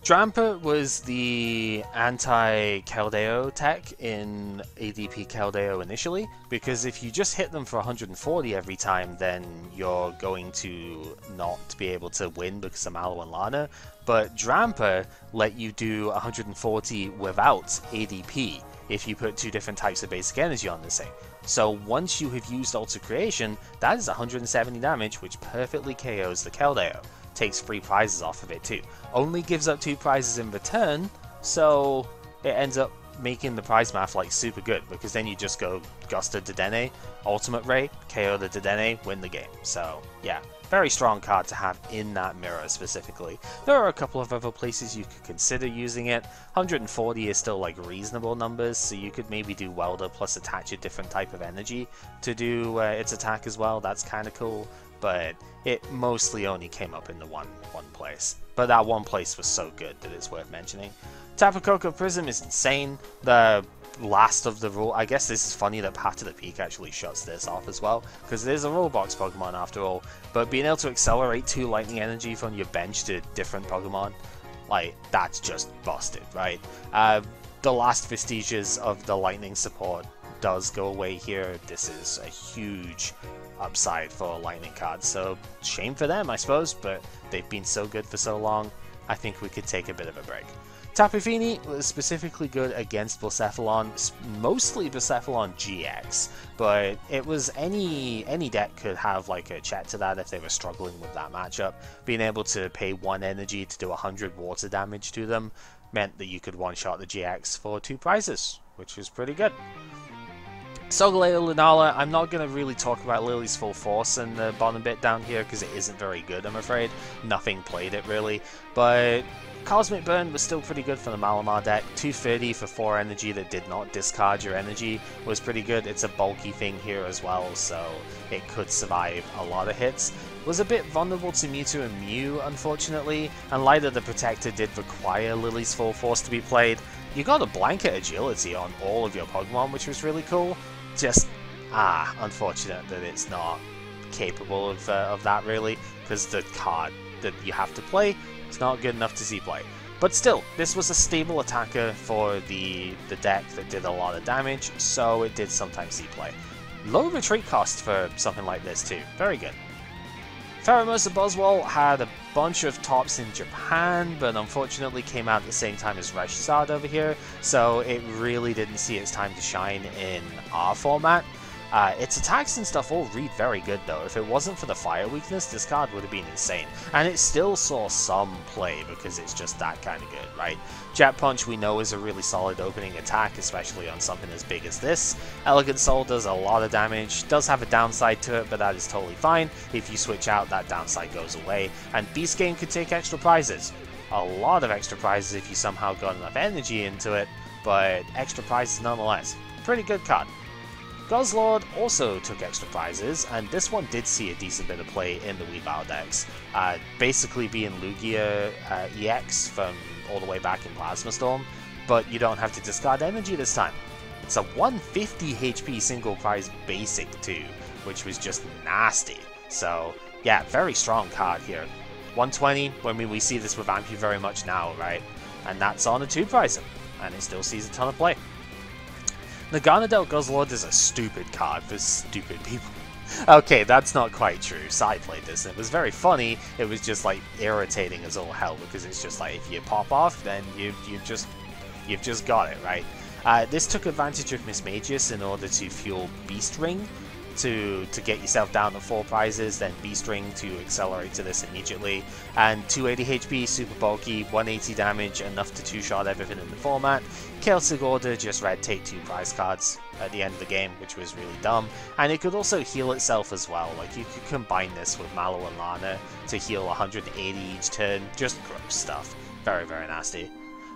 Drampa was the anti-Keldeo tech in ADP Keldeo initially, because if you just hit them for 140 every time, then you're going to not be able to win because of Mallow and Lana. But Drampa let you do 140 without ADP if you put two different types of basic energy on this thing. So once you have used Alter Creation, that is 170 damage, which perfectly KOs the Keldeo. Takes 3 prizes off of it too. Only gives up 2 prizes in return, so it ends up making the prize math like super good, because then you just go Gusta Dedenne, Ultimate Ray, KO the Dedenne, win the game. So yeah, very strong card to have in that mirror specifically. There are a couple of other places you could consider using it. 140 is still like reasonable numbers, so you could maybe do Welder plus attach a different type of energy to do its attack as well. That's kind of cool. But it mostly only came up in the one place. But that one place was so good that it's worth mentioning. Tapu Koko Prism is insane. The last of the rule... I guess this is funny that Path to the Peak actually shuts this off as well, because it is a rule box Pokemon after all. But being able to accelerate 2 lightning energy from your bench to different Pokemon, like, that's just busted, right? The last vestiges of the lightning support does go away here. This is a huge upside for a lightning card, so shame for them I suppose, but they've been so good for so long, I think we could take a bit of a break. Tapu Fini was specifically good against Blacephalon, mostly Blacephalon GX, but it was any deck could have like a check to that if they were struggling with that matchup. Being able to pay 1 energy to do 100 water damage to them meant that you could one-shot the GX for 2 prizes, which was pretty good. Solgaleo Lunala, I'm not going to really talk about Lily's Full Force in the bottom bit down here because it isn't very good, I'm afraid. Nothing played it really, but Cosmic Burn was still pretty good for the Malamar deck. 230 for 4 energy that did not discard your energy was pretty good. It's a bulky thing here as well, so it could survive a lot of hits. Was a bit vulnerable to Mewtwo and Mew, unfortunately, and Light of the Protector did require Lily's Full Force to be played. You got a blanket agility on all of your Pokemon, which was really cool. Just, unfortunate that it's not capable of that really, because the card that you have to play is not good enough to see play. But still, this was a stable attacker for the deck that did a lot of damage, so it did sometimes see play. Low retreat cost for something like this too, very good. Pheromosa Buzzwole had a bunch of tops in Japan, but unfortunately came out at the same time as Reshizard over here, so it really didn't see its time to shine in our format. Its attacks and stuff all read very good though. If it wasn't for the fire weakness, this card would have been insane. And it still saw some play because it's just that kind of good, right? Jet Punch we know is a really solid opening attack, especially on something as big as this. Elegant Soul does a lot of damage, does have a downside to it, but that is totally fine. If you switch out, that downside goes away. And Beast Game could take extra prizes. A lot of extra prizes if you somehow got enough energy into it, but extra prizes nonetheless. Pretty good card. Guzzlord also took extra prizes, and this one did see a decent bit of play in the Weavile decks, basically being Lugia EX from all the way back in Plasma Storm, but you don't have to discard energy this time. It's a 150 HP single prize basic too, which was just nasty. So yeah, very strong card here. 120, I mean we see this with Ampu very much now, right? And that's on a 2 prize, and it still sees a ton of play. Naganadel Guzzlord is a stupid card for stupid people. Okay, that's not quite true. Sai played this and it was very funny. It was just like irritating as all hell because it's just like if you pop off, then you've just got it, right? This took advantage of Mismagius in order to fuel Beast Ring to get yourself down to 4 prizes, then Beast Ring to accelerate to this immediately, and 280 HP, super bulky, 180 damage, enough to 2-shot everything in the format. Chaotic Order just read take 2 prize cards at the end of the game, which was really dumb, and it could also heal itself as well. Like you could combine this with Mallow and Lana to heal 180 each turn, just gross stuff. Very, very nasty.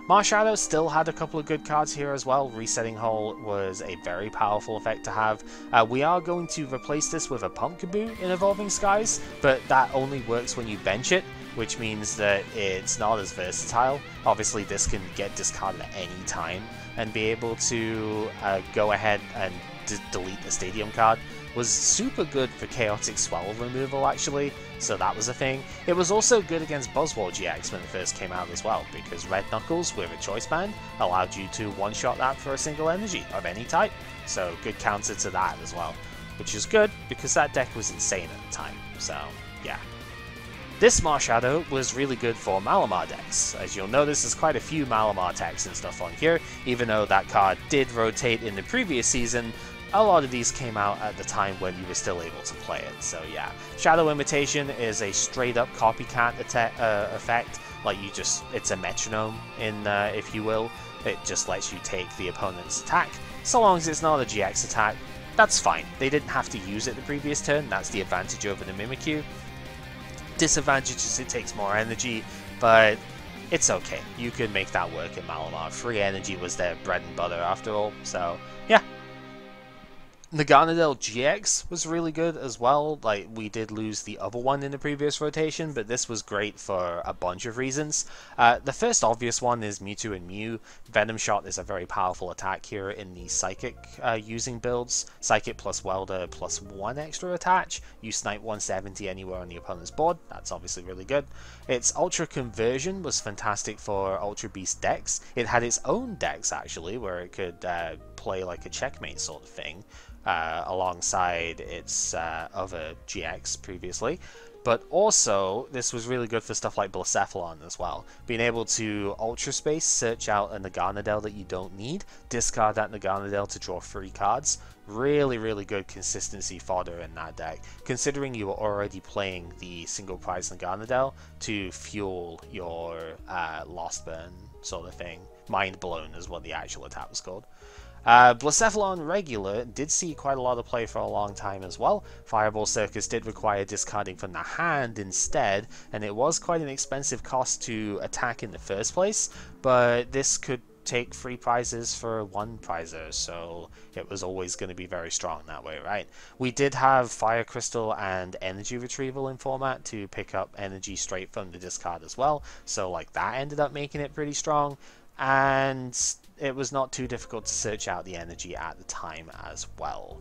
Marshadow still had a couple of good cards here as well. Resetting Hole was a very powerful effect to have. We are going to replace this with a Pumpkaboo in Evolving Skies, but that only works when you bench it, which means that it's not as versatile. Obviously this can get discarded at any time and be able to go ahead and delete the stadium card, was super good for chaotic swell removal actually, so that was a thing. It was also good against Buzzwole GX when it first came out as well, because Red Knuckles with a choice band allowed you to one-shot that for a single energy of any type, so good counter to that as well, which is good because that deck was insane at the time, so yeah. This Marshadow was really good for Malamar decks. As you'll notice, there's quite a few Malamar techs and stuff on here, even though that card did rotate in the previous season. A lot of these came out at the time when you were still able to play it, so yeah. Shadow Imitation is a straight up copycat effect, like it's a metronome, if you will. It just lets you take the opponent's attack, so long as it's not a GX attack, that's fine. They didn't have to use it the previous turn, that's the advantage over the Mimikyu. Disadvantage is it takes more energy, but it's okay. You could make that work in Malamar. Free energy was their bread and butter after all, so yeah. Naganadel GX was really good as well. Like, we did lose the other one in the previous rotation, but this was great for a bunch of reasons. The first obvious one is Mewtwo and Mew. Venom Shot is a very powerful attack here in the Psychic using builds. Psychic plus Welder plus 1 extra attach. You snipe 170 anywhere on the opponent's board. That's obviously really good. Its Ultra Conversion was fantastic for Ultra Beast decks. It had its own decks actually, where it could play like a checkmate sort of thing. Alongside its other GX previously, but also this was really good for stuff like Blacephalon as well. Being able to Ultra Space, search out a Naganadel that you don't need, discard that Naganadel to draw 3 cards. Really, really good consistency fodder in that deck, considering you were already playing the single prize Naganadel to fuel your Lost Burn sort of thing. Mind Blown is what the actual attack was called. Blacephalon Regular did see quite a lot of play for a long time as well. Fireball Circus did require discarding from the hand instead, and it was quite an expensive cost to attack in the first place, but this could take 3 prizes for 1 prizer, so it was always going to be very strong that way, right? We did have Fire Crystal and Energy Retrieval in format to pick up energy straight from the discard as well, so like that ended up making it pretty strong, and it was not too difficult to search out the energy at the time as well.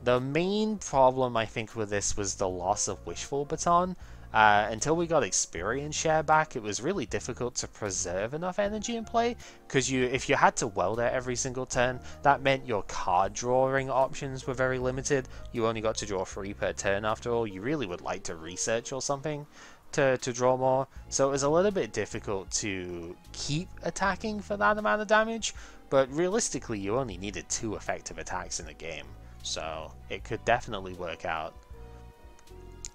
The main problem I think with this was the loss of Wishful Baton. Until we got experience share back, it was really difficult to preserve enough energy in play, because if you had to Welder every single turn, that meant your card drawing options were very limited. You only got to draw 3 per turn after all. You really would like to research or something to draw more, so it was a little bit difficult to keep attacking for that amount of damage, but realistically you only needed 2 effective attacks in the game, so it could definitely work out.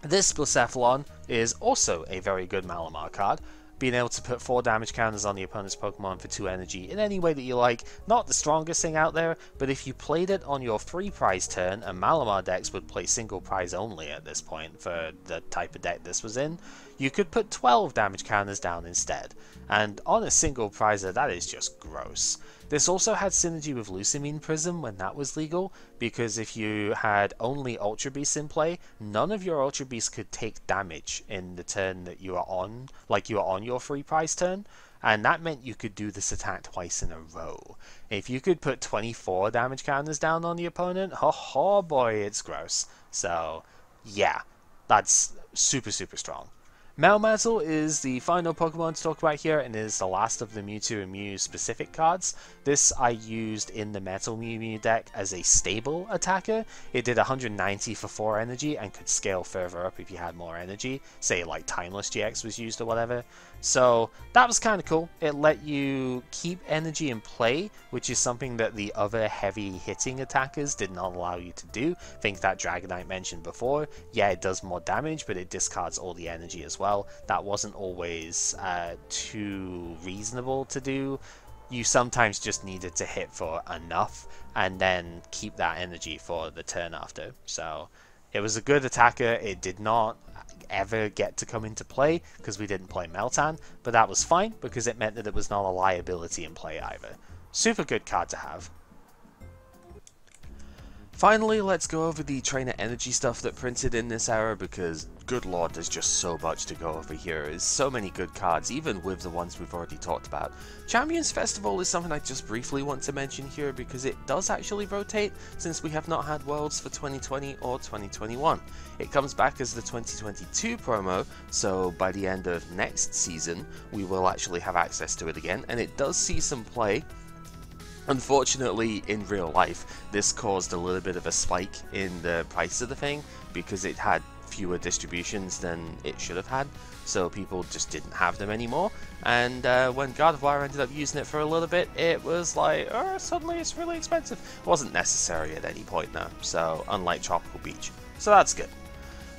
This Blacephalon is also a very good Malamar card, being able to put 4 damage counters on the opponent's Pokemon for 2 energy in any way that you like. Not the strongest thing out there, but if you played it on your 3 prize turn, and Malamar decks would play single prize only at this point for the type of deck this was in, you could put 12 damage counters down instead. And on a single prizer, that is just gross. This also had synergy with Lucamine Prism when that was legal, because if you had only Ultra Beasts in play, none of your Ultra Beasts could take damage in the turn that you are on, like you are on your free prize turn, and that meant you could do this attack twice in a row. If you could put 24 damage counters down on the opponent, oh boy, it's gross. So yeah, that's super strong. Melmetal is the final Pokemon to talk about here, and is the last of the Mewtwo and Mew specific cards. This I used in the Metal Mew Mew deck as a stable attacker. It did 190 for 4 energy and could scale further up if you had more energy, say like Timeless GX was used or whatever. So that was kind of cool. It let you keep energy in play, which is something that the other heavy hitting attackers did not allow you to do. Think that Dragonite mentioned before. Yeah, it does more damage, but it discards all the energy as well. That wasn't always too reasonable to do. You sometimes just needed to hit for enough and then keep that energy for the turn after. So it was a good attacker. It did not ever get to come into play because we didn't play Meltan, but that was fine because it meant that it was not a liability in play either. Super good card to have. Finally, let's go over the trainer energy stuff that printed in this era, because good lord, there's just so much to go over here. There's so many good cards, even with the ones we've already talked about. Champions Festival is something I just briefly want to mention here because it does actually rotate since we have not had Worlds for 2020 or 2021. It comes back as the 2022 promo, so by the end of next season we will actually have access to it again, and it does see some play. Unfortunately, in real life, this caused a little bit of a spike in the price of the thing because it had fewer distributions than it should have had, so people just didn't have them anymore. And when God of War ended up using it for a little bit, it was like, oh, suddenly it's really expensive. It wasn't necessary at any point though, so unlike Tropical Beach. So that's good.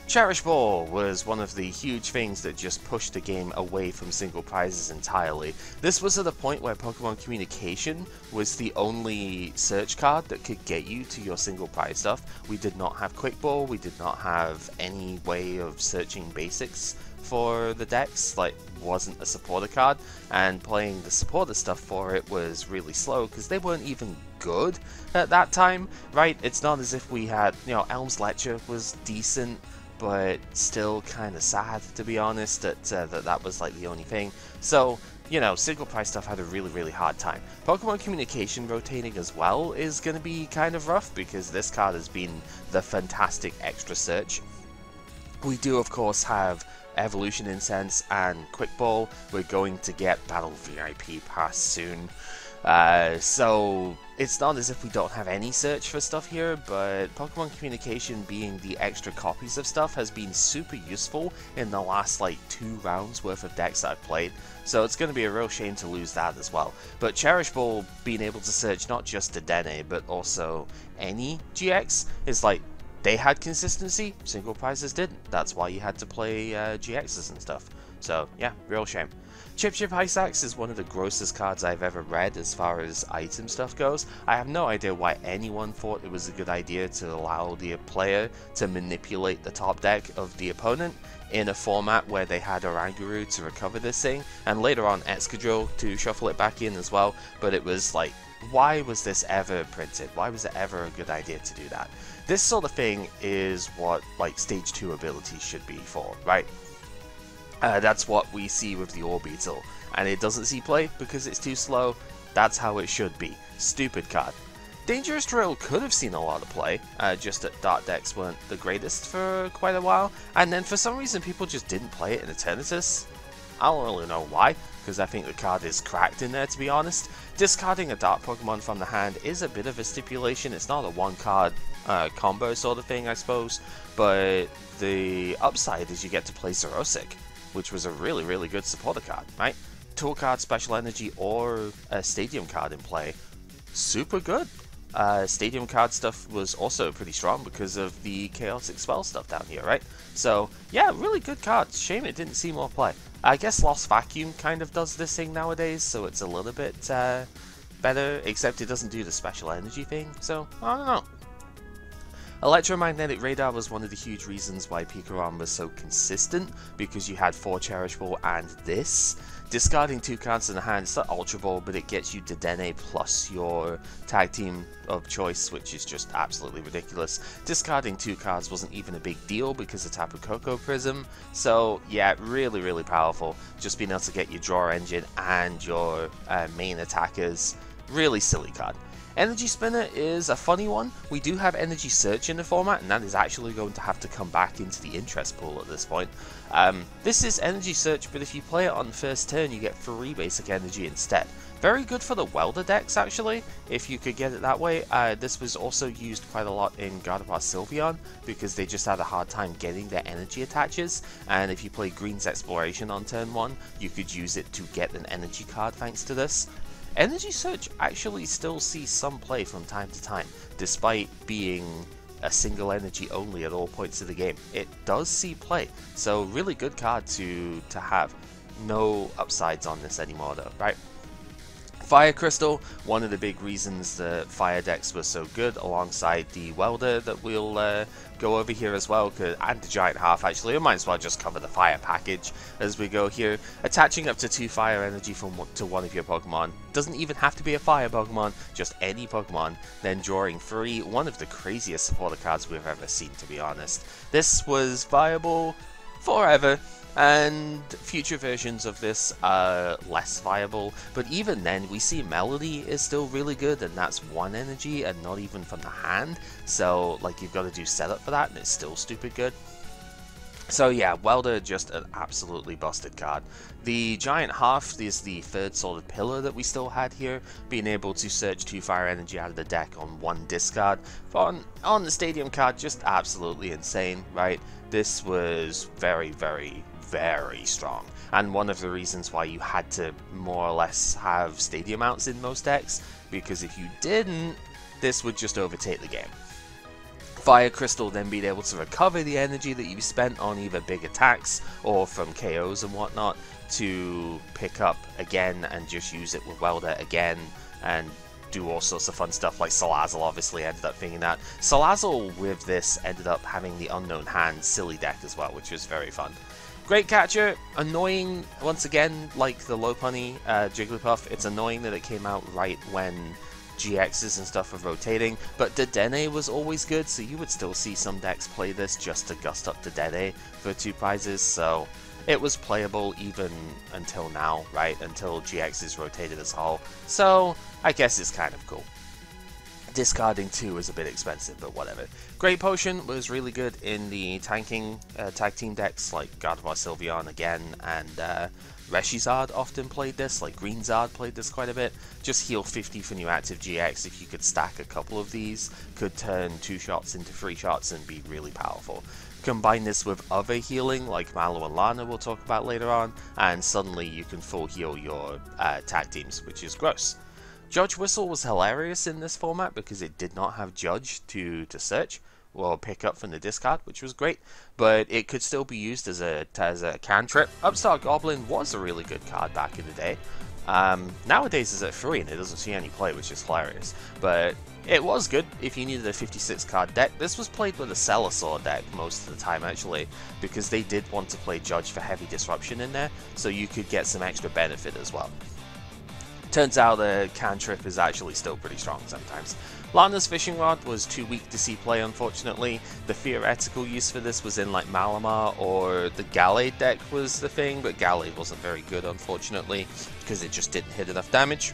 Cherish Ball was one of the huge things that just pushed the game away from single prizes entirely. This was at a point where Pokemon Communication was the only search card that could get you to your single prize stuff. We did not have Quick Ball, we did not have any way of searching basics for the decks, like wasn't a supporter card, and playing the supporter stuff for it was really slow because they weren't even good at that time, right? It's not as if we had, you know, Elm's Lecture was decent, but still kind of sad, to be honest, that that was like the only thing. So, you know, single prize stuff had a really hard time. Pokemon Communication rotating as well is going to be kind of rough because this card has been the fantastic extra search. We do, of course, have Evolution Incense and Quick Ball. We're going to get Battle VIP Pass soon. So it's not as if we don't have any search for stuff here, but Pokemon Communication being the extra copies of stuff has been super useful in the last like 2 rounds worth of decks I've played, so it's going to be a real shame to lose that as well. But Cherish Ball being able to search not just Dedenne but also any GX is like, they had consistency, single prizes didn't. That's why you had to play GXs and stuff. So yeah, real shame. Chip Ice Axe is one of the grossest cards I've ever read as far as item stuff goes. I have no idea why anyone thought it was a good idea to allow the player to manipulate the top deck of the opponent in a format where they had Oranguru to recover this thing, and later on Excadrill to shuffle it back in as well, but it was like, why was this ever printed? Why was it ever a good idea to do that? This sort of thing is what like stage 2 abilities should be for, right? That's what we see with the Orbeetle, and it doesn't see play because it's too slow. That's how it should be. Stupid card. Dangerous Drill could have seen a lot of play, just that Dark decks weren't the greatest for quite a while, and then for some reason people just didn't play it in Eternatus. I don't really know why, because I think the card is cracked in there, to be honest. Discarding a Dark Pokemon from the hand is a bit of a stipulation. It's not a one card combo sort of thing, I suppose, but the upside is you get to play Xerosic, which was a really good supporter card, right? Tool card, Special Energy, or a Stadium card in play. Super good. Stadium card stuff was also pretty strong because of the Chaotic Spell stuff down here, right? So, yeah, really good card. Shame it didn't see more play. I guess Lost Vacuum kind of does this thing nowadays, so it's a little bit better, except it doesn't do the Special Energy thing, so I don't know. Electromagnetic Radar was one of the huge reasons why Pikarom was so consistent, because you had 4 Cherish Ball and this. Discarding 2 cards in the hand, it's not Ultra Ball, but it gets you Dedenne plus your tag team of choice, which is just absolutely ridiculous. Discarding 2 cards wasn't even a big deal because of Tapu Koko Prism, so yeah, really powerful. Just being able to get your draw engine and your main attackers, really silly card. Energy Spinner is a funny one. We do have Energy Search in the format, and that is actually going to have to come back into the interest pool at this point. This is Energy Search, but if you play it on the first turn, you get 3 basic energy instead. Very good for the Welder decks, actually, if you could get it that way. This was also used quite a lot in God of War Sylveon, because they just had a hard time getting their energy attaches, and if you play Green's Exploration on turn 1, you could use it to get an energy card thanks to this. Energy Search actually still sees some play from time to time, despite being a single energy only at all points of the game. It does see play, so really good card to have. No upsides on this anymore though, right? Fire Crystal, one of the big reasons the fire decks were so good, alongside the Welder that we'll go over here as well, and the Giant Half actually. I might as well just cover the fire package as we go here. Attaching up to 2 fire energy to one of your Pokemon. Doesn't even have to be a fire Pokemon, just any Pokemon. Then drawing 3, one of the craziest supporter cards we've ever seen, to be honest. This was viable forever. And future versions of this are less viable, but even then we see Melody is still really good, and that's 1 energy and not even from the hand, so like you've got to do setup for that and it's still stupid good. So yeah, Welder, just an absolutely busted card. The Giant Half is the third sort of pillar that we still had here, being able to search 2 fire energy out of the deck on 1 discard. But on the Stadium card, just absolutely insane, right? This was very, very, very strong, and one of the reasons why you had to more or less have Stadium mounts in most decks, because if you didn't, this would just overtake the game. Fire Crystal then being able to recover the energy that you spent on either big attacks or from KOs and whatnot to pick up again and just use it with Welder again and do all sorts of fun stuff. Like Salazzle obviously ended up thinking that. Salazzle with this ended up having the Unknown Hand silly deck as well, which was very fun. Great catcher, annoying once again, like the Lopunny Jigglypuff. It's annoying that it came out right when GXs and stuff were rotating, but Dedenne was always good, so you would still see some decks play this just to gust up Dedenne for 2 prizes, so it was playable even until now, right? Until GXs rotated as a whole, so I guess it's kind of cool. Discarding 2 is a bit expensive, but whatever. Great Potion was really good in the tanking tag team decks, like Gardevoir Sylveon again, and Reshizard often played this, like Green Zard played this quite a bit. Just heal 50 for new active GX. If you could stack a couple of these, could turn 2 shots into 3 shots and be really powerful. Combine this with other healing, like Mallow and Lana we'll talk about later on, and suddenly you can full heal your tag teams, which is gross. Judge Whistle was hilarious in this format because it did not have Judge to search or pick up from the discard, which was great, but it could still be used as a cantrip. Upstart Goblin was a really good card back in the day. Nowadays it's at 3 and it doesn't see any play, which is hilarious, but it was good if you needed a 56 card deck. This was played with a Celosaur deck most of the time actually, because they did want to play Judge for heavy disruption in there, so you could get some extra benefit as well. Turns out the cantrip is actually still pretty strong sometimes. Lana's Fishing Rod was too weak to see play, unfortunately. The theoretical use for this was in like Malamar, or the Gallade deck was the thing, but Gallade wasn't very good, unfortunately, because it just didn't hit enough damage.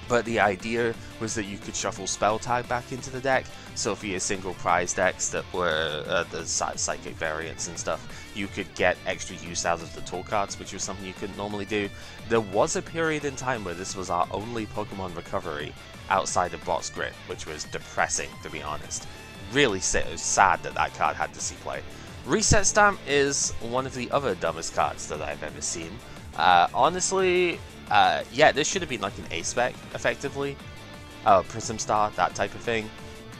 But the idea was that you could shuffle Spell Tag back into the deck, so for your single prize decks that were the Psychic variants and stuff, you could get extra use out of the tool cards, which was something you couldn't normally do. There was a period in time where this was our only Pokemon recovery outside of Box Grit, which was depressing, to be honest. Really sad that that card had to see play. Reset Stamp is one of the other dumbest cards that I've ever seen. Honestly, yeah, this should have been like an A-Spec, effectively. Prism Star, that type of thing.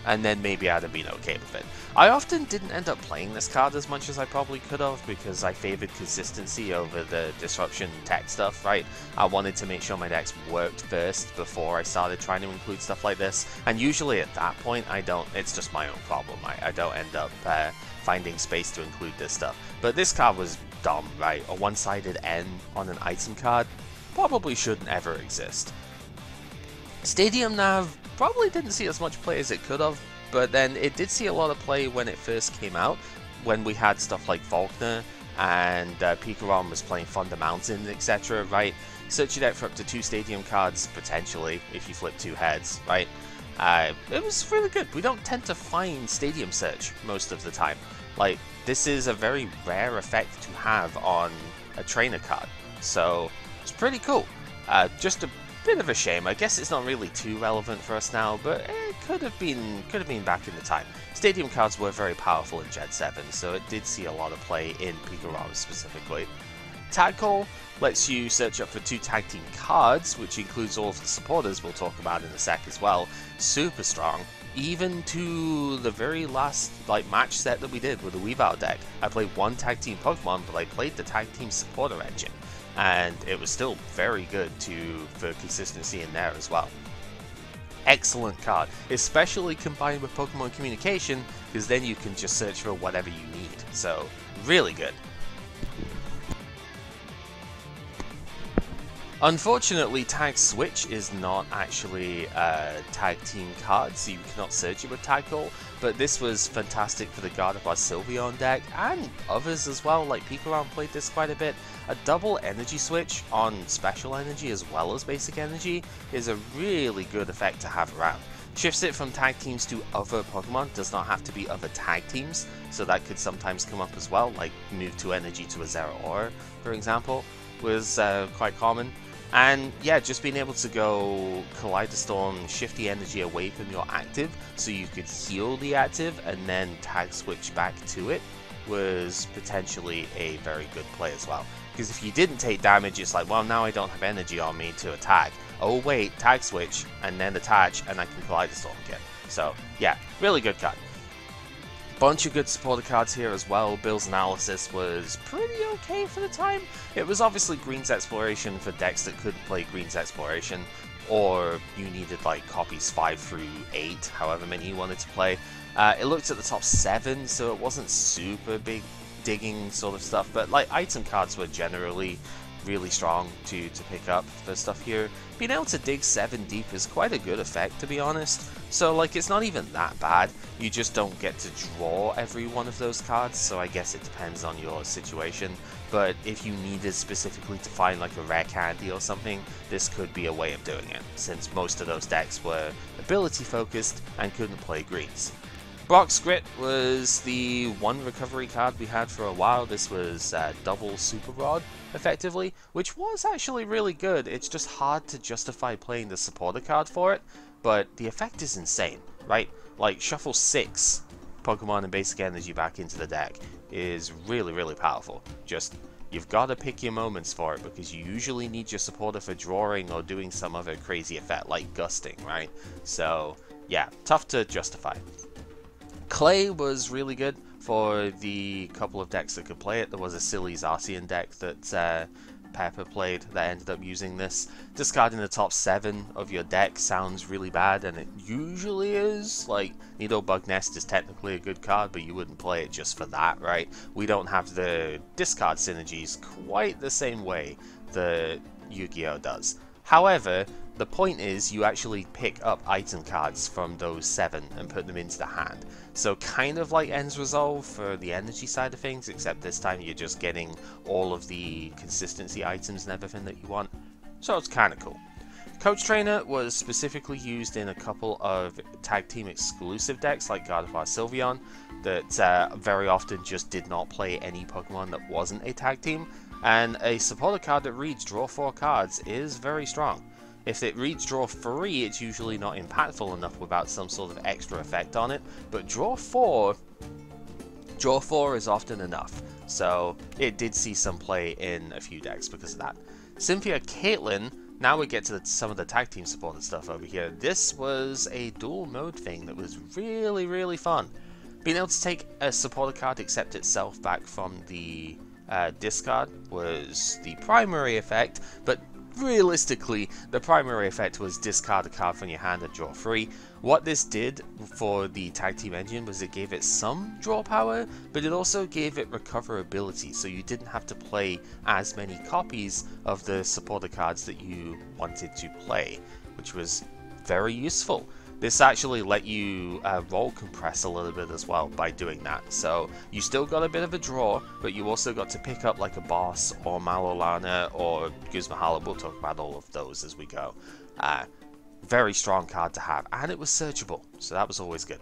And then maybe I'd have been okay with it. I often didn't end up playing this card as much as I probably could have, because I favored consistency over the disruption tech stuff, right? I wanted to make sure my decks worked first before I started trying to include stuff like this. And usually at that point, it's just my own problem. I don't end up finding space to include this stuff. But this card was dumb, right? A one-sided N on an item card probably shouldn't ever exist. Stadium Nav probably didn't see as much play as it could have, but then it did see a lot of play when it first came out, when we had stuff like Faulkner and Pikarom was playing Thunder Mountain, etc., right? Search your deck for up to 2 Stadium cards, potentially, if you flip 2 heads, right? It was really good. We don't tend to find Stadium Search most of the time. Like, this is a very rare effect to have on a trainer card, so it's pretty cool. Just a bit of a shame. I guess it's not really too relevant for us now, but it could have been back in the time. Stadium cards were very powerful in Gen 7, so it did see a lot of play in Pikarom specifically. Tag Call lets you search up for 2 tag team cards, which includes all of the supporters we'll talk about in a sec as well. Super strong. Even to the very last match set that we did with the Weavile deck, I played 1 tag team Pokemon, but I played the tag team supporter engine, and it was still very good for consistency in there as well. Excellent card, especially combined with Pokemon Communication, because then you can just search for whatever you need, so really good. Unfortunately, Tag Switch is not actually a tag team card, so you cannot search it with Tag Call, but this was fantastic for the Gardevoir Sylveon deck, and others as well, like Pikarom played this quite a bit. A double energy switch on special energy as well as basic energy is a really good effect to have around. Shifts it from tag teams to other Pokemon, does not have to be other tag teams, so that could sometimes come up as well, like move 2 energy to a Zeraora, for example, was quite common. And yeah, just being able to go Kaleidostorm, shift the energy away from your active so you could heal the active and then tag switch back to it was potentially a very good play as well. Because if you didn't take damage, it's like, well, now I don't have energy on me to attack. Oh wait, tag switch and then attach and I can Kaleidostorm again. So yeah, really good card. Bunch of good supporter cards here as well. Bill's Analysis was pretty okay for the time. It was obviously Green's Exploration for decks that couldn't play Green's Exploration, or you needed like copies 5 through 8, however many you wanted to play. It looked at the top 7, so it wasn't super big digging sort of stuff, but like item cards were generally really strong to pick up for stuff here. Being able to dig 7 deep is quite a good effect, to be honest. So like it's not even that bad, you just don't get to draw every one of those cards, so I guess it depends on your situation. But if you needed specifically to find like a rare candy or something, this could be a way of doing it, since most of those decks were ability focused and couldn't play greens. Brock's Grit was the one recovery card we had for a while. This was double Super Rod, effectively, which was actually really good. It's just hard to justify playing the supporter card for it, but the effect is insane, right? Like, shuffle 6 Pokemon and basic energy back into the deck is really, really powerful. Just, you've got to pick your moments for it, because you usually need your supporter for drawing or doing some other crazy effect, like gusting, right? So, yeah, tough to justify. Clay was really good for the couple of decks that could play it. There was a silly Zacian deck that Pepper played that ended up using this. Discarding the top 7 of your deck sounds really bad, and it usually is. Like, Nido Bug Nest is technically a good card, but you wouldn't play it just for that, right? We don't have the discard synergies quite the same way that Yu-Gi-Oh! Does. However, the point is you actually pick up item cards from those 7 and put them into the hand. So kind of like Ends Resolve for the energy side of things, except this time you're just getting all of the consistency items and everything that you want. So it's kind of cool. Coach Trainer was specifically used in a couple of tag team exclusive decks like Gardevoir Sylveon that very often just did not play any Pokemon that wasn't a tag team. And a supporter card that reads draw 4 cards is very strong. If it reads draw 3, it's usually not impactful enough without some sort of extra effect on it, but draw 4 is often enough. So it did see some play in a few decks because of that. Cynthia Caitlyn, now we get to some of the tag team supported stuff over here. This was a dual mode thing that was really, really fun. Being able to take a supporter card except itself back from the discard was the primary effect, but realistically the primary effect was discard a card from your hand and draw 3. What this did for the tag team engine was it gave it some draw power, but it also gave it recoverability, so you didn't have to play as many copies of the supporter cards that you wanted to play, which was very useful. This actually let you roll compress a little bit as well by doing that. So you still got a bit of a draw, but you also got to pick up like a Boss or Malolana or Guzmahala. We'll talk about all of those as we go. Very strong card to have, and it was searchable, so that was always good.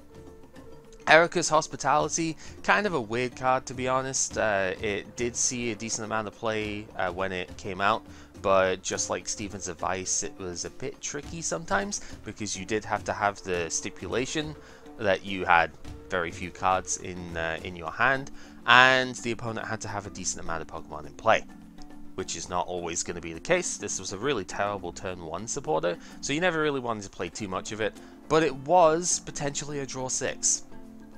Erica's Hospitality, kind of a weird card to be honest. It did see a decent amount of play when it came out, but just like Steven's Advice, it was a bit tricky sometimes because you did have to have the stipulation that you had very few cards in your hand, and the opponent had to have a decent amount of Pokemon in play, which is not always going to be the case. This was a really terrible turn 1 supporter, so you never really wanted to play too much of it, but it was potentially a draw 6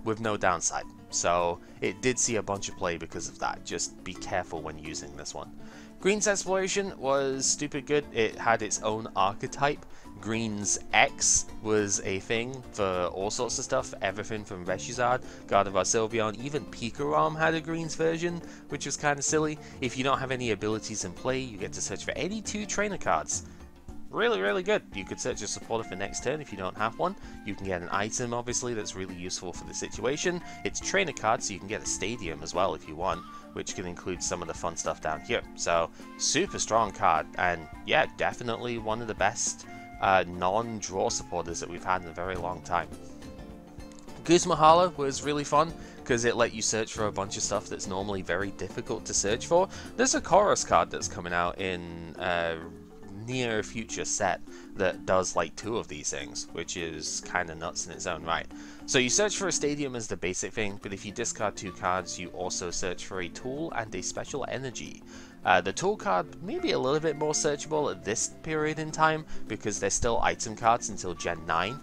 with no downside. So it did see a bunch of play because of that. Just be careful when using this one. Green's Exploration was stupid good. It had its own archetype Green's X was a thing for all sorts of stuff, everything from Reshizard, Gardevoir Sylveon, even Pikarom had a Green's version, which was kind of silly. If you don't have any abilities in play, you get to search for any 2 trainer cards. Really good. You could search a supporter for next turn if you don't have one. You can get an item, obviously, that's really useful for the situation. It's trainer cards, so you can get a stadium as well if you want, which can include some of the fun stuff down here. So, super strong card, and yeah, definitely one of the best non-draw supporters that we've had in a very long time. Guzmahala was really fun because it let you search for a bunch of stuff that's normally very difficult to search for. There's a chorus card that's coming out in near future set that does like 2 of these things, which is kind of nuts in its own right. So you search for a stadium as the basic thing, but if you discard 2 cards, you also search for a tool and a special energy. The tool card may be a little bit more searchable at this period in time because they're still item cards until Gen 9,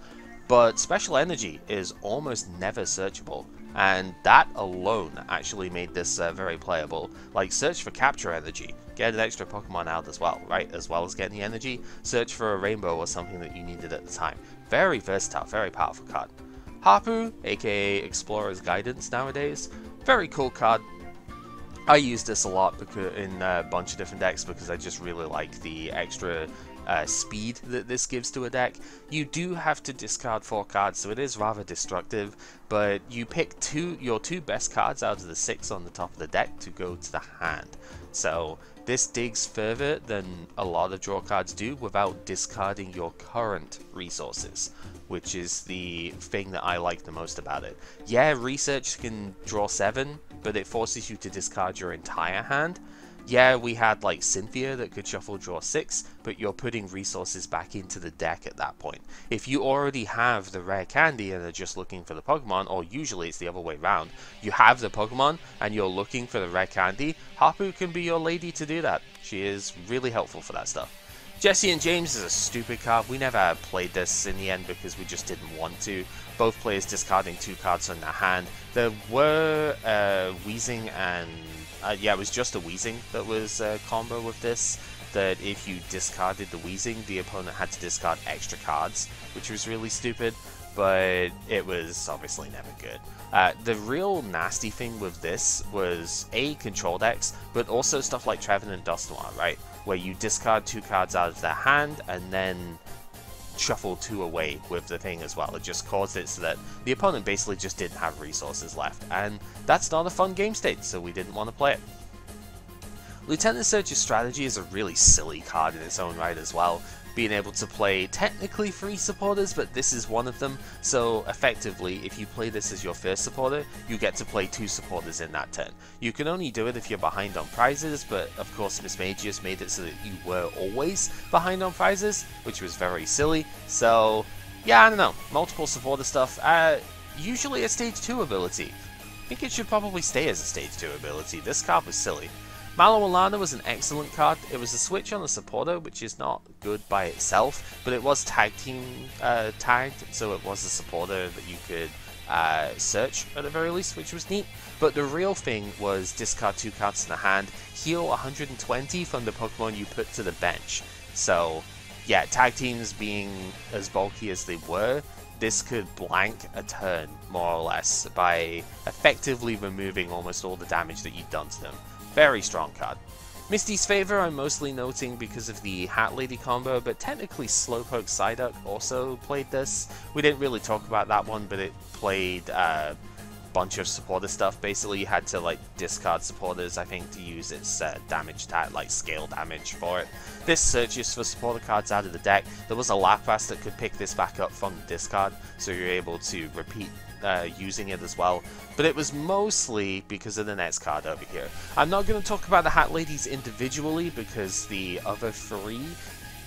but special energy is almost never searchable, and that alone actually made this very playable. Like, search for capture energy, get an extra Pokemon out as well, right? As well as getting the energy, search for a rainbow or something that you needed at the time. Very versatile, very powerful card. Hapu, aka Explorer's Guidance nowadays, very cool card. I use this a lot in a bunch of different decks because I just really like the extra speed that this gives to a deck. You do have to discard 4 cards, so it is rather destructive, but you pick your 2 best cards out of the 6 on the top of the deck to go to the hand. So this digs further than a lot of draw cards do without discarding your current resources, which is the thing that I like the most about it. Yeah, research can draw 7, but it forces you to discard your entire hand. Yeah, we had like Cynthia that could shuffle draw 6, but you're putting resources back into the deck at that point. If you already have the rare candy and are just looking for the Pokemon, or usually it's the other way around, you have the Pokemon and you're looking for the rare candy, Hapu can be your lady to do that. She is really helpful for that stuff. Jesse and James is a stupid card. We never played this in the end because we just didn't want to. Both players discarding 2 cards in their hand. There were Weezing and yeah, it was just a Weezing that was a combo with this, that if you discarded the Weezing, the opponent had to discard extra cards, which was really stupid, but it was obviously never good. The real nasty thing with this was A, control decks, but also stuff like Trevenant Dusknoir, right? Where you discard 2 cards out of their hand and then shuffle 2 away with the thing as well. It just caused it so that the opponent basically just didn't have resources left, and that's not a fun game state, so we didn't want to play it. Lieutenant Surge's strategy is a really silly card in its own right as well, being able to play technically 3 supporters, but this is one of them, so effectively if you play this as your first supporter, you get to play 2 supporters in that turn. You can only do it if you're behind on prizes, but of course Miss Magius made it so that you were always behind on prizes, which was very silly, so yeah, I don't know, multiple supporter stuff, usually a stage 2 ability. I think it should probably stay as a stage 2 ability. This card was silly. Mallow was an excellent card. It was a switch on the supporter, which is not good by itself, but it was tag team tagged, so it was a supporter that you could search at the very least, which was neat. But the real thing was discard 2 cards in the hand, heal 120 from the Pokemon you put to the bench. So yeah, tag teams being as bulky as they were, this could blank a turn, more or less, by effectively removing almost all the damage that you'd done to them. Very strong card. Misty's Favor I'm mostly noting because of the Hat Lady combo, but technically Slowpoke Psyduck also played this. We didn't really talk about that one, but it played a bunch of supporter stuff. Basically, you had to like discard supporters, I think, to use its damage tag, like scale damage for it. This searches for supporter cards out of the deck. There was a Lapras that could pick this back up from the discard, so you're able to repeat using it as well, but it was mostly because of the next card over here. I'm not going to talk about the Hat Ladies individually because the other 3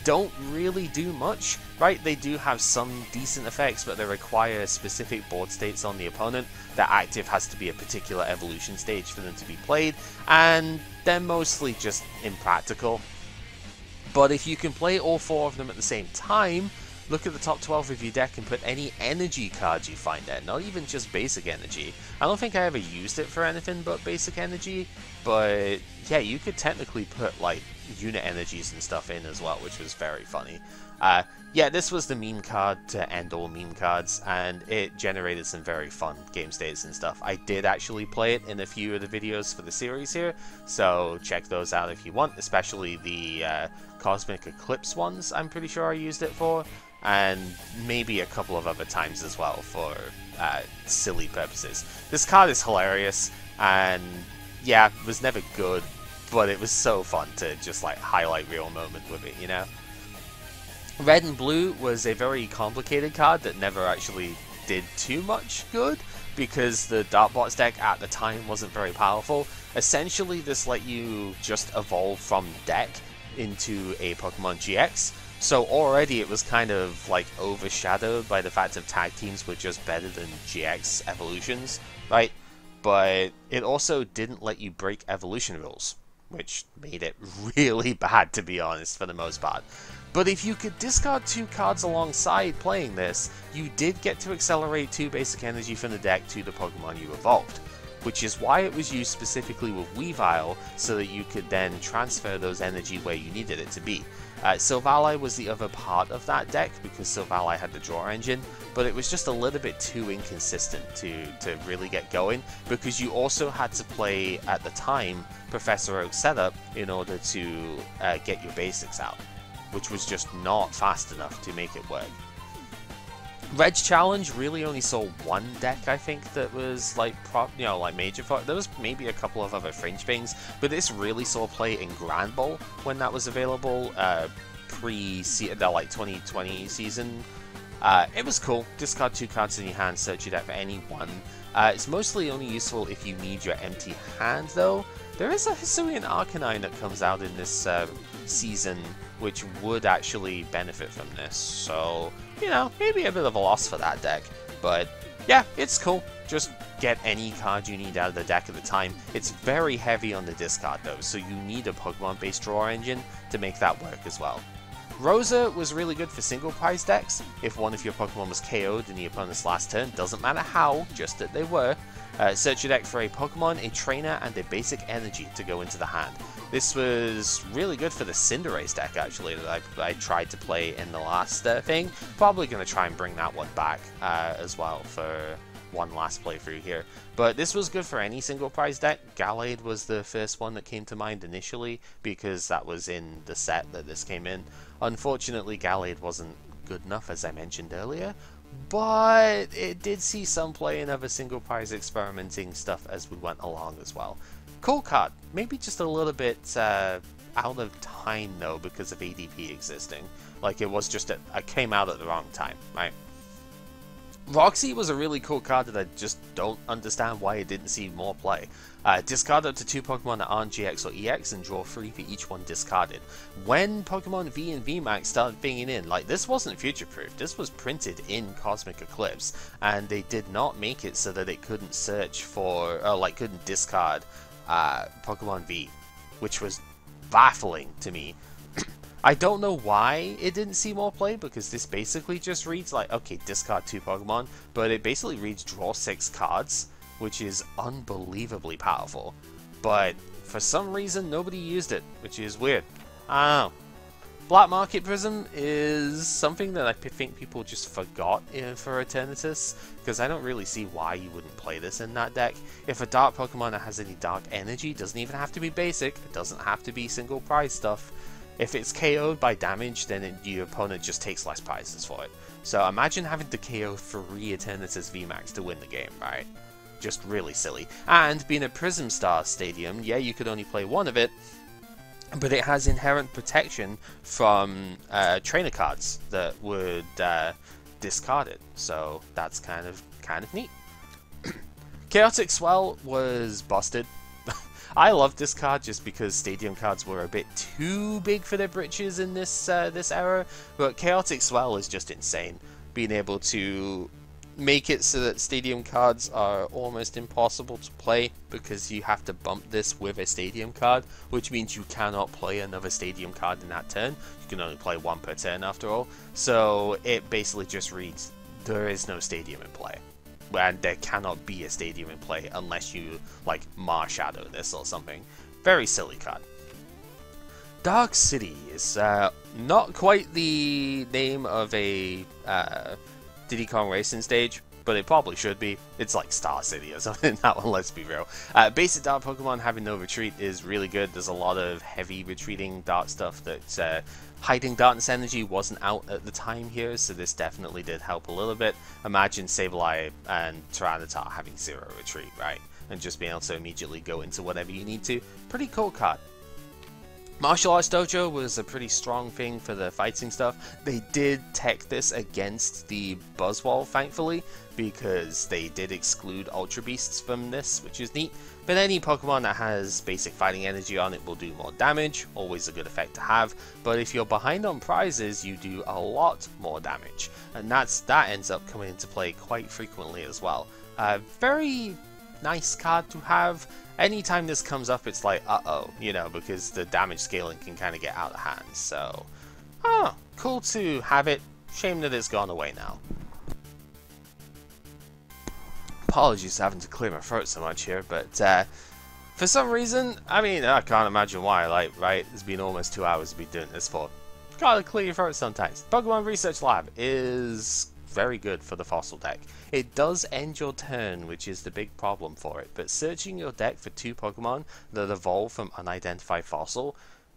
don't really do much, right? They do have some decent effects, but they require specific board states on the opponent. Their active has to be a particular evolution stage for them to be played, and they're mostly just impractical. But if you can play all 4 of them at the same time, look at the top 12 of your deck and put any energy cards you find there, not even just basic energy. I don't think I ever used it for anything but basic energy, but yeah, you could technically put like unit energies and stuff in as well, which was very funny. Yeah, this was the meme card to end all meme cards, and it generated some very fun game states and stuff. I did actually play it in a few of the videos for the series here, so check those out if you want, especially the Cosmic Eclipse ones. I'm pretty sure I used it for, and maybe a couple of other times as well for silly purposes. This card is hilarious, and yeah, it was never good, but it was so fun to just like highlight real moment with it, you know? Red and Blue was a very complicated card that never actually did too much good because the Dartbots deck at the time wasn't very powerful. Essentially, this let you just evolve from deck into a Pokemon GX. So already it was kind of like overshadowed by the fact that tag teams were just better than GX evolutions, right? But it also didn't let you break evolution rules, which made it really bad, to be honest, for the most part. But if you could discard 2 cards alongside playing this, you did get to accelerate 2 basic energy from the deck to the Pokemon you evolved, which is why it was used specifically with Weavile, so that you could then transfer those energy where you needed it to be. Silvally was the other part of that deck, because Silvally had the draw engine, but it was just a little bit too inconsistent to really get going, because you also had to play, at the time, Professor Oak's setup in order to get your basics out, which was just not fast enough to make it work. Red's Challenge really only saw one deck, I think, that was like major. There was maybe a couple of other fringe things, but this really saw play in Grand Bowl when that was available, pre the like 2020 season. It was cool. Discard 2 cards in your hand, search your deck for any one. It's mostly only useful if you need your empty hand, though. There is a Hisuian Arcanine that comes out in this season, which would actually benefit from this. So, you know, maybe a bit of a loss for that deck. But yeah, it's cool. Just get any card you need out of the deck at the time. It's very heavy on the discard though, so you need a Pokemon-based draw engine to make that work as well. Rosa was really good for single prize decks. If one of your Pokemon was KO'd in the opponent's last turn, doesn't matter how, just that they were. Search your deck for a Pokemon, a trainer, and a basic energy to go into the hand. This was really good for the Cinderace deck, actually, that I tried to play in the last thing. Probably going to try and bring that one back as well for one last playthrough here. But this was good for any single prize deck. Gallade was the first one that came to mind initially, because that was in the set that this came in. Unfortunately, Gallade wasn't good enough, as I mentioned earlier, but it did see some play in other single prize experimenting stuff as we went along as well. Cool card. Maybe just a little bit out of time though because of ADP existing. Like it was just it came out at the wrong time, right? Roxy was a really cool card that I just don't understand why it didn't see more play. Discard up to 2 Pokemon that aren't GX or EX and draw 3 for each one discarded. When Pokemon V and VMAX started bringing in, like this wasn't future-proof, this was printed in Cosmic Eclipse, and they did not make it so that it couldn't search for, couldn't discard Pokemon V, which was baffling to me. I don't know why it didn't see more play, because this basically just reads like, okay, discard 2 Pokemon, but it basically reads draw 6 cards, which is unbelievably powerful. But for some reason, nobody used it, which is weird. I don't know. Black Market Prism is something that I think people just forgot for Eternatus, because I don't really see why you wouldn't play this in that deck. If a dark Pokemon that has any dark energy, doesn't even have to be basic, it doesn't have to be single prize stuff. If it's KO'd by damage, then your opponent just takes less prizes for it. So imagine having to KO 3 Eternatus VMAX to win the game, right? Just really silly. And being a Prism Star Stadium, yeah, you could only play one of it, but it has inherent protection from trainer cards that would discard it. So that's kind of neat. Chaotic Swell was busted. I love this card just because Stadium cards were a bit too big for their britches in this this era, but Chaotic Swell is just insane. Being able to make it so that Stadium cards are almost impossible to play because you have to bump this with a Stadium card, which means you cannot play another Stadium card in that turn. You can only play 1 per turn after all, so it basically just reads, there is no Stadium in play. and there cannot be a stadium in play unless you like Marshadow this or something. Very silly card. Dark City is not quite the name of a Diddy Kong Racing stage, but it probably should be. It's like Star City or something, that one, let's be real. Basic Dart Pokemon having no retreat is really good. There's a lot of heavy retreating Dart stuff that hiding Darkness Energy wasn't out at the time here, so this definitely did help a little bit. Imagine Sableye and Tyranitar having zero retreat, right? And just being able to immediately go into whatever you need to. Pretty cool card. Martial Arts Dojo was a pretty strong thing for the fighting stuff. They did tech this against the Buzzwole, thankfully, because they did exclude Ultra Beasts from this, which is neat. But any Pokemon that has basic fighting energy on it will do more damage, always a good effect to have. But if you're behind on prizes, you do a lot more damage, and that ends up coming into play quite frequently as well. Very nice card to have. Anytime this comes up, it's like, uh-oh, you know, because the damage scaling can kind of get out of hand. So, cool to have it. Shame that it's gone away now. Apologies for having to clear my throat so much here, but for some reason, I mean, I can't imagine why, like, right, it's been almost 2 hours to be doing this for. Gotta clear your throat sometimes. Pokemon Research Lab is very good for the fossil deck. It does end your turn, which is the big problem for it, but searching your deck for 2 Pokemon that evolve from unidentified fossil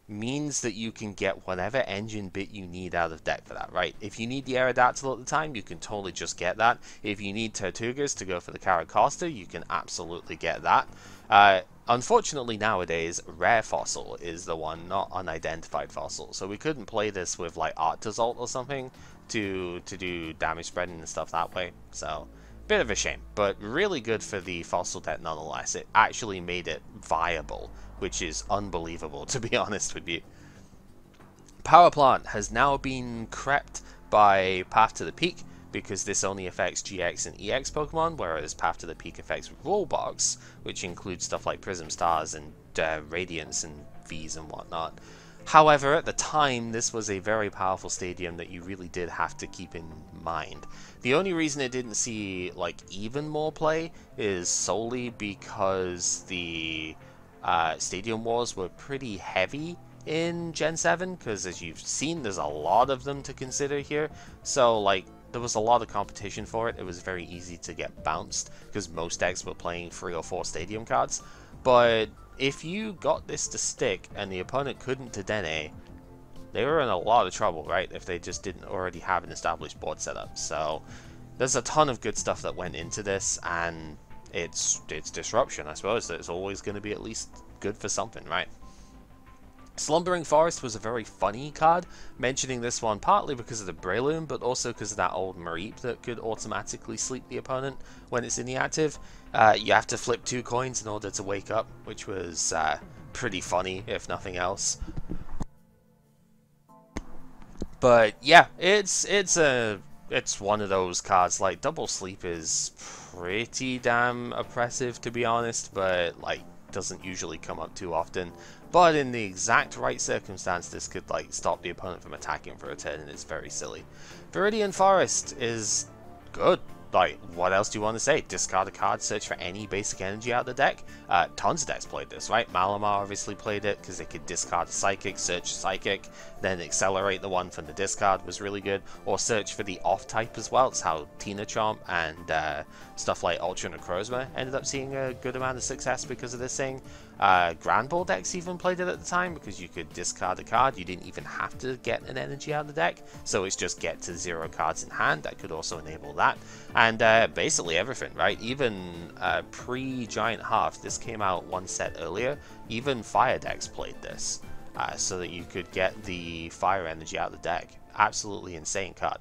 means that you can get whatever engine bit you need out of deck for that, right? If you need the Aerodactyl at the time, you can totally just get that. If you need Tortugas to go for the Caracosta, you can absolutely get that. Unfortunately nowadays, Rare Fossil is the one, not Unidentified Fossil, so we couldn't play this with like Arctozolt or something to do damage spreading and stuff that way, so bit of a shame, but really good for the fossil deck nonetheless. It actually made it viable, which is unbelievable, to be honest with you. Power Plant has now been crept by Path to the Peak, because this only affects GX and EX Pokemon, whereas Path to the Peak affects Rollbox, which includes stuff like Prism Stars and Radiance and Vs and whatnot. However, at the time, this was a very powerful stadium that you really did have to keep in mind. The only reason it didn't see like even more play is solely because the Stadium Wars were pretty heavy in Gen 7, because as you've seen, there's a lot of them to consider here. So like, there was a lot of competition for it. It was very easy to get bounced, because most decks were playing 3 or 4 Stadium cards. But if you got this to stick and the opponent couldn't Dedenne, they were in a lot of trouble, right? If they just didn't already have an established board setup. So there's a ton of good stuff that went into this, and it's disruption, I suppose. It's always going to be at least good for something, right? Slumbering Forest was a very funny card, mentioning this one partly because of the Breloom, but also because of that old Mareep that could automatically sleep the opponent when it's in the active. You have to flip 2 coins in order to wake up, which was pretty funny, if nothing else. But yeah, it's one of those cards. Like, Double Sleep is pretty damn oppressive, to be honest, but like doesn't usually come up too often. But in the exact right circumstance, this could like stop the opponent from attacking for a turn, and it's very silly. Viridian Forest is good. Like, what else do you want to say? Discard a card, search for any basic energy out of the deck. Tons of decks played this, right? Malamar obviously played it, because they could discard a Psychic, search Psychic, then accelerate the one from the discard was really good. Or search for the off-type as well. It's how Teenachomp and stuff like Ultra Necrozma ended up seeing a good amount of success because of this thing. Grand Ball decks even played it at the time, because you could discard a card. You didn't even have to get an energy out of the deck, so it's just get to 0 cards in hand. That could also enable that. And basically everything, right? Even pre-Giant Half, this came out one set earlier, even Fire decks played this, so that you could get the Fire energy out of the deck. Absolutely insane card.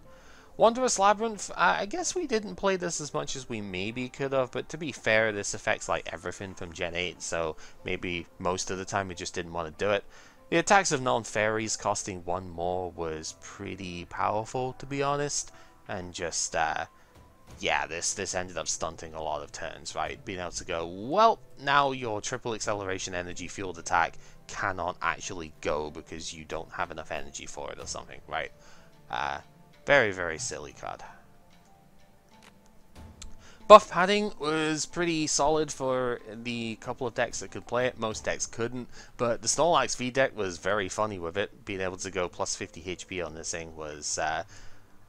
Wondrous Labyrinth, I guess we didn't play this as much as we maybe could have, but to be fair, this affects like everything from Gen 8, so maybe most of the time we just didn't want to do it. The attacks of non-fairies costing 1 more was pretty powerful, to be honest, and just, yeah, this ended up stunting a lot of turns, right? Being able to go, well, now your triple acceleration energy fueled attack cannot actually go because you don't have enough energy for it or something, right? Very, very silly card. Buff padding was pretty solid for the couple of decks that could play it. Most decks couldn't, but the Snorlax V deck was very funny with it. Being able to go plus 50 HP on this thing was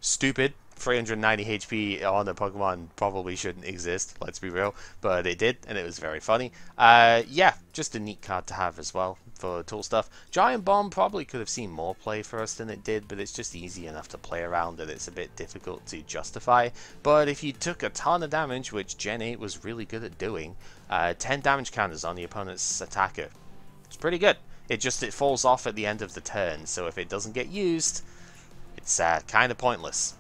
stupid. 390 HP on a Pokemon probably shouldn't exist, let's be real, but it did, and it was very funny. Yeah, just a neat card to have as well for tool stuff. Giant Bomb probably could have seen more play for us than it did, but it's just easy enough to play around that it's a bit difficult to justify. But if you took a ton of damage, which Gen 8 was really good at doing, 10 damage counters on the opponent's attacker, it's pretty good. It falls off at the end of the turn, so if it doesn't get used, it's kind of pointless.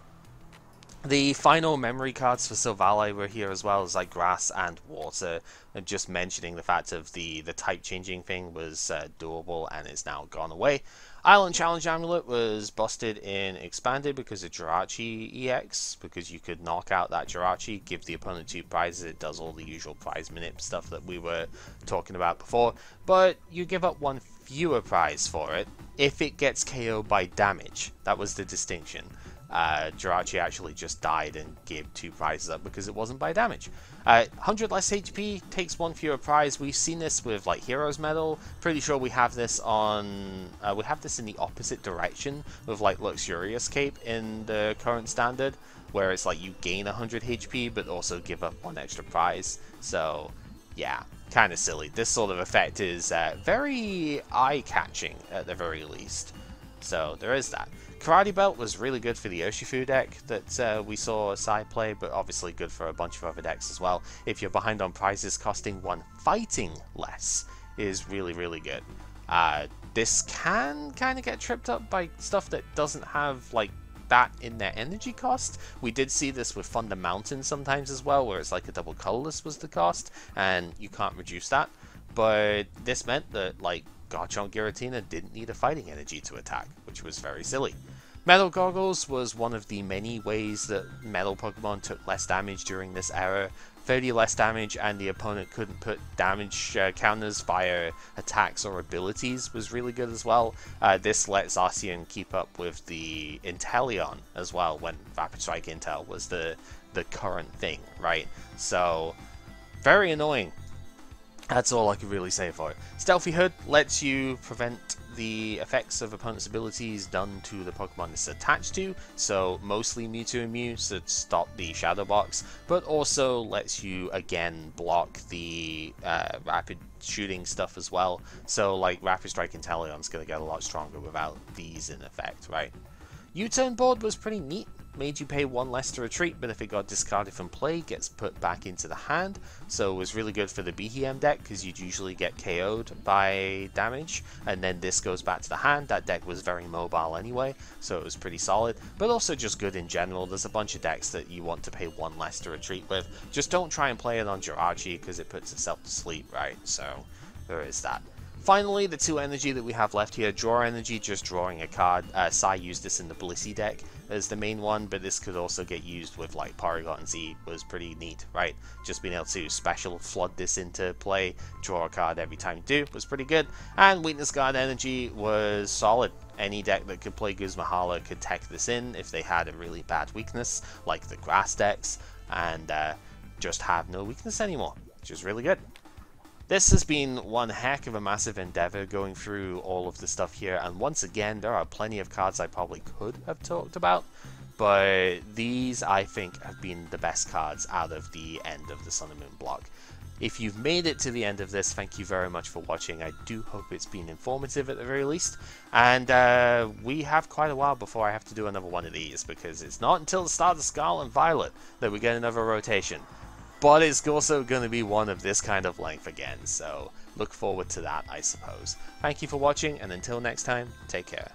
The final memory cards for Silvally were here as well, as like Grass and Water, and just mentioning the fact of the type changing thing was doable and is now gone away. Island Challenge Amulet was busted in Expanded because of Jirachi EX, because you could knock out that Jirachi, give the opponent 2 prizes, it does all the usual prize manip stuff that we were talking about before, but you give up 1 fewer prize for it if it gets KO'd by damage. That was the distinction. Jirachi actually just died and gave 2 prizes up because it wasn't by damage. 100 less HP takes 1 fewer prize. We've seen this with like Heroes Medal. Pretty sure we have this on. We have this in the opposite direction with like Luxurious Cape in the current standard, where it's like you gain 100 HP but also give up 1 extra prize. So yeah, kind of silly. This sort of effect is very eye-catching at the very least. So there is that. Karate Belt was really good for the Urshifu deck that we saw side play, but obviously good for a bunch of other decks as well. If you're behind on prizes, costing 1 fighting less is really, really good. This can kind of get tripped up by stuff that doesn't have like that in their energy cost. We did see this with Thunder Mountain sometimes as well, where it's like a double colorless was the cost, and you can't reduce that. But this meant that like Garchomp Giratina didn't need a fighting energy to attack, which was very silly. Metal Goggles was one of the many ways that Metal Pokemon took less damage during this era. 30 less damage and the opponent couldn't put damage counters via attacks or abilities was really good as well. This lets Zacian keep up with the Inteleon as well, when Rapid Strike Intel was the current thing, right? So, very annoying. That's all I could really say for it. Stealthy Hood lets you prevent the effects of opponent's abilities done to the Pokemon it's attached to, so mostly Mewtwo and Mew to stop the Shadow Box, but also lets you again block the rapid shooting stuff as well, so like Rapid Strike Inteleon's going to get a lot stronger without these in effect, right? U-turn board was pretty neat. Made you pay 1 less to retreat, but if it got discarded from play, gets put back into the hand. So it was really good for the BHM deck, because you'd usually get KO'd by damage, and then this goes back to the hand. That deck was very mobile anyway, so it was pretty solid, but also just good in general. There's a bunch of decks that you want to pay 1 less to retreat with. Just don't try and play it on Jirachi, because it puts itself to sleep, right? So there is that. Finally, the 2 energy that we have left here, Draw Energy, just drawing a card. Sai used this in the Blissey deck as the main one, but this could also get used with like Porygon Z, was pretty neat, right? Just being able to special flood this into play, draw a card every time you do, was pretty good. And Weakness Guard Energy was solid. Any deck that could play Guzmahala could tech this in if they had a really bad weakness, like the Grass decks, and just have no weakness anymore, which is really good. This has been one heck of a massive endeavor going through all of the stuff here, and once again there are plenty of cards I probably could have talked about, but these I think have been the best cards out of the end of the Sun and Moon block. If you've made it to the end of this, thank you very much for watching. I do hope it's been informative at the very least, and we have quite a while before I have to do another one of these, because it's not until the start of Scarlet and Violet that we get another rotation. But it's also going to be one of this kind of length again, so look forward to that, I suppose. Thank you for watching, and until next time, take care.